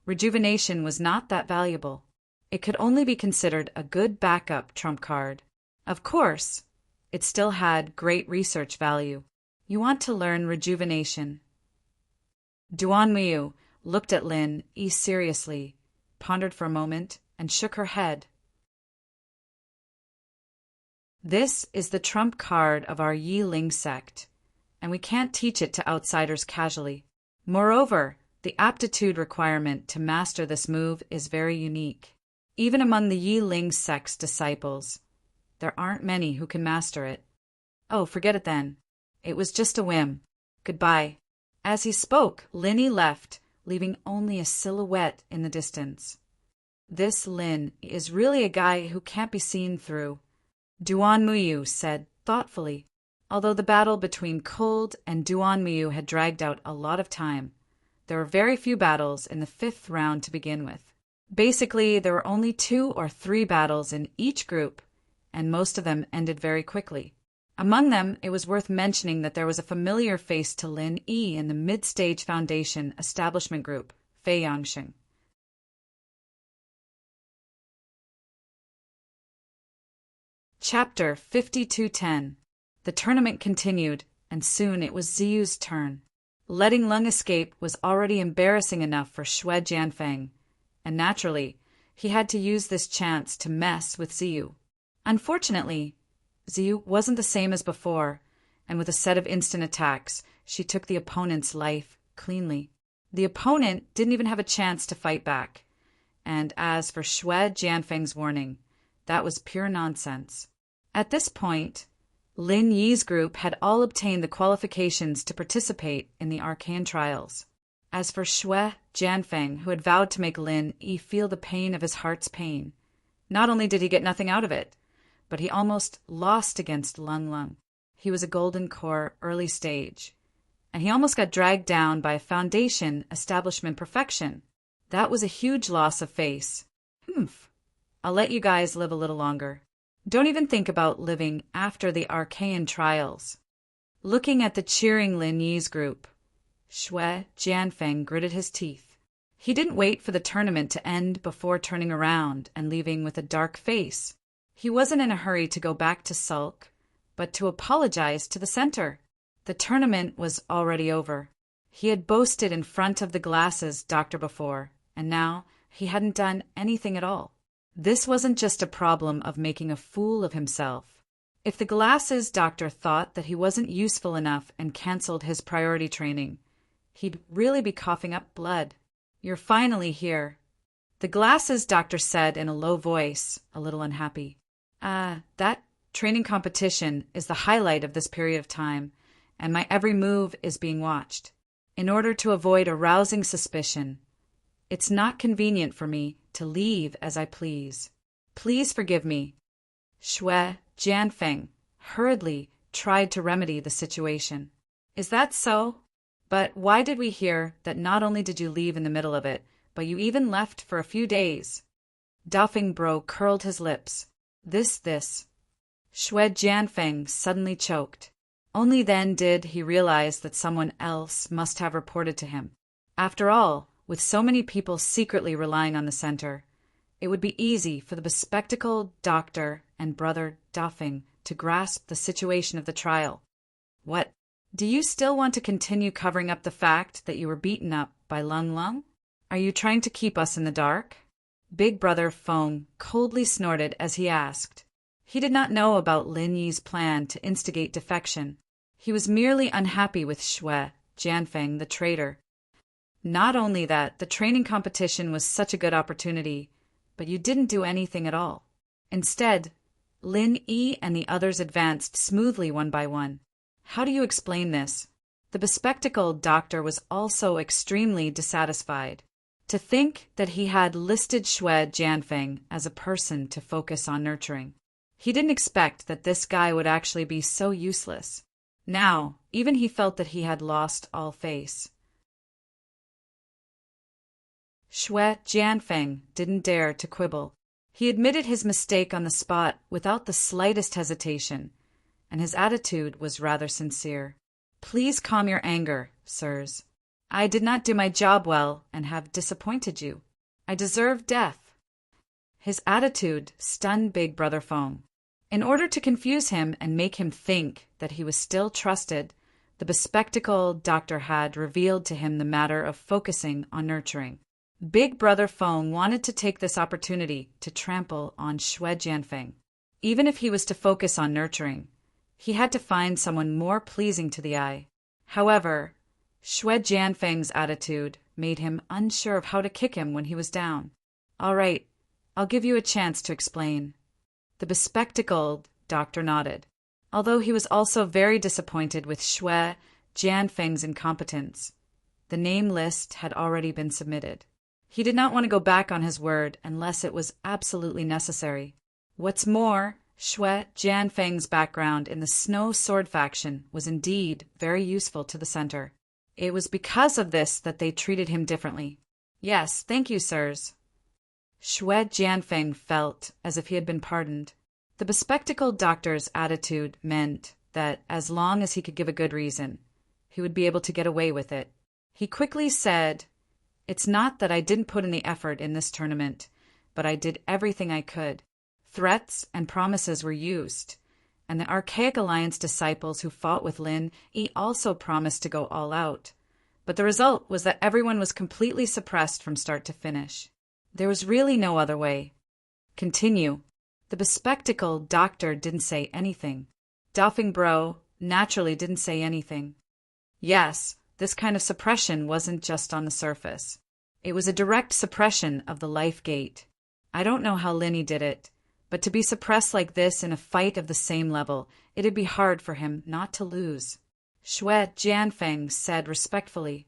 rejuvenation was not that valuable. It could only be considered a good backup trump card. Of course, it still had great research value. You want to learn rejuvenation. Duan Muyu looked at Lin Yi seriously, pondered for a moment, and shook her head. "This is the trump card of our Yi Ling sect, and we can't teach it to outsiders casually. Moreover, the aptitude requirement to master this move is very unique. Even among the Yi Ling sect's disciples, there aren't many who can master it." "Oh, forget it then. It was just a whim. Goodbye." As he spoke, Lin Yi left, leaving only a silhouette in the distance. "This Lin is really a guy who can't be seen through," Duan Muyu said thoughtfully. Although the battle between Cold and Duan Muyu had dragged out a lot of time, there were very few battles in the 5th round to begin with. Basically, there were only 2 or 3 battles in each group, and most of them ended very quickly. Among them, it was worth mentioning that there was a familiar face to Lin Yi in the mid-stage foundation establishment group, Fei Yangsheng. Chapter 5210. The tournament continued, and soon it was Ziyu's turn. Letting Lung escape was already embarrassing enough for Xue Jianfeng, and naturally, he had to use this chance to mess with Ziyu. Unfortunately, Ziyu wasn't the same as before, and with a set of instant attacks, she took the opponent's life cleanly. The opponent didn't even have a chance to fight back, and as for Xue Jianfeng's warning, That was pure nonsense. At this point, Lin Yi's group had all obtained the qualifications to participate in the arcane trials. As for Xue Jianfeng, who had vowed to make Lin Yi feel the pain of his heart's pain, not only did he get nothing out of it, but he almost lost against Lung Lung. He was a golden core early stage, and he almost got dragged down by a foundation establishment perfection. That was a huge loss of face. I'll let you guys live a little longer. Don't even think about living after the arcane trials. Looking at the cheering Lin Yi's group, Xue Jianfeng gritted his teeth. He didn't wait for the tournament to end before turning around and leaving with a dark face. He wasn't in a hurry to go back to sulk, but to apologize to the center. The tournament was already over. He had boasted in front of the glasses doctor before, and now he hadn't done anything at all. This wasn't just a problem of making a fool of himself. If the glasses doctor thought that he wasn't useful enough and canceled his priority training, he'd really be coughing up blood. You're finally here, the glasses doctor said in a low voice, a little unhappy. That training competition is the highlight of this period of time, and my every move is being watched. In order to avoid arousing suspicion, it's not convenient for me to leave as I please. Please forgive me. Xue Jianfeng hurriedly tried to remedy the situation. Is that so? But why did we hear that not only did you leave in the middle of it, but you even left for a few days? Dafeng Bro curled his lips. This. Xue Jianfeng suddenly choked. Only then did he realize that someone else must have reported to him. After all, with so many people secretly relying on the center, it would be easy for the bespectacled doctor and brother Dafeng to grasp the situation of the trial. What? Do you still want to continue covering up the fact that you were beaten up by Lung Lung? Are you trying to keep us in the dark? Big Brother Feng coldly snorted as he asked. He did not know about Lin Yi's plan to instigate defection. He was merely unhappy with Xue Jianfeng, the traitor. Not only that, the training competition was such a good opportunity, but you didn't do anything at all. Instead, Lin Yi and the others advanced smoothly one by one. How do you explain this? The bespectacled doctor was also extremely dissatisfied. To think that he had listed Xue Jianfeng as a person to focus on nurturing. He didn't expect that this guy would actually be so useless. Now, even he felt that he had lost all face. Xue Jianfeng didn't dare to quibble. He admitted his mistake on the spot without the slightest hesitation, and his attitude was rather sincere. Please calm your anger, sirs. I did not do my job well and have disappointed you. I deserve death. His attitude stunned Big Brother Feng. In order to confuse him and make him think that he was still trusted, the bespectacled doctor had revealed to him the matter of focusing on nurturing. Big Brother Feng wanted to take this opportunity to trample on Xue Jianfeng. Even if he was to focus on nurturing, he had to find someone more pleasing to the eye. However, Xue Jianfeng's attitude made him unsure of how to kick him when he was down. All right, I'll give you a chance to explain. The bespectacled doctor nodded, although he was also very disappointed with Xue Jianfeng's incompetence. The name list had already been submitted. He did not want to go back on his word unless it was absolutely necessary. What's more, Xue Jianfeng's background in the Snow Sword faction was indeed very useful to the center. It was because of this that they treated him differently. Yes, thank you, sirs. Xue Jianfeng felt as if he had been pardoned. The bespectacled doctor's attitude meant that as long as he could give a good reason, he would be able to get away with it. He quickly said, "It's not that I didn't put in the effort in this tournament, but I did everything I could. Threats and promises were used, and the Archaic Alliance disciples who fought with Lin Yi also promised to go all out. But the result was that everyone was completely suppressed from start to finish. There was really no other way." Continue. The bespectacled doctor didn't say anything. Dafeng Bro naturally didn't say anything. Yes, this kind of suppression wasn't just on the surface. It was a direct suppression of the life gate. I don't know how Lin Yi did it, But to be suppressed like this in a fight of the same level, it'd be hard for him not to lose. Shui Jianfeng said respectfully,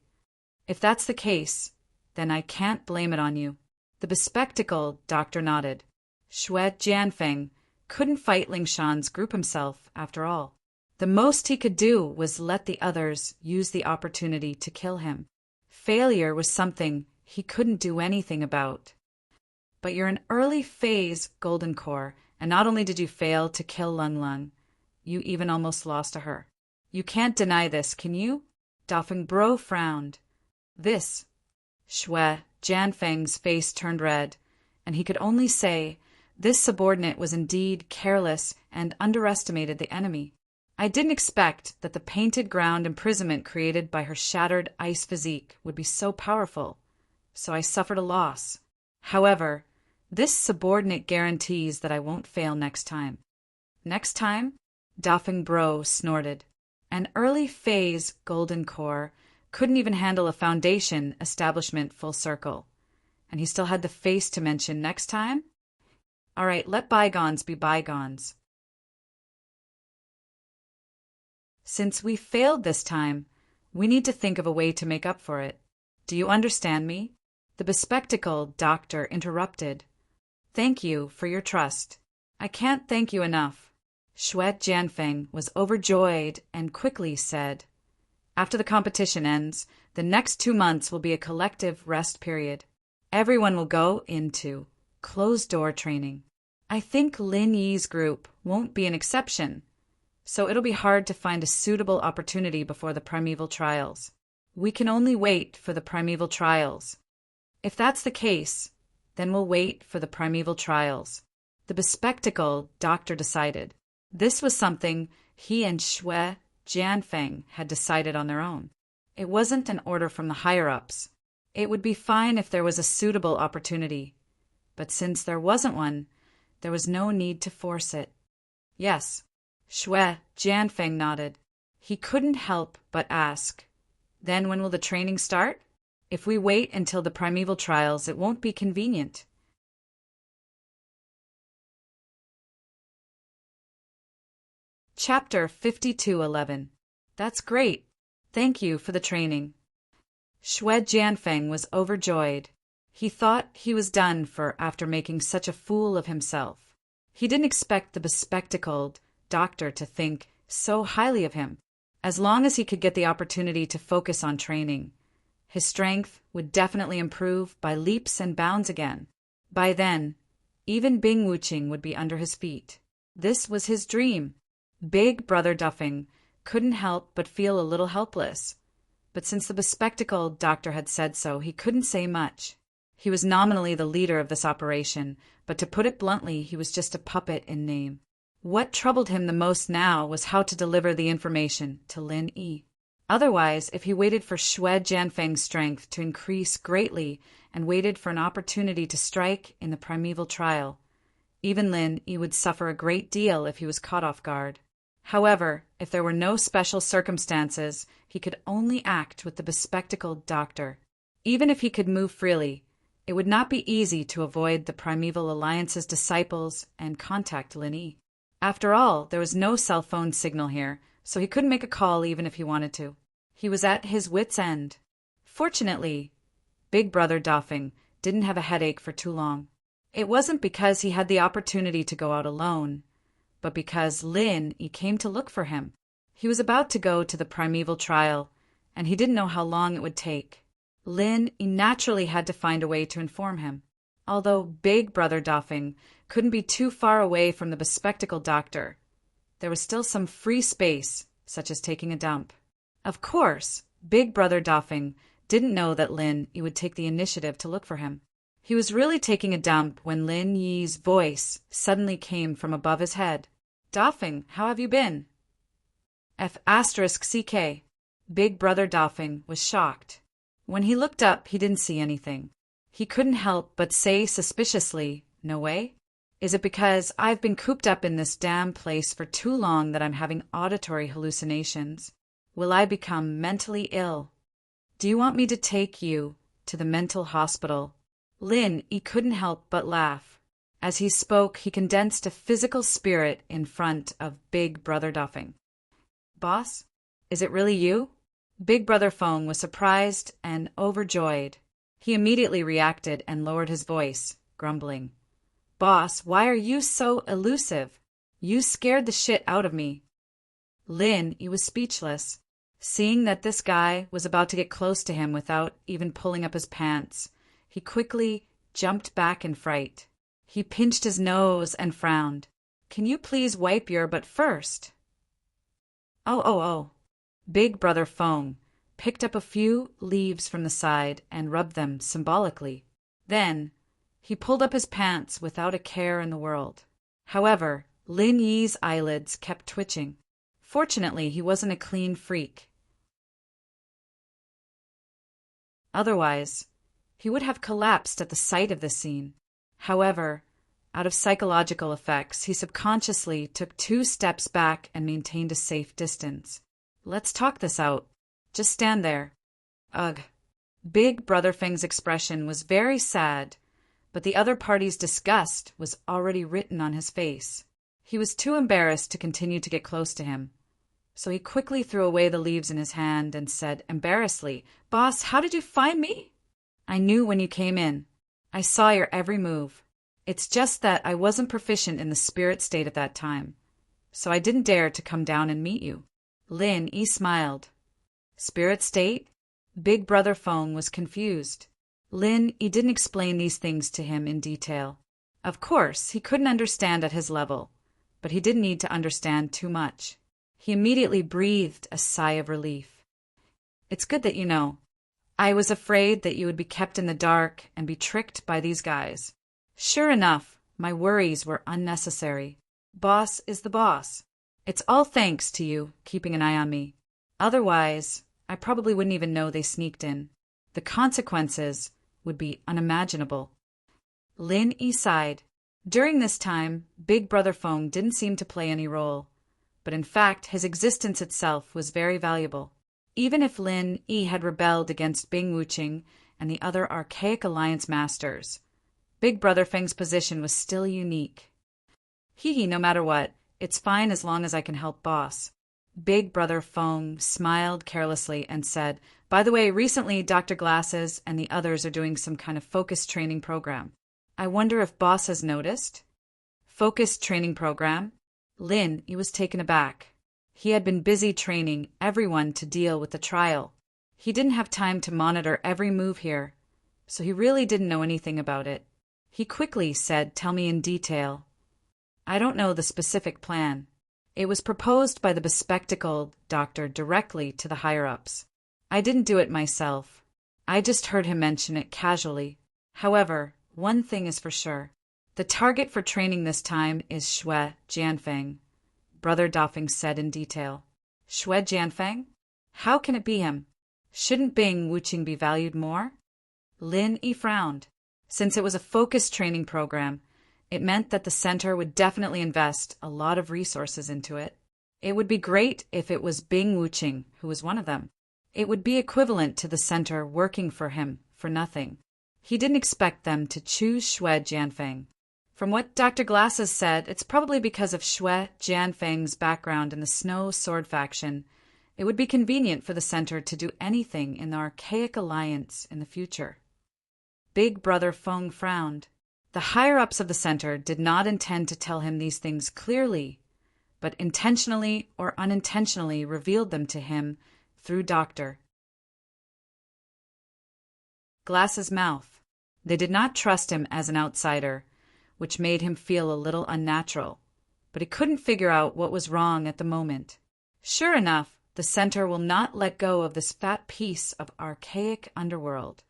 "If that's the case, then I can't blame it on you." The bespectacled doctor nodded. Shui Jianfeng couldn't fight Ling Shan's group himself, after all. The most he could do was let the others use the opportunity to kill him. Failure was something he couldn't do anything about. "But you're an early phase golden core, and not only did you fail to kill Lung Lung, you even almost lost to her. You can't deny this, can you?" Dafeng Bro frowned. "This." Shui Jianfeng's face turned red, and he could only say, this subordinate was indeed careless and underestimated the enemy. "I didn't expect that the painted ground imprisonment created by her shattered ice physique would be so powerful, so I suffered a loss. However, this subordinate guarantees that I won't fail next time." "Next time?" Dafeng Bro snorted. An early phase golden core couldn't even handle a foundation establishment full circle. And he still had the face to mention next time? All right, let bygones be bygones. "Since we failed this time, we need to think of a way to make up for it. Do you understand me?" The bespectacled doctor interrupted. "Thank you for your trust. I can't thank you enough." Shui Jianfeng was overjoyed and quickly said, "After the competition ends, the next 2 months will be a collective rest period. Everyone will go into closed-door training. I think Lin Yi's group won't be an exception, so it'll be hard to find a suitable opportunity before the primeval trials. We can only wait for the primeval trials." "If that's the case, then we'll wait for the primeval trials," the bespectacled doctor decided. This was something he and Shui Jianfeng had decided on their own. It wasn't an order from the higher-ups. It would be fine if there was a suitable opportunity, but since there wasn't one, there was no need to force it. "Yes." Shui Jianfeng nodded. He couldn't help but ask, "Then when will the training start? If we wait until the primeval trials, it won't be convenient." Chapter 52:11. "That's great. Thank you for the training." Shui Jianfeng was overjoyed. He thought he was done for after making such a fool of himself. He didn't expect the bespectacled doctor to think so highly of him. As long as he could get the opportunity to focus on training, his strength would definitely improve by leaps and bounds again. By then, even Bing Wuqing would be under his feet. This was his dream. Big Brother Duffing couldn't help but feel a little helpless. But since the bespectacled doctor had said so, he couldn't say much. He was nominally the leader of this operation, but to put it bluntly, he was just a puppet in name. What troubled him the most now was how to deliver the information to Lin Yi. Otherwise, if he waited for Shui Jianfeng's strength to increase greatly and waited for an opportunity to strike in the primeval trial, even Lin Yi would suffer a great deal if he was caught off guard. However, if there were no special circumstances, he could only act with the bespectacled doctor. Even if he could move freely, it would not be easy to avoid the Primeval Alliance's disciples and contact Lin Yi. After all, there was no cell phone signal here, so he couldn't make a call even if he wanted to. He was at his wits' end. Fortunately, Big Brother Doffing didn't have a headache for too long. It wasn't because he had the opportunity to go out alone, but because Lin Yi came to look for him. He was about to go to the primeval trial, and he didn't know how long it would take. Lin Yi naturally had to find a way to inform him. Although Big Brother Doffing couldn't be too far away from the bespectacled doctor, there was still some free space, such as taking a dump. Of course, Big Brother Doffing didn't know that Lin Yi would take the initiative to look for him. He was really taking a dump when Lin Yi's voice suddenly came from above his head. "Doffing, how have you been?" F***CK. Big Brother Doffing was shocked. When he looked up, he didn't see anything. He couldn't help but say suspiciously, "No way? Is it because I've been cooped up in this damn place for too long that I'm having auditory hallucinations? Will I become mentally ill? Do you want me to take you to the mental hospital?" Lin Yi couldn't help but laugh. As he spoke, he condensed a physical spirit in front of Big Brother Duffing. "Boss, is it really you?" Big Brother Fong was surprised and overjoyed. He immediately reacted and lowered his voice, grumbling. "Boss, why are you so elusive? You scared the shit out of me." Lin, he was speechless. Seeing that this guy was about to get close to him without even pulling up his pants, he quickly jumped back in fright. He pinched his nose and frowned. "Can you please wipe your butt first?" Oh. Big Brother Fong picked up a few leaves from the side and rubbed them symbolically. Then he pulled up his pants without a care in the world. However, Lin Yi's eyelids kept twitching. Fortunately, he wasn't a clean freak. Otherwise, he would have collapsed at the sight of this scene. However, out of psychological effects, he subconsciously took 2 steps back and maintained a safe distance. "Let's talk this out. Just stand there." Ugh. Big Brother Feng's expression was very sad, but the other party's disgust was already written on his face. He was too embarrassed to continue to get close to him. So he quickly threw away the leaves in his hand and said embarrassedly, "Boss, how did you find me?" "I knew when you came in. I saw your every move. It's just that I wasn't proficient in the spirit state at that time, so I didn't dare to come down and meet you." Lin Yi smiled. Spirit state? Big Brother Fong was confused. Lin Yi didn't explain these things to him in detail. Of course, he couldn't understand at his level, but he didn't need to understand too much. He immediately breathed a sigh of relief. "It's good that you know. I was afraid that you would be kept in the dark and be tricked by these guys. Sure enough, my worries were unnecessary. Boss is the boss. It's all thanks to you keeping an eye on me. Otherwise, I probably wouldn't even know they sneaked in. The consequences would be unimaginable." Lin Yi sighed. During this time, Big Brother Fong didn't seem to play any role, but in fact his existence itself was very valuable. Even if Lin Yi had rebelled against Bing Wuching and the other archaic alliance masters, Big Brother Feng's position was still unique. No matter what, it's fine as long as I can help boss." Big Brother Fong smiled carelessly and said, "By the way, recently Dr. Glasses and the others are doing some kind of focus training program. I wonder if boss has noticed?" Focus training program? Lin, he was taken aback. He had been busy training everyone to deal with the trial. He didn't have time to monitor every move here, so he really didn't know anything about it. He quickly said, "Tell me in detail." "I don't know the specific plan. It was proposed by the bespectacled doctor directly to the higher-ups. I didn't do it myself. I just heard him mention it casually. However, one thing is for sure. The target for training this time is Shui Jianfeng," Brother Dafeng said in detail. "Shui Jianfeng? How can it be him? Shouldn't Bing Wuching be valued more?" Lin Yi frowned. Since it was a focused training program, it meant that the center would definitely invest a lot of resources into it. It would be great if it was Bing Wuching who was one of them. It would be equivalent to the center working for him for nothing. He didn't expect them to choose Shui Jianfeng. From what Dr. Glasses said, it's probably because of Shui Jianfeng's background in the Snow Sword faction. It would be convenient for the center to do anything in the archaic alliance in the future. Big Brother Fong frowned. The higher-ups of the center did not intend to tell him these things clearly, but intentionally or unintentionally revealed them to him through Dr. Glass's mouth. They did not trust him as an outsider, which made him feel a little unnatural, but he couldn't figure out what was wrong at the moment. Sure enough, the center will not let go of this fat piece of archaic underworld.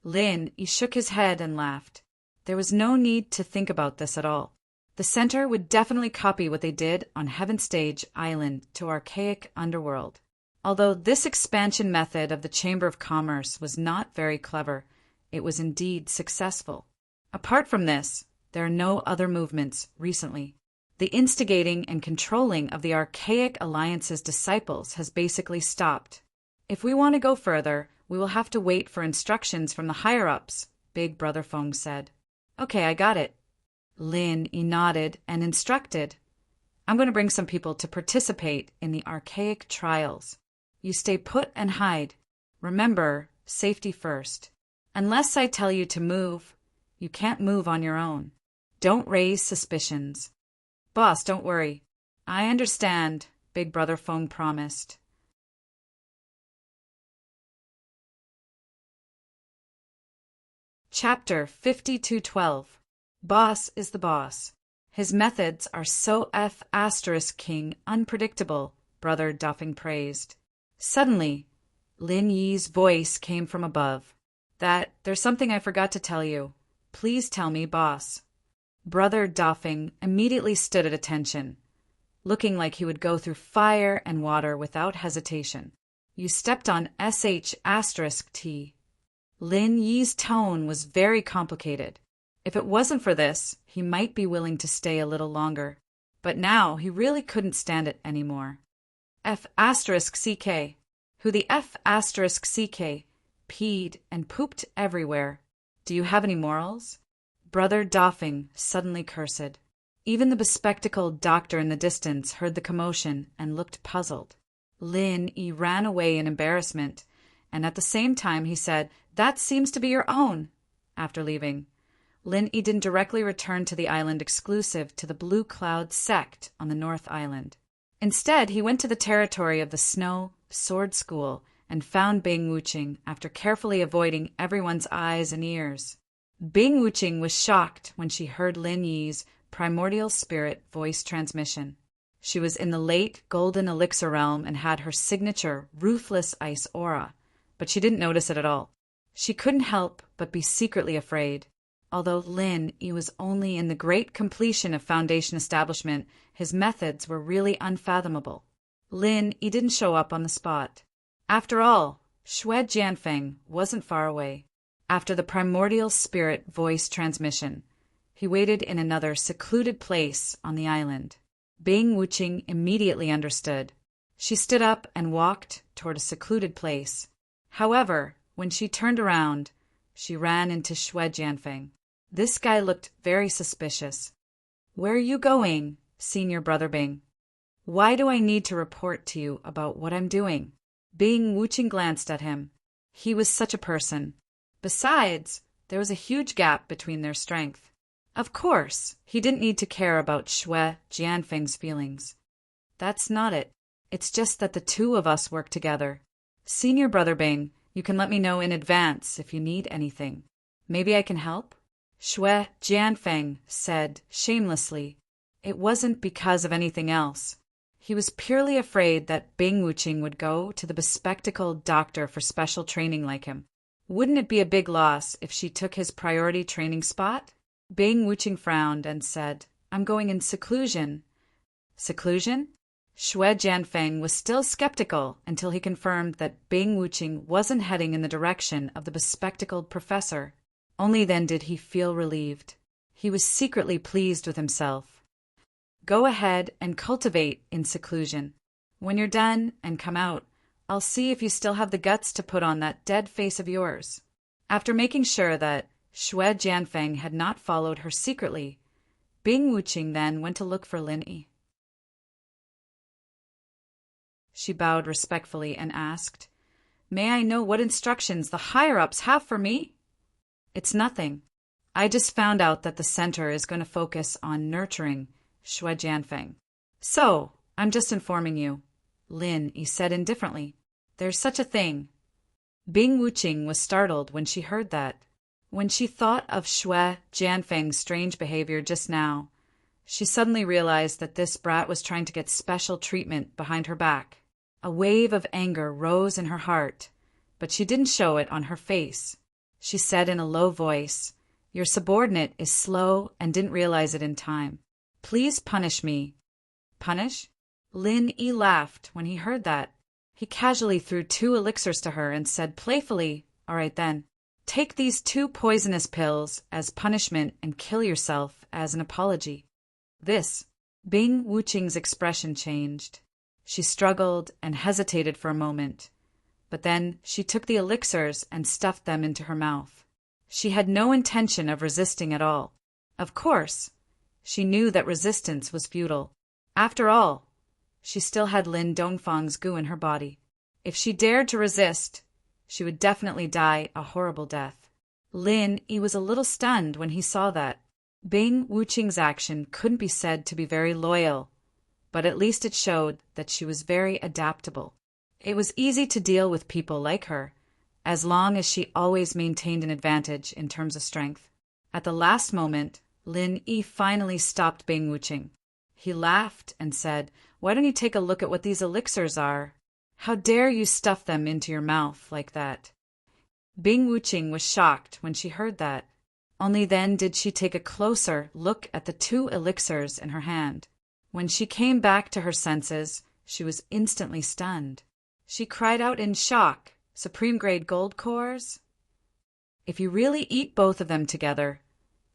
Lin, he shook his head and laughed. There was no need to think about this at all. The center would definitely copy what they did on Heaven Stage Island to archaic underworld. Although this expansion method of the Chamber of Commerce was not very clever, it was indeed successful. Apart from this, there are no other movements recently. The instigating and controlling of the archaic alliance's disciples has basically stopped. If we want to go further, we will have to wait for instructions from the higher-ups, Big Brother Fong said. "Okay, I got it. Lin nodded and instructed. I'm going to bring some people to participate in the archaic trials. You stay put and hide. Remember, safety first. Unless I tell you to move, you can't move on your own. Don't raise suspicions. Boss, don't worry. I understand, Big Brother Feng promised. Chapter 5212. Boss is the boss. His methods are so King unpredictable, Brother Duffing praised. Suddenly, Lin Yi's voice came from above. There's something I forgot to tell you. Please tell me, boss. Brother Duffing immediately stood at attention, looking like he would go through fire and water without hesitation. You stepped on *T. Lin Yi's tone was very complicated. If it wasn't for this, he might be willing to stay a little longer. But now he really couldn't stand it anymore. F***CK. Who the F***CK peed and pooped everywhere. Do you have any morals? Brother Doffing suddenly cursed. Even the bespectacled doctor in the distance heard the commotion and looked puzzled. Lin Yi ran away in embarrassment, and at the same time he said, "That seems to be your own." After leaving, Lin Yi didn't directly return to the island exclusive to the Blue Cloud sect on the North Island. Instead, he went to the territory of the Snow Sword School and found Bing Wuching after carefully avoiding everyone's eyes and ears. Bing Wuching was shocked when she heard Lin Yi's primordial spirit voice transmission. She was in the late golden elixir realm and had her signature ruthless ice aura, but she didn't notice it at all. She couldn't help but be secretly afraid. Although Lin Yi was only in the great completion of Foundation establishment, his methods were really unfathomable. Lin Yi didn't show up on the spot. After all, Xue Jianfeng wasn't far away. After the primordial spirit voice transmission, he waited in another secluded place on the island. Bing Wuching immediately understood. She stood up and walked toward a secluded place. However, when she turned around, she ran into Xue Jianfeng. This guy looked very suspicious. "Where are you going, Senior Brother Bing? Why do I need to report to you about what I'm doing?" Bing Wuching glanced at him. He was such a person. Besides, there was a huge gap between their strength. Of course, he didn't need to care about Xue Jianfeng's feelings. That's not it. It's just that the two of us work together. Senior Brother Bing, you can let me know in advance if you need anything. Maybe I can help? Xue Jianfeng said shamelessly. It wasn't because of anything else. He was purely afraid that Bing Wuching would go to the bespectacled doctor for special training like him. Wouldn't it be a big loss if she took his priority training spot? Bing Wuching frowned and said, "I'm going in seclusion." Seclusion? Xue Jianfeng was still skeptical until he confirmed that Bing Wuching wasn't heading in the direction of the bespectacled professor. Only then did he feel relieved. He was secretly pleased with himself. "Go ahead and cultivate in seclusion. When you're done and come out, I'll see if you still have the guts to put on that dead face of yours." After making sure that Xue Jianfeng had not followed her secretly, Bing Wuching then went to look for Lin Yi. She bowed respectfully and asked, "May I know what instructions the higher-ups have for me?" "It's nothing. I just found out that the center is going to focus on nurturing Xue Jianfeng. So, I'm just informing you," Lin Yi said indifferently. "There's such a thing." Bing Wuching was startled when she heard that. When she thought of Xue Jianfeng's strange behavior just now, she suddenly realized that this brat was trying to get special treatment behind her back. A wave of anger rose in her heart, but she didn't show it on her face. She said in a low voice, "Your subordinate is slow and didn't realize it in time. Please punish me." "Punish?" Lin Yi laughed when he heard that. He casually threw 2 elixirs to her and said playfully, "All right then. Take these 2 poisonous pills as punishment and kill yourself as an apology." Bing Wuching's expression changed. She struggled and hesitated for a moment, but then she took the elixirs and stuffed them into her mouth. She had no intention of resisting at all. Of course, She knew that resistance was futile. After all, she still had Lin Dongfang's goo in her body. If she dared to resist, she would definitely die a horrible death. Lin Yi was a little stunned when he saw that. Bing Wuqing's action couldn't be said to be very loyal, but at least it showed that she was very adaptable. It was easy to deal with people like her, as long as she always maintained an advantage in terms of strength. At the last moment, Lin Yi finally stopped Bing Wuqing. He laughed and said, "Why don't you take a look at what these elixirs are? How dare you stuff them into your mouth like that?" Bing Wuqing was shocked when she heard that. Only then did she take a closer look at the 2 elixirs in her hand. When she came back to her senses, she was instantly stunned. She cried out in shock, "Supreme-grade gold cores? If you really eat both of them together,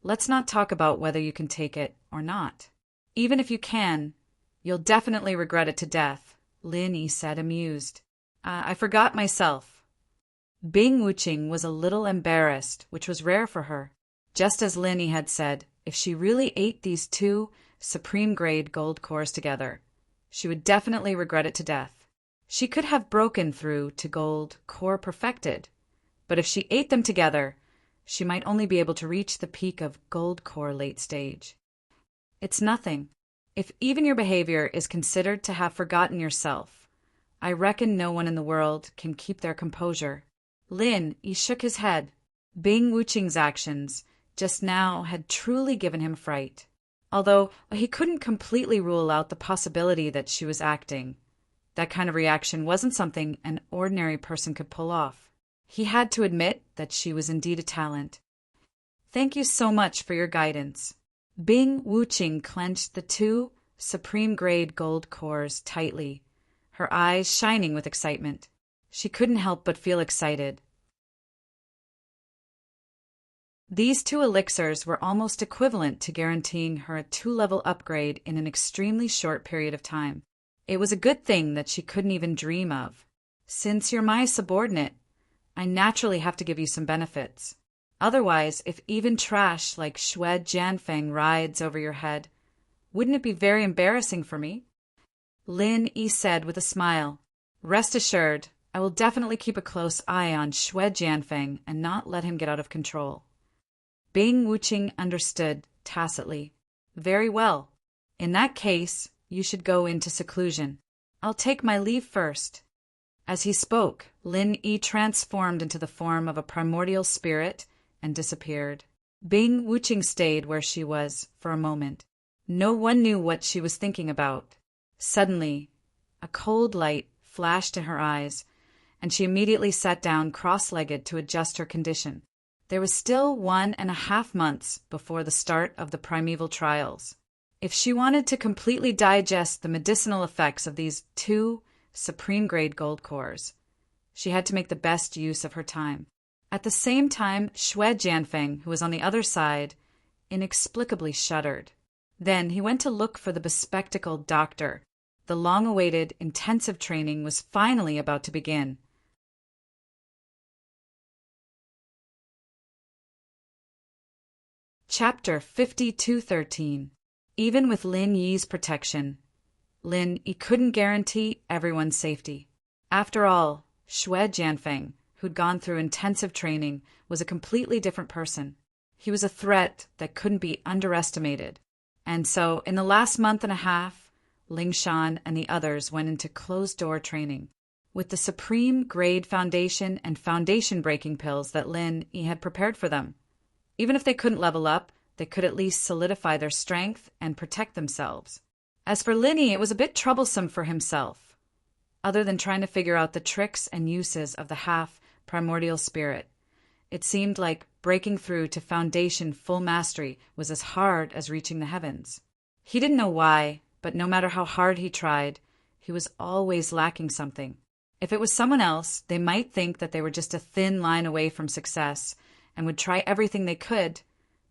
let's not talk about whether you can take it or not. Even if you can, you'll definitely regret it to death," Lin Yi said, amused. I forgot myself." Bing Wuqing was a little embarrassed, which was rare for her. Just as Lin Yi had said, if she really ate these 2 supreme-grade gold cores together, she would definitely regret it to death. She could have broken through to gold core perfected, but if she ate them together, she might only be able to reach the peak of gold core late stage. It's nothing. If even your behavior is considered to have forgotten yourself, I reckon no one in the world can keep their composure. Lin Yi shook his head. Bing Wuqing's actions just now had truly given him fright. Although he couldn't completely rule out the possibility that she was acting, that kind of reaction wasn't something an ordinary person could pull off. He had to admit that she was indeed a talent. "Thank you so much for your guidance." Bing Wuqing clenched the 2 supreme-grade gold cores tightly, her eyes shining with excitement. She couldn't help but feel excited. These 2 elixirs were almost equivalent to guaranteeing her a 2-level upgrade in an extremely short period of time. It was a good thing that she couldn't even dream of. "Since you're my subordinate, I naturally have to give you some benefits. Otherwise, if even trash like Xue Jianfeng rides over your head, wouldn't it be very embarrassing for me?" Lin Yi said with a smile. "Rest assured, I will definitely keep a close eye on Xue Jianfeng and not let him get out of control." Bing Wuqing understood tacitly. "Very well. In that case, you should go into seclusion. I'll take my leave first." As he spoke, Lin Yi transformed into the form of a primordial spirit and disappeared. Bing Wuqing stayed where she was for a moment. No one knew what she was thinking about. Suddenly, a cold light flashed in her eyes, and she immediately sat down cross-legged to adjust her condition. There was still 1.5 months before the start of the primeval trials. If she wanted to completely digest the medicinal effects of these 2 supreme-grade gold cores, she had to make the best use of her time. At the same time, Xue Jianfeng, who was on the other side, inexplicably shuddered. Then he went to look for the bespectacled doctor. The long-awaited intensive training was finally about to begin. Chapter 5213. Even with Lin Yi's protection, Lin Yi couldn't guarantee everyone's safety. After all, Xue Jianfeng, who'd gone through intensive training, was a completely different person. He was a threat that couldn't be underestimated. And so, in the last month and a half, Ling Shan and the others went into closed-door training. With the supreme grade foundation and foundation-breaking pills that Lin Yi had prepared for them. Even if they couldn't level up, they could at least solidify their strength and protect themselves. As for Lin Yi, it was a bit troublesome for himself, other than trying to figure out the tricks and uses of the half-primordial spirit. It seemed like breaking through to foundation full mastery was as hard as reaching the heavens. He didn't know why, but no matter how hard he tried, he was always lacking something. If it was someone else, they might think that they were just a thin line away from success and would try everything they could,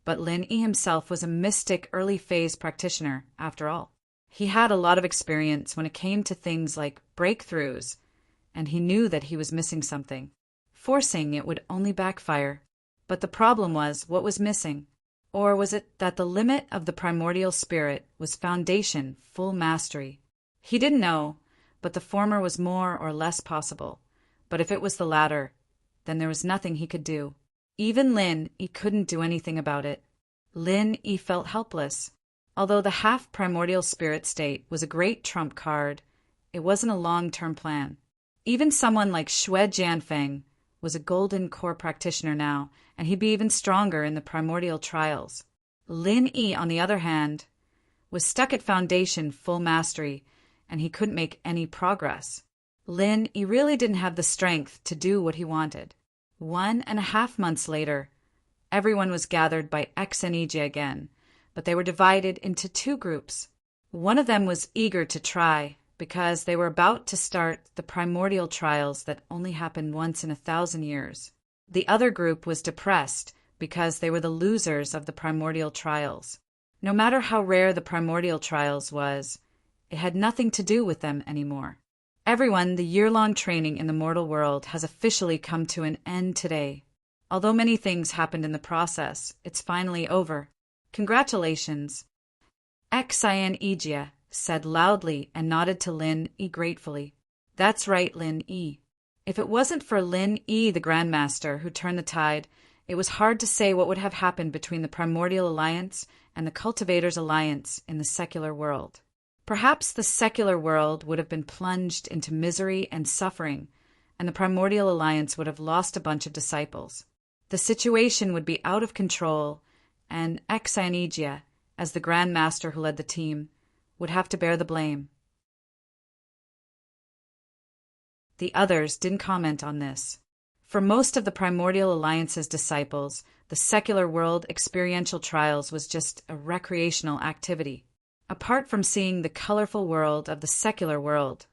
but Lin Yi himself was a mystic early-phase practitioner, after all. He had a lot of experience when it came to things like breakthroughs, and he knew that he was missing something. Forcing it would only backfire. But the problem was what was missing. Or was it that the limit of the primordial spirit was foundation, full mastery? He didn't know, but the former was more or less possible. But if it was the latter, then there was nothing he could do. Even Lin Yi couldn't do anything about it. Lin Yi felt helpless. Although the half-primordial spirit state was a great trump card, it wasn't a long-term plan. Even someone like Xue Jianfeng was a golden core practitioner now, and he'd be even stronger in the primordial trials. Lin Yi, on the other hand, was stuck at foundation full mastery, and he couldn't make any progress. Lin Yi really didn't have the strength to do what he wanted. 1.5 months later, everyone was gathered by X and Ijie again, but they were divided into 2 groups. One of them was eager to try, because they were about to start the primordial trials that only happen once in 1,000 years. The other group was depressed, because they were the losers of the primordial trials. No matter how rare the primordial trials was, it had nothing to do with them anymore. Everyone, the year-long training in the mortal world has officially come to an end today. Although many things happened in the process, it's finally over. Congratulations. Xian Ijie said loudly and nodded to Lin Yi gratefully. That's right, Lin Yi. If it wasn't for Lin Yi, the Grandmaster, who turned the tide, it was hard to say what would have happened between the Primordial Alliance and the Cultivators' Alliance in the secular world. Perhaps the secular world would have been plunged into misery and suffering, and the Primordial Alliance would have lost a bunch of disciples. The situation would be out of control, and Xian Ijie, as the Grandmaster who led the team, would have to bear the blame. The others didn't comment on this. For most of the Primordial Alliance's disciples, the secular world experiential trials was just a recreational activity. Apart from seeing the colorful world of the secular world,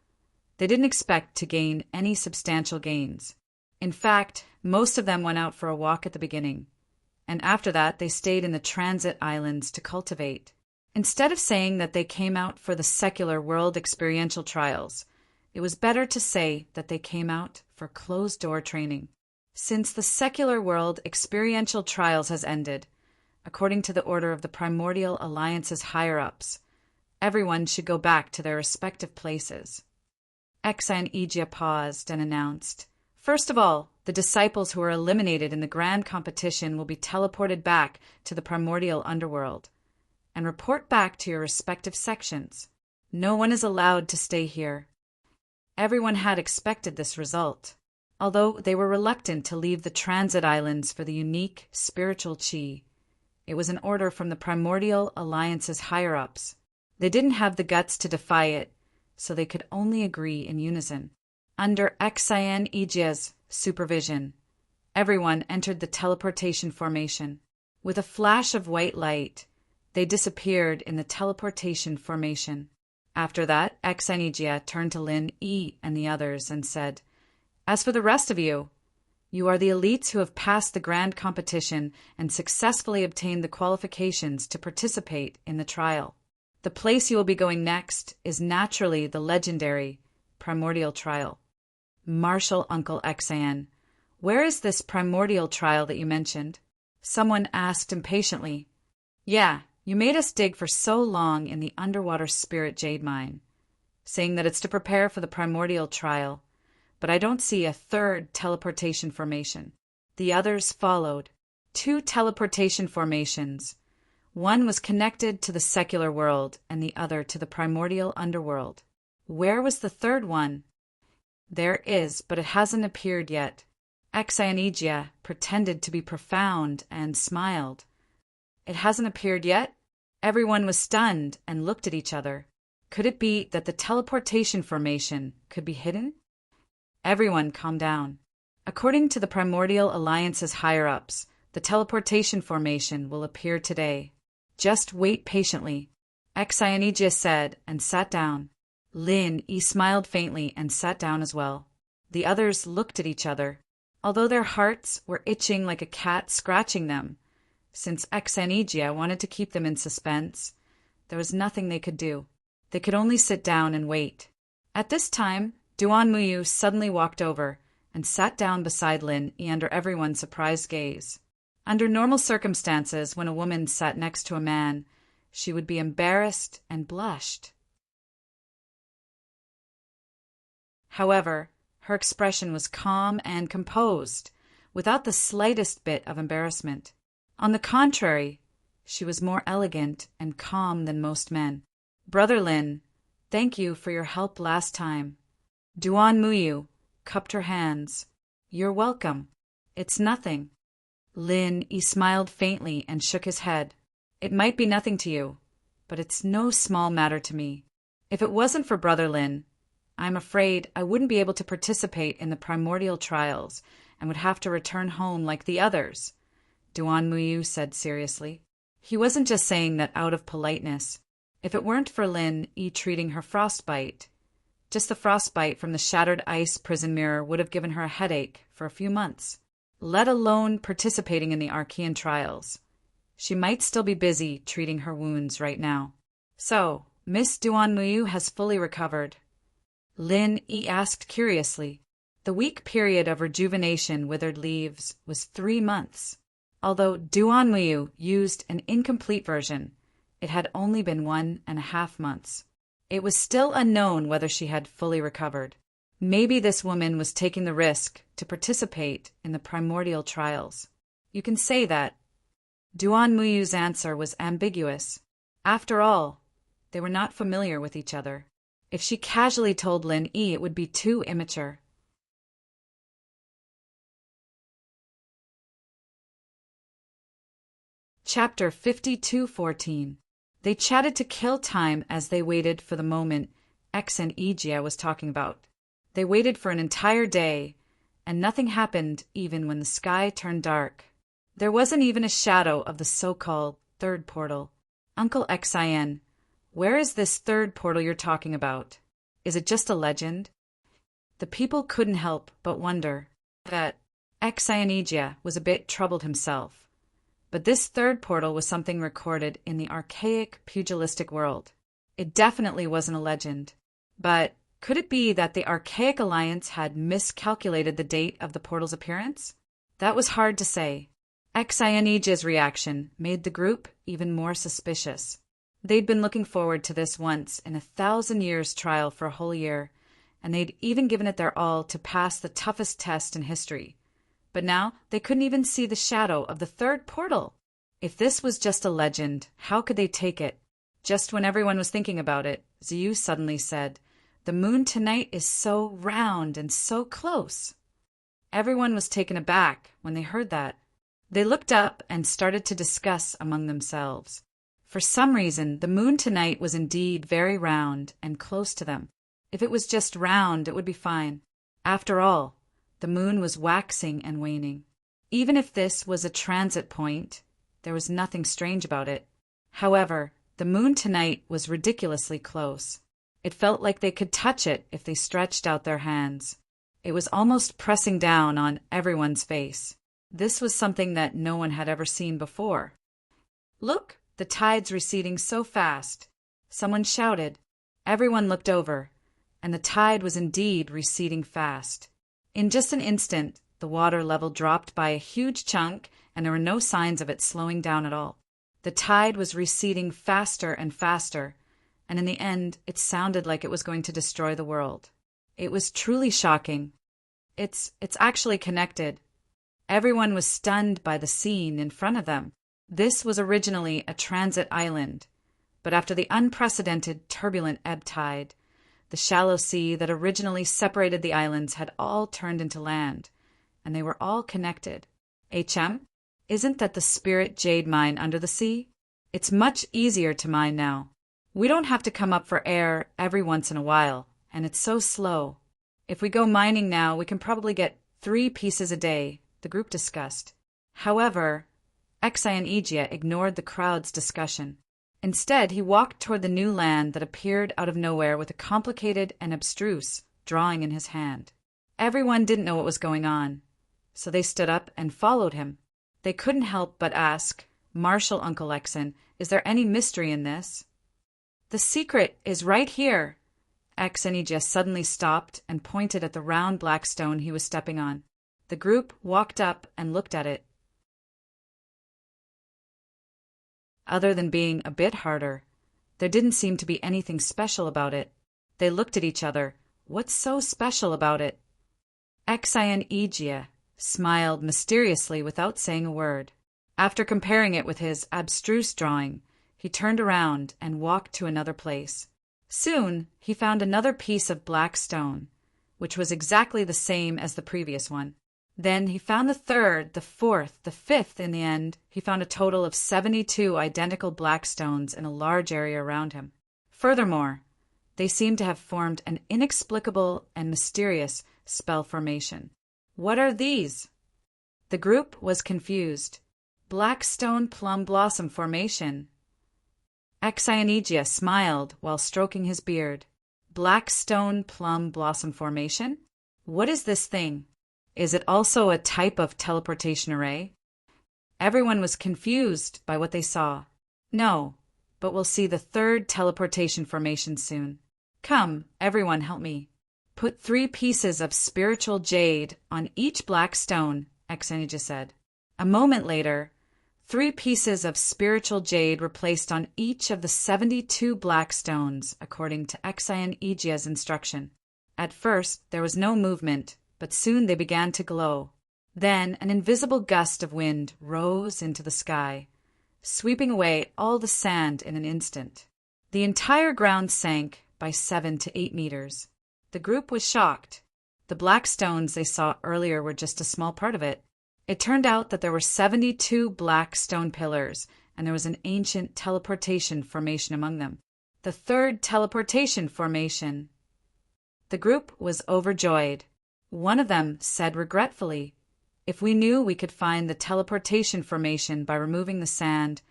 they didn't expect to gain any substantial gains. In fact, most of them went out for a walk at the beginning, and after that they stayed in the transit islands to cultivate. Instead of saying that they came out for the secular world experiential trials, it was better to say that they came out for closed-door training. Since the secular world experiential trials has ended, according to the order of the Primordial Alliance's higher-ups, everyone should go back to their respective places. Xian Ijie paused and announced, "First of all, the disciples who are eliminated in the grand competition will be teleported back to the primordial underworld and report back to your respective sections. No one is allowed to stay here." Everyone had expected this result, although they were reluctant to leave the transit islands for the unique spiritual chi. It was an order from the Primordial Alliance's higher-ups. They didn't have the guts to defy it, so they could only agree in unison. Under Xian Ijie's supervision, everyone entered the teleportation formation. With a flash of white light, they disappeared in the teleportation formation. After that, Xian Ijie turned to Lin Yi and the others and said, "As for the rest of you, you are the elites who have passed the grand competition and successfully obtained the qualifications to participate in the trial. The place you will be going next is naturally the legendary primordial trial." "Martial Uncle Xian, where is this primordial trial that you mentioned?" someone asked impatiently. "Yeah, you made us dig for so long in the underwater spirit jade mine, saying that it's to prepare for the primordial trial, but I don't see a third teleportation formation." The others followed. 2 teleportation formations. One was connected to the secular world and the other to the primordial underworld. Where was the third one? "There is, but it hasn't appeared yet." Xian Ijie pretended to be profound and smiled. "It hasn't appeared yet?" Everyone was stunned and looked at each other. Could it be that the teleportation formation could be hidden? Everyone calmed down. According to the Primordial Alliance's higher-ups, the teleportation formation will appear today. Just wait patiently, Xian Ijie said and sat down. Lin Yi smiled faintly and sat down as well. The others looked at each other, although their hearts were itching like a cat scratching them. Since Xian Ijie wanted to keep them in suspense, there was nothing they could do. They could only sit down and wait. At this time, Duan Muyu suddenly walked over and sat down beside Lin Yi under everyone's surprised gaze. Under normal circumstances, when a woman sat next to a man, she would be embarrassed and blushed. However, her expression was calm and composed, without the slightest bit of embarrassment. On the contrary, she was more elegant and calm than most men. "Brother Lin, thank you for your help last time." Duan Muyu cupped her hands. "You're welcome. It's nothing." Lin Yi smiled faintly and shook his head. "It might be nothing to you, but it's no small matter to me. If it wasn't for Brother Lin, I'm afraid I wouldn't be able to participate in the primordial trials and would have to return home like the others," Duan Muyu said seriously. He wasn't just saying that out of politeness. If it weren't for Lin Yi treating her frostbite, just the frostbite from the shattered ice prison mirror would have given her a headache for a few months, let alone participating in the Archean trials. She might still be busy treating her wounds right now. "So, Miss Duan Muyu has fully recovered?" Lin Yi asked curiously. The week period of rejuvenation withered leaves was 3 months. Although Duan Muyu used an incomplete version, it had only been 1.5 months. It was still unknown whether she had fully recovered. Maybe this woman was taking the risk to participate in the primordial trials. You can say that. Duan Muyu's answer was ambiguous. After all, they were not familiar with each other. If she casually told Lin Yi, it would be too immature. Chapter 52:14. They chatted to kill time as they waited for the moment X and Egia was talking about. They waited for an entire day, and nothing happened even when the sky turned dark. There wasn't even a shadow of the so-called third portal. "Uncle Xin, where is this third portal you're talking about? Is it just a legend?" The people couldn't help but wonder. That Xin Egia was a bit troubled himself. But this third portal was something recorded in the archaic pugilistic world. It definitely wasn't a legend. But could it be that the archaic alliance had miscalculated the date of the portal's appearance? That was hard to say. Xianija's reaction made the group even more suspicious. They'd been looking forward to this once in 1,000 years trial for a whole year, and they'd even given it their all to pass the toughest test in history. But now they couldn't even see the shadow of the third portal. If this was just a legend, how could they take it? Just when everyone was thinking about it, Ziyu suddenly said, "The moon tonight is so round and so close." Everyone was taken aback when they heard that. They looked up and started to discuss among themselves. For some reason, the moon tonight was indeed very round and close to them. If it was just round, it would be fine. After all, the moon was waxing and waning. Even if this was a transit point, there was nothing strange about it. However, the moon tonight was ridiculously close. It felt like they could touch it if they stretched out their hands. It was almost pressing down on everyone's face. This was something that no one had ever seen before. "Look, the tide's receding so fast," someone shouted. Everyone looked over, and the tide was indeed receding fast. In just an instant, the water level dropped by a huge chunk, and there were no signs of it slowing down at all. The tide was receding faster and faster, and in the end, it sounded like it was going to destroy the world. It was truly shocking. It's actually connected. Everyone was stunned by the scene in front of them. This was originally a transit island, but after the unprecedented turbulent ebb tide, the shallow sea that originally separated the islands had all turned into land, and they were all connected. Isn't that the spirit jade mine under the sea? It's much easier to mine now. We don't have to come up for air every once in a while, and it's so slow. If we go mining now, we can probably get 3 pieces a day, the group discussed. However, Xian Egia ignored the crowd's discussion. Instead, he walked toward the new land that appeared out of nowhere with a complicated and abstruse drawing in his hand. Everyone didn't know what was going on, so they stood up and followed him. They couldn't help but ask, "Marshal Uncle Exon, is there any mystery in this?" "The secret is right here." Exenija suddenly stopped and pointed at the round black stone he was stepping on. The group walked up and looked at it. other than being a bit harder. There didn't seem to be anything special about it. They looked at each other. What's so special about it? Exaion smiled mysteriously without saying a word. After comparing it with his abstruse drawing, he turned around and walked to another place. Soon he found another piece of black stone, which was exactly the same as the previous one. Then he found the third, the fourth, the fifth. In the end, he found a total of 72 identical black stones in a large area around him. Furthermore, they seemed to have formed an inexplicable and mysterious spell formation. What are these? The group was confused. Black stone plum blossom formation. Exaion smiled while stroking his beard. Black stone plum blossom formation? What is this thing? Is it also a type of teleportation array? Everyone was confused by what they saw. No, but we'll see the third teleportation formation soon. Come, everyone, help me. Put 3 pieces of spiritual jade on each black stone, Exaion said. A moment later, 3 pieces of spiritual jade were placed on each of the 72 black stones, according to Exaion's instruction. At first, there was no movement, but soon they began to glow. Then an invisible gust of wind rose into the sky, sweeping away all the sand in an instant. The entire ground sank by 7 to 8 meters. The group was shocked. The black stones they saw earlier were just a small part of it. It turned out that there were 72 black stone pillars, and there was an ancient teleportation formation among them. The third teleportation formation. The group was overjoyed. One of them said regretfully, "If we knew we could find the teleportation formation by removing the sand,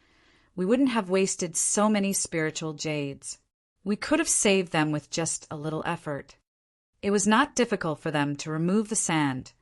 we wouldn't have wasted so many spiritual jades. We could have saved them with just a little effort." It was not difficult for them to remove the sand,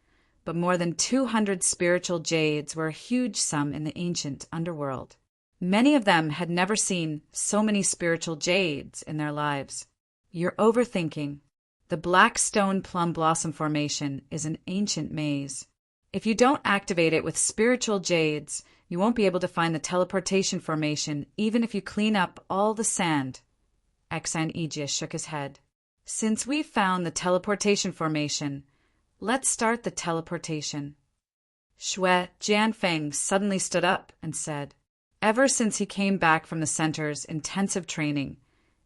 but more than 200 spiritual jades were a huge sum in the ancient underworld. Many of them had never seen so many spiritual jades in their lives. You're overthinking. The black stone plum blossom formation is an ancient maze. If you don't activate it with spiritual jades, you won't be able to find the teleportation formation even if you clean up all the sand. Exaion shook his head. Since we've found the teleportation formation, let's start the teleportation. Shui Jianfeng suddenly stood up and said, ever since he came back from the center's intensive training,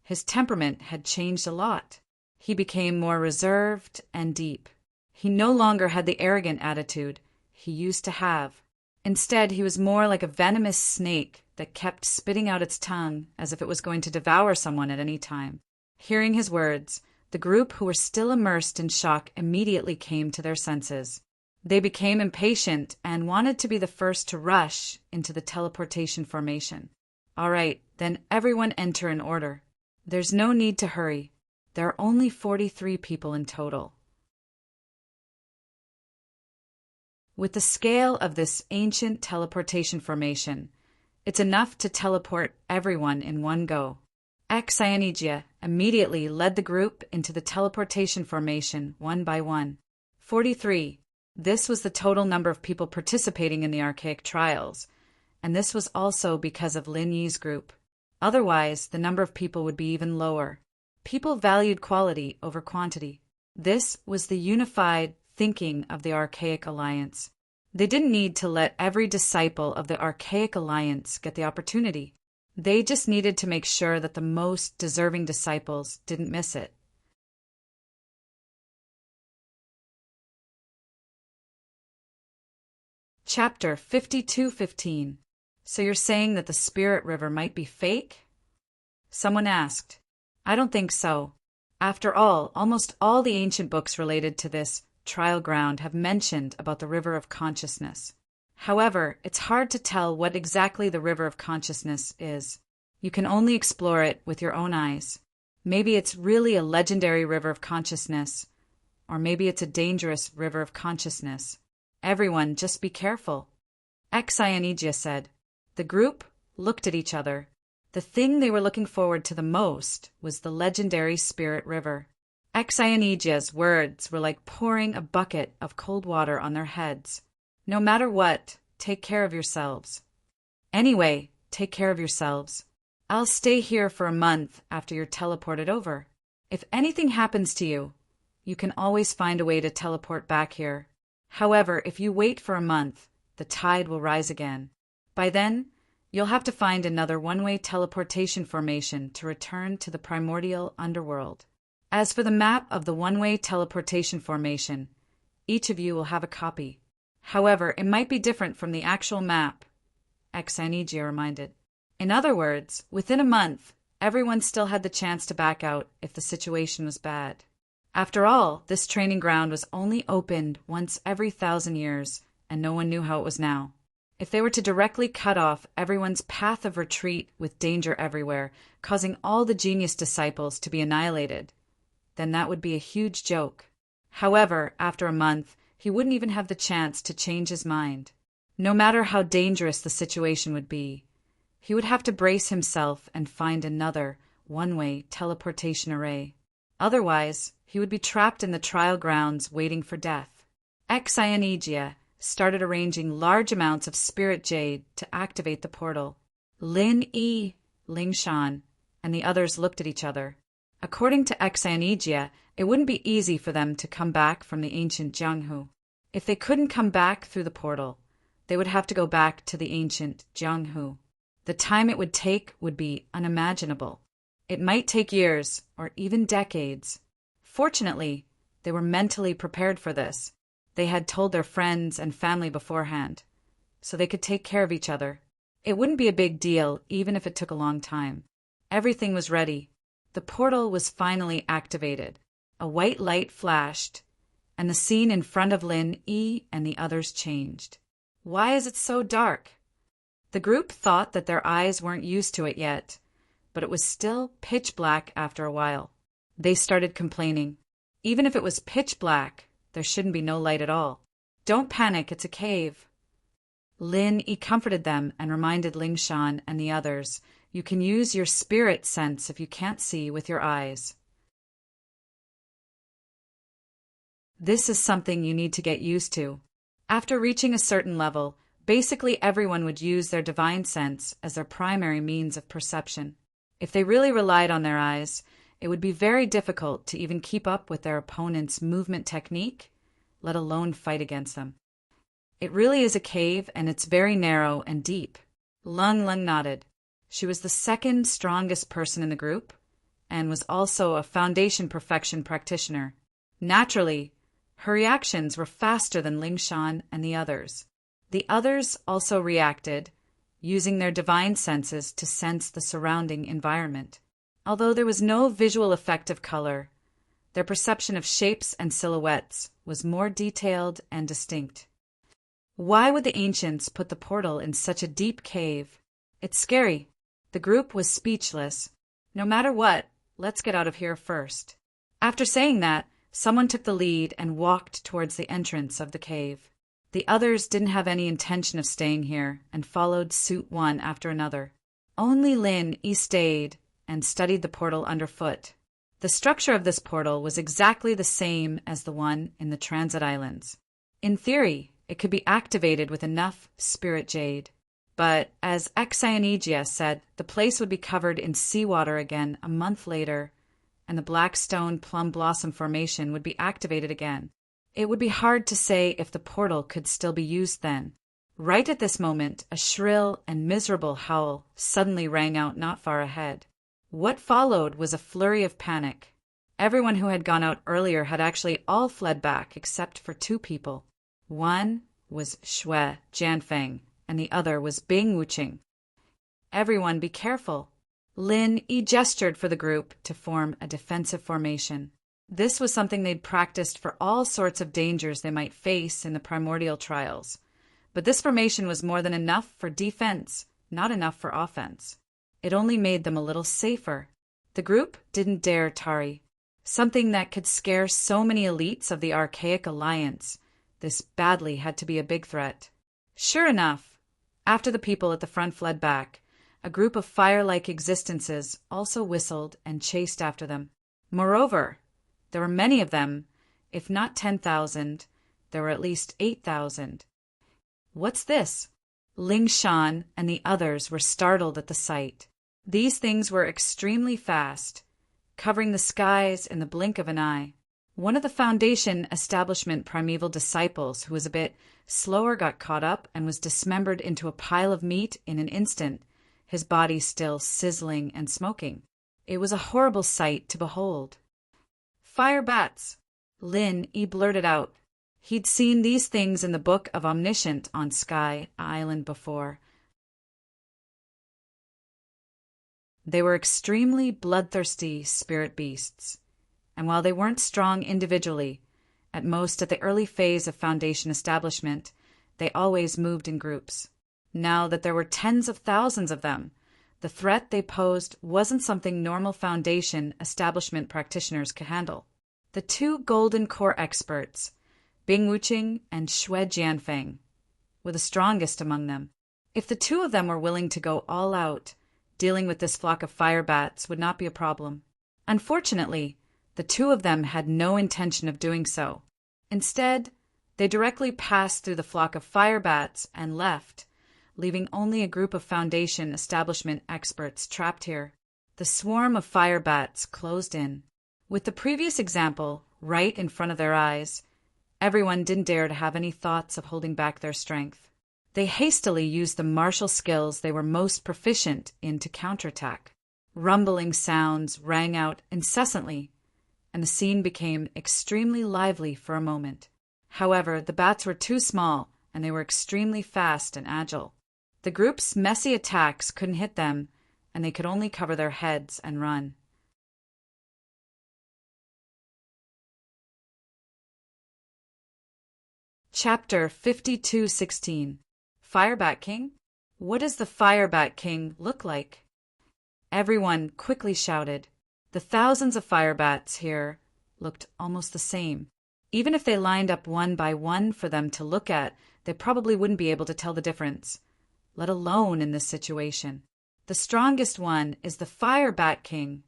his temperament had changed a lot. He became more reserved and deep. He no longer had the arrogant attitude he used to have. Instead, he was more like a venomous snake that kept spitting out its tongue as if it was going to devour someone at any time. Hearing his words, the group who were still immersed in shock immediately came to their senses. They became impatient and wanted to be the first to rush into the teleportation formation. All right, then everyone enter in order. There's no need to hurry. There are only 43 people in total. With the scale of this ancient teleportation formation, it's enough to teleport everyone in one go. Exaion immediately led the group into the teleportation formation one by one. 43. This was the total number of people participating in the archaic trials, and this was also because of Lin Yi's group. Otherwise, the number of people would be even lower. People valued quality over quantity. This was the unified thinking of the Archaic Alliance. They didn't need to let every disciple of the Archaic Alliance get the opportunity. They just needed to make sure that the most deserving disciples didn't miss it. Chapter 52:15. So you're saying that the Spirit River might be fake? Someone asked. I don't think so. After all, almost all the ancient books related to this trial ground have mentioned about the River of Consciousness. However, it's hard to tell what exactly the River of Consciousness is. You can only explore it with your own eyes. Maybe it's really a legendary River of Consciousness, or maybe it's a dangerous River of Consciousness. Everyone, just be careful. Exaion said. The group looked at each other. The thing they were looking forward to the most was the legendary Spirit River. Exaion's words were like pouring a bucket of cold water on their heads. No matter what, take care of yourselves. Anyway, take care of yourselves. I'll stay here for a month after you're teleported over. If anything happens to you, you can always find a way to teleport back here. However, if you wait for a month, the tide will rise again. By then, you'll have to find another one-way teleportation formation to return to the primordial underworld. As for the map of the one-way teleportation formation, each of you will have a copy. However, it might be different from the actual map, Exanigia reminded. In other words, within a month, everyone still had the chance to back out if the situation was bad. After all, this training ground was only opened once every 1,000 years, and no one knew how it was now. If they were to directly cut off everyone's path of retreat with danger everywhere, causing all the genius disciples to be annihilated, then that would be a huge joke. However, after a month, he wouldn't even have the chance to change his mind. No matter how dangerous the situation would be, he would have to brace himself and find another one-way teleportation array. Otherwise, he would be trapped in the trial grounds waiting for death. Exanigia started arranging large amounts of spirit jade to activate the portal. Lin Yi, Ling Shan, and the others looked at each other. According to Exanigia, it wouldn't be easy for them to come back from the ancient Jianghu. If they couldn't come back through the portal, they would have to go back to the ancient Jianghu. The time it would take would be unimaginable. It might take years, or even decades. Fortunately, they were mentally prepared for this. They had told their friends and family beforehand, so they could take care of each other. It wouldn't be a big deal even if it took a long time. Everything was ready. The portal was finally activated. A white light flashed, and the scene in front of Lin Yi and the others changed. Why is it so dark? The group thought that their eyes weren't used to it yet, but it was still pitch black after a while. They started complaining. Even if it was pitch black, there shouldn't be no light at all. Don't panic, it's a cave. Lin Yi comforted them and reminded Ling Shan and the others, you can use your spirit sense if you can't see with your eyes. This is something you need to get used to. After reaching a certain level, basically everyone would use their divine sense as their primary means of perception. If they really relied on their eyes, it would be very difficult to even keep up with their opponent's movement technique, let alone fight against them. It really is a cave, and it's very narrow and deep. Lung nodded. She was the second strongest person in the group, and was also a foundation perfection practitioner. Naturally, her reactions were faster than Ling Shan and the others. The others also reacted, using their divine senses to sense the surrounding environment. Although there was no visual effect of color, their perception of shapes and silhouettes was more detailed and distinct. Why would the ancients put the portal in such a deep cave? It's scary. The group was speechless. No matter what, let's get out of here first. After saying that, someone took the lead and walked towards the entrance of the cave. The others didn't have any intention of staying here and followed suit one after another. Only Lin Yi stayed and studied the portal underfoot. The structure of this portal was exactly the same as the one in the Transit Islands. In theory, it could be activated with enough spirit jade. But, as Exanigia said, the place would be covered in seawater again a month later, and the Blackstone Plum Blossom Formation would be activated again. It would be hard to say if the portal could still be used then. Right at this moment, a shrill and miserable howl suddenly rang out not far ahead. What followed was a flurry of panic. Everyone who had gone out earlier had actually all fled back except for two people. One was Shui Jianfeng, and the other was Bing Wuqing. Everyone be careful. Lin Yi gestured for the group to form a defensive formation. This was something they'd practiced for all sorts of dangers they might face in the primordial trials. But this formation was more than enough for defense, not enough for offense. It only made them a little safer. The group didn't dare Tari. Something that could scare so many elites of the Archaic Alliance, this badly had to be a big threat. Sure enough, after the people at the front fled back, a group of fire-like existences also whistled and chased after them. Moreover, there were many of them. If not 10,000, there were at least 8,000. What's this? Ling Shan and the others were startled at the sight. These things were extremely fast, covering the skies in the blink of an eye. One of the Foundation establishment primeval disciples, who was a bit slower, got caught up and was dismembered into a pile of meat in an instant, his body still sizzling and smoking. It was a horrible sight to behold. "Fire bats!" Lin Yi blurted out. He'd seen these things in the Book of Omniscient on Sky Island before. They were extremely bloodthirsty spirit beasts, and while they weren't strong individually, at most at the early phase of Foundation establishment, they always moved in groups. Now that there were tens of thousands of them, the threat they posed wasn't something normal Foundation establishment practitioners could handle. The two Golden Core experts, Bing Wuqing and Xue Jianfeng, were the strongest among them. If the two of them were willing to go all out, dealing with this flock of fire bats would not be a problem. Unfortunately, the two of them had no intention of doing so. Instead, they directly passed through the flock of fire bats and left, leaving only a group of Foundation establishment experts trapped here. The swarm of fire bats closed in. With the previous example right in front of their eyes, everyone didn't dare to have any thoughts of holding back their strength. They hastily used the martial skills they were most proficient in to counterattack. Rumbling sounds rang out incessantly, and the scene became extremely lively for a moment. However, the bats were too small, and they were extremely fast and agile. The group's messy attacks couldn't hit them, and they could only cover their heads and run. Chapter 52:16. Firebat King? What does the Firebat King look like? Everyone quickly shouted. The thousands of firebats here looked almost the same. Even if they lined up one by one for them to look at, they probably wouldn't be able to tell the difference, let alone in this situation. The strongest one is the Firebat King,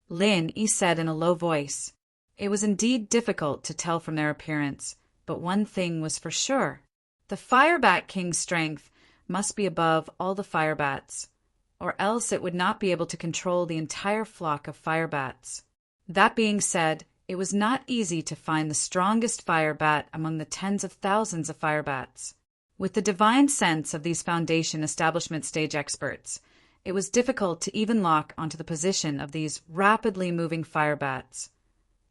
Lin Yi said in a low voice. It was indeed difficult to tell from their appearance, but one thing was for sure. The Firebat King's strength must be above all the firebats, or else it would not be able to control the entire flock of firebats. That being said, it was not easy to find the strongest firebat among the tens of thousands of firebats. With the divine sense of these Foundation establishment stage experts, it was difficult to even lock onto the position of these rapidly moving firebats,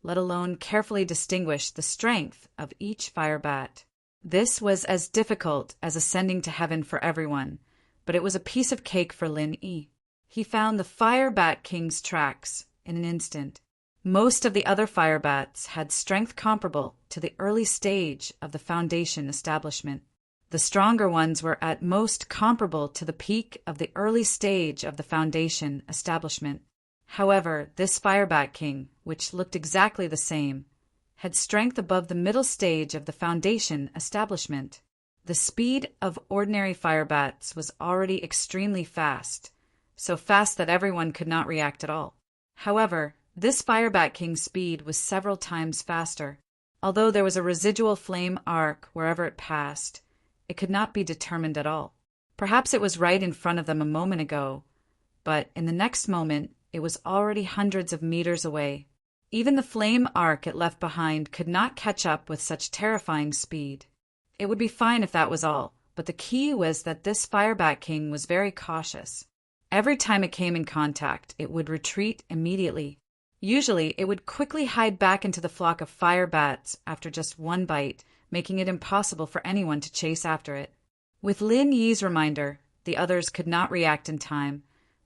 let alone carefully distinguish the strength of each firebat. This was as difficult as ascending to heaven for everyone, but it was a piece of cake for Lin Yi. He found the Firebat King's tracks in an instant. Most of the other firebats had strength comparable to the early stage of the Foundation establishment. The stronger ones were at most comparable to the peak of the early stage of the Foundation establishment. However, this Firebat King, which looked exactly the same, had strength above the middle stage of the Foundation establishment. The speed of ordinary firebats was already extremely fast, so fast that everyone could not react at all. However, this Firebat King's speed was several times faster. Although there was a residual flame arc wherever it passed, it could not be determined at all. Perhaps it was right in front of them a moment ago, but in the next moment it was already hundreds of meters away. Even the flame arc it left behind could not catch up with such terrifying speed. It would be fine if that was all, but the key was that this Firebat King was very cautious. Every time it came in contact, it would retreat immediately. Usually, it would quickly hide back into the flock of firebats after just one bite, making it impossible for anyone to chase after it. With Lin Yi's reminder, the others could not react in time,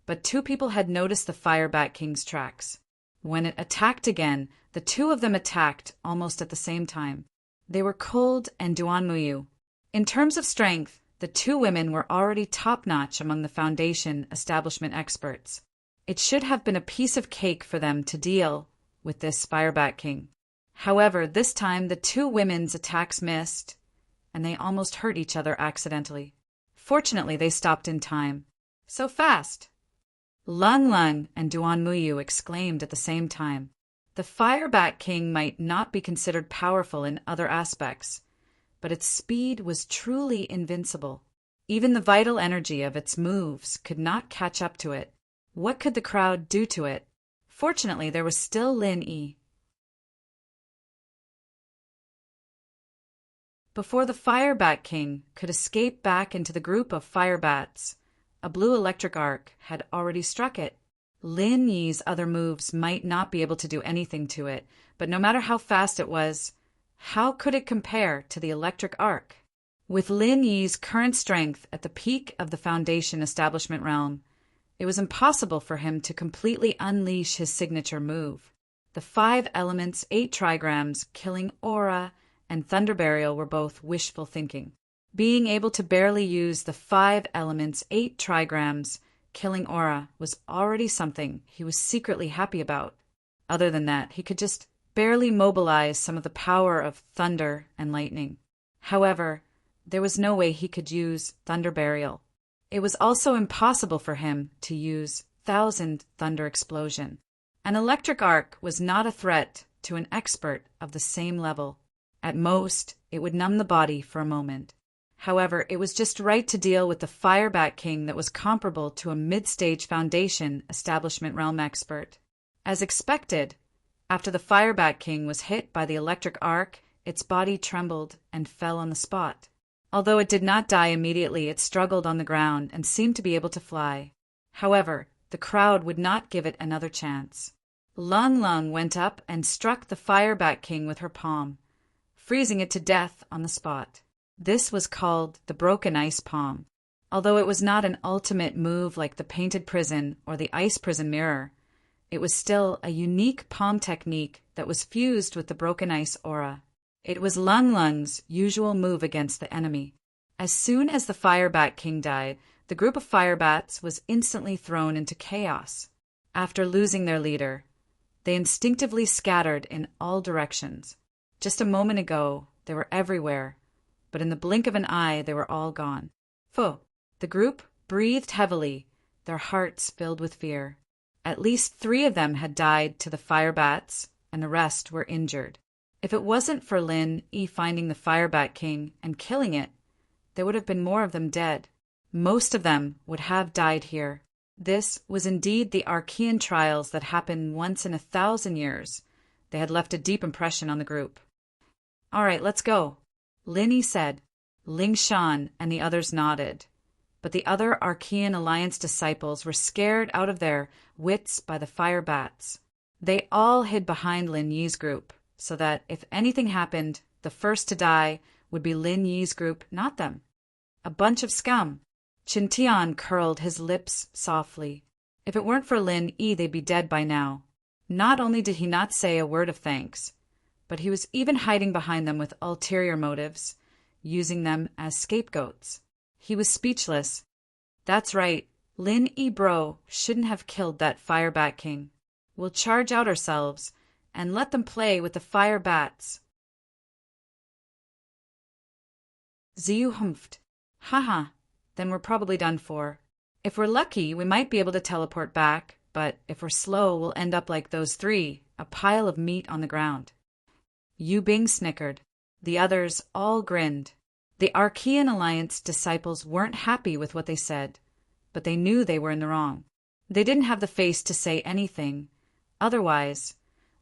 but two people had noticed the Firebat King's tracks. When it attacked again, the two of them attacked almost at the same time. They were Cold and Duan Muyu. In terms of strength, the two women were already top-notch among the Foundation establishment experts. It should have been a piece of cake for them to deal with this Firebat King. However, this time the two women's attacks missed, and they almost hurt each other accidentally. Fortunately, they stopped in time. So fast! Lung Lung and Duan Muyu exclaimed at the same time. The Firebat King might not be considered powerful in other aspects, but its speed was truly invincible. Even the vital energy of its moves could not catch up to it. What could the crowd do to it? Fortunately, there was still Lin Yi. Before the Fire Bat King could escape back into the group of fire bats, a blue electric arc had already struck it. Lin Yi's other moves might not be able to do anything to it, but no matter how fast it was, how could it compare to the electric arc? With Lin Yi's current strength at the peak of the Foundation establishment realm, it was impossible for him to completely unleash his signature move. The 5 elements, 8 trigrams, killing aura, and thunder burial were both wishful thinking. Being able to barely use the 5 elements, 8 trigrams, killing aura was already something he was secretly happy about. Other than that, he could just barely mobilize some of the power of thunder and lightning. However, there was no way he could use thunder burial. It was also impossible for him to use 1,000 thunder explosion. An electric arc was not a threat to an expert of the same level. At most, it would numb the body for a moment. However, it was just right to deal with the Fire Bat King that was comparable to a mid-stage Foundation establishment realm expert. As expected, after the Fire Bat King was hit by the electric arc, its body trembled and fell on the spot. Although it did not die immediately, it struggled on the ground and seemed to be able to fly. However, the crowd would not give it another chance. Lung Lung went up and struck the Fire Bat King with her palm, freezing it to death on the spot. This was called the Broken Ice Palm. Although it was not an ultimate move like the Painted Prison or the Ice Prison Mirror, it was still a unique palm technique that was fused with the Broken Ice aura. It was Lung Lung's usual move against the enemy. As soon as the Fire Bat King died, the group of fire bats was instantly thrown into chaos. After losing their leader, they instinctively scattered in all directions. Just a moment ago, they were everywhere, but in the blink of an eye, they were all gone. Phew! The group breathed heavily, their hearts filled with fear. At least 3 of them had died to the fire bats, and the rest were injured. If it wasn't for Lin Yi finding the Fire Bat King and killing it, there would have been more of them dead. Most of them would have died here. This was indeed the Archean trials that happen once in 1,000 years. They had left a deep impression on the group. "All right, let's go," Lin Yi said. Ling Shan and the others nodded. But the other Archean Alliance disciples were scared out of their wits by the fire bats. They all hid behind Lin Yi's group, so that if anything happened, the first to die would be Lin Yi's group, not them. A bunch of scum. Qin Tian curled his lips softly. If it weren't for Lin Yi, they'd be dead by now. Not only did he not say a word of thanks, but he was even hiding behind them with ulterior motives, using them as scapegoats. He was speechless. That's right, Lin Yi bro shouldn't have killed that Fire Bat King. We'll charge out ourselves and let them play with the fire bats. Ziyu humphed. Haha, then we're probably done for. If we're lucky, we might be able to teleport back, but if we're slow, we'll end up like those 3, a pile of meat on the ground. Yu Bing snickered. The others all grinned. The Archean Alliance disciples weren't happy with what they said, but they knew they were in the wrong. They didn't have the face to say anything. Otherwise,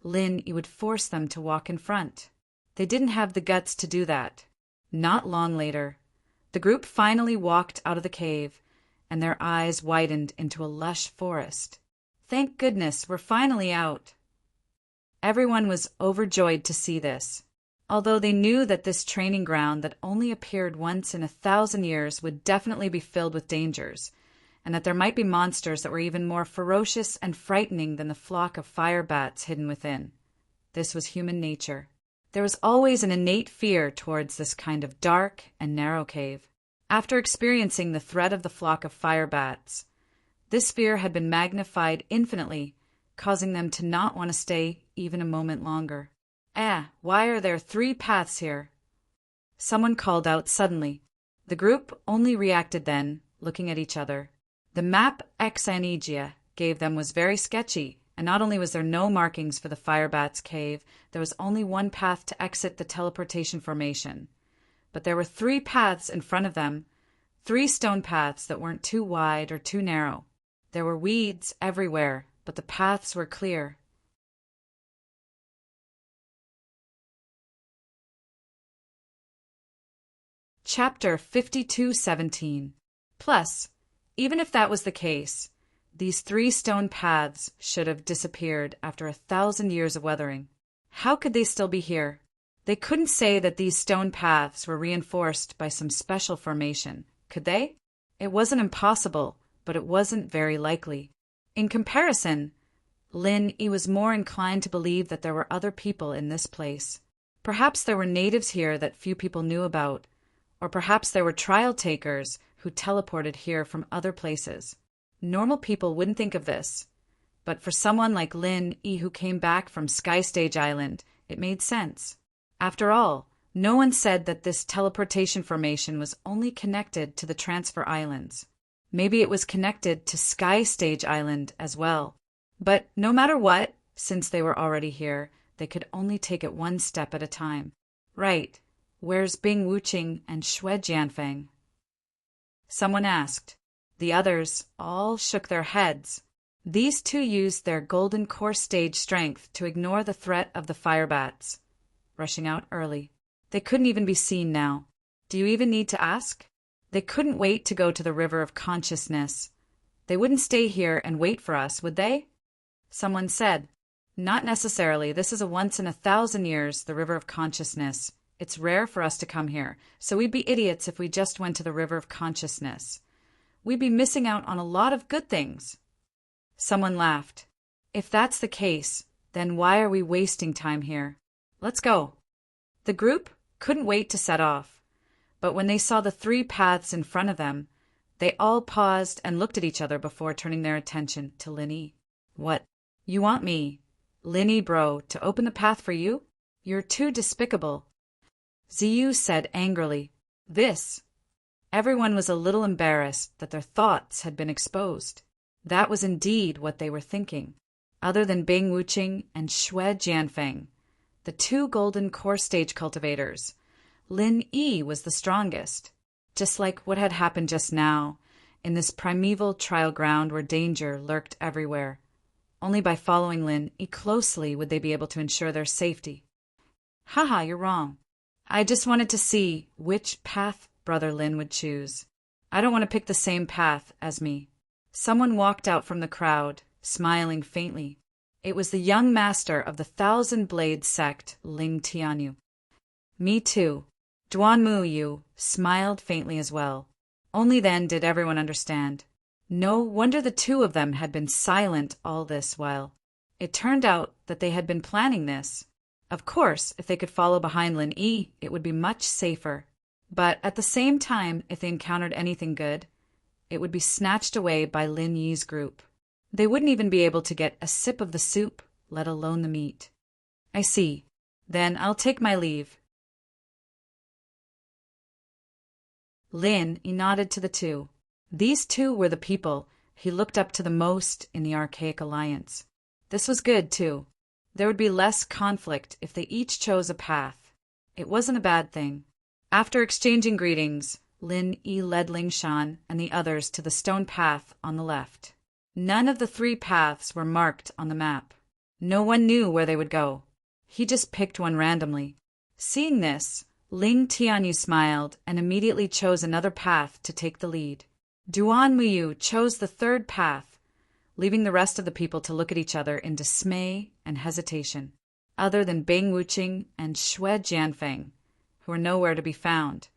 Lin Yi would force them to walk in front. They didn't have the guts to do that. Not long later, the group finally walked out of the cave, and their eyes widened into a lush forest. Thank goodness, we're finally out. Everyone was overjoyed to see this. Although they knew that this training ground that only appeared once in 1,000 years would definitely be filled with dangers, and that there might be monsters that were even more ferocious and frightening than the flock of fire bats hidden within. This was human nature. There was always an innate fear towards this kind of dark and narrow cave. After experiencing the threat of the flock of fire bats, this fear had been magnified infinitely, causing them to not want to stay even a moment longer. Why are there 3 paths here? Someone called out suddenly. The group only reacted then, looking at each other. The map Exanigia gave them was very sketchy, and not only was there no markings for the fire bat's cave, there was only one path to exit the teleportation formation. But there were 3 paths in front of them, 3 stone paths that weren't too wide or too narrow. There were weeds everywhere, but the paths were clear. Chapter 52:17. Plus, even if that was the case, these 3 stone paths should have disappeared after 1,000 years of weathering. How could they still be here? They couldn't say that these stone paths were reinforced by some special formation, could they? It wasn't impossible, but it wasn't very likely. In comparison, Lin Yi was more inclined to believe that there were other people in this place. Perhaps there were natives here that few people knew about, or perhaps there were trial takers who teleported here from other places. Normal people wouldn't think of this, but for someone like Lin Yi who came back from Skystage Island, it made sense. After all, no one said that this teleportation formation was only connected to the transfer islands. Maybe it was connected to Skystage Island as well. But no matter what, since they were already here, they could only take it one step at a time. Right, where's Bing Wuqing and Xue Jianfeng? Someone asked. The others all shook their heads. These 2 used their golden core stage strength to ignore the threat of the fire bats, rushing out early. They couldn't even be seen now. Do you even need to ask? They couldn't wait to go to the river of consciousness. They wouldn't stay here and wait for us, would they? Someone said, not necessarily. This is a once in 1,000 years, the river of consciousness. It's rare for us to come here, so we'd be idiots if we just went to the river of consciousness. We'd be missing out on a lot of good things. Someone laughed. If that's the case, then why are we wasting time here? Let's go. The group couldn't wait to set off, but when they saw the 3 paths in front of them, they all paused and looked at each other before turning their attention to Lin Yi. What? You want me, Lin Yi bro, to open the path for you? You're too despicable. Ziyu said angrily. This. Everyone was a little embarrassed that their thoughts had been exposed. That was indeed what they were thinking. Other than Bing Wuqing and Xue Jianfeng, the 2 golden core stage cultivators, Lin Yi was the strongest. Just like what had happened just now, in this primeval trial ground where danger lurked everywhere. Only by following Lin Yi closely would they be able to ensure their safety. Haha, you're wrong. I just wanted to see which path Brother Lin would choose. I don't want to pick the same path as me. Someone walked out from the crowd, smiling faintly. It was the young master of the 1,000-blade sect, Ling Tianyu. Me too. Duanmu Yu smiled faintly as well. Only then did everyone understand. No wonder the 2 of them had been silent all this while. It turned out that they had been planning this. Of course, if they could follow behind Lin Yi, it would be much safer. But at the same time, if they encountered anything good, it would be snatched away by Lin Yi's group. They wouldn't even be able to get a sip of the soup, let alone the meat. I see. Then I'll take my leave. Lin Yi nodded to the 2. These 2 were the people he looked up to the most in the Archaic Alliance. This was good, too. There would be less conflict if they each chose a path. It wasn't a bad thing. After exchanging greetings, Lin Yi led Ling Shan and the others to the stone path on the left. None of the 3 paths were marked on the map. No one knew where they would go. He just picked one randomly. Seeing this, Ling Tianyu smiled and immediately chose another path to take the lead. Duan Muyu chose the 3rd path, leaving the rest of the people to look at each other in dismay and hesitation. Other than Bing Wuqing and Xue Jianfeng, who were nowhere to be found,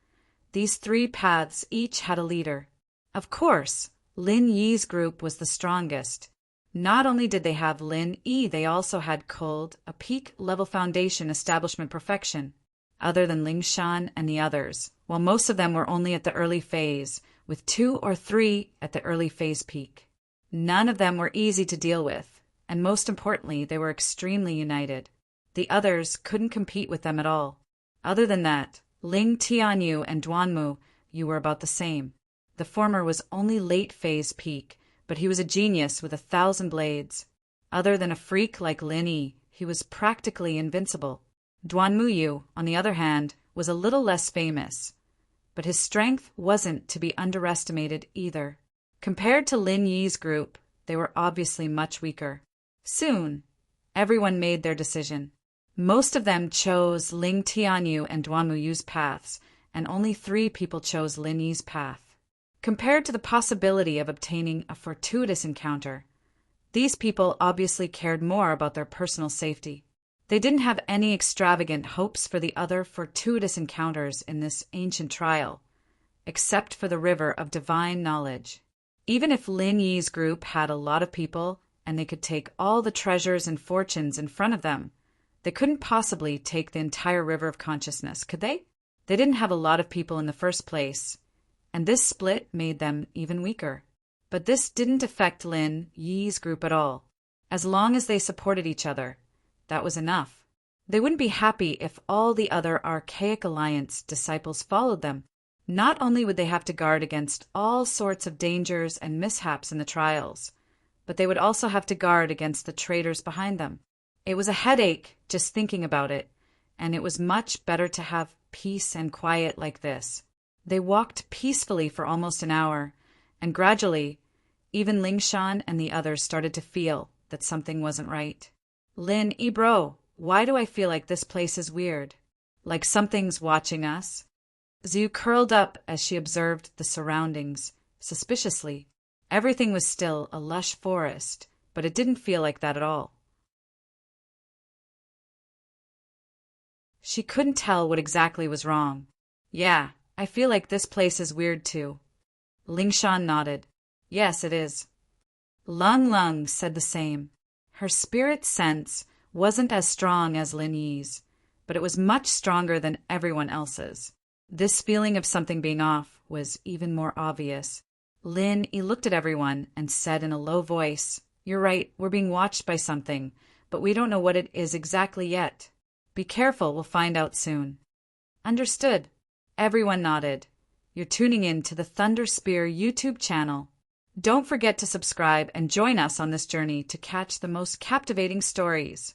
these 3 paths each had a leader. Of course, Lin Yi's group was the strongest. Not only did they have Lin Yi, they also had culled a peak-level foundation establishment perfection. Other than Ling Shan and the others, while most of them were only at the early phase, with 2 or 3 at the early phase peak. None of them were easy to deal with, and most importantly, they were extremely united. The others couldn't compete with them at all. Other than that, Ling Tianyu and Duanmu Yu were about the same. The former was only late phase peak, but he was a genius with 1,000 blades. Other than a freak like Lin Yi, he was practically invincible. Duanmu Yu, on the other hand, was a little less famous, but his strength wasn't to be underestimated either. Compared to Lin Yi's group, they were obviously much weaker. Soon, everyone made their decision. Most of them chose Ling Tianyu and Duanmuyu's paths, and only 3 people chose Lin Yi's path. Compared to the possibility of obtaining a fortuitous encounter, these people obviously cared more about their personal safety. They didn't have any extravagant hopes for the other fortuitous encounters in this ancient trial, except for the river of divine knowledge. Even if Lin Yi's group had a lot of people and they could take all the treasures and fortunes in front of them, they couldn't possibly take the entire river of consciousness, could they? They didn't have a lot of people in the first place, and this split made them even weaker. But this didn't affect Lin Yi's group at all. As long as they supported each other, that was enough. They wouldn't be happy if all the other Archaic Alliance disciples followed them. Not only would they have to guard against all sorts of dangers and mishaps in the trials, but they would also have to guard against the traitors behind them. It was a headache just thinking about it, and it was much better to have peace and quiet like this. They walked peacefully for almost an hour, and gradually, even Lingshan and the others started to feel that something wasn't right. Lin, bro, why do I feel like this place is weird? Like something's watching us? Zhu curled up as she observed the surroundings, suspiciously. Everything was still a lush forest, but it didn't feel like that at all. She couldn't tell what exactly was wrong. Yeah, I feel like this place is weird too. Lingshan nodded. Yes, it is. Lung Lung said the same. Her spirit sense wasn't as strong as Lin Yi's, but it was much stronger than everyone else's. This feeling of something being off was even more obvious. Lin Yi looked at everyone and said in a low voice, "You're right, we're being watched by something, but we don't know what it is exactly yet. Be careful, we'll find out soon." Understood. Everyone nodded. You're tuning in to the Thunder Spear YouTube channel. Don't forget to subscribe and join us on this journey to catch the most captivating stories.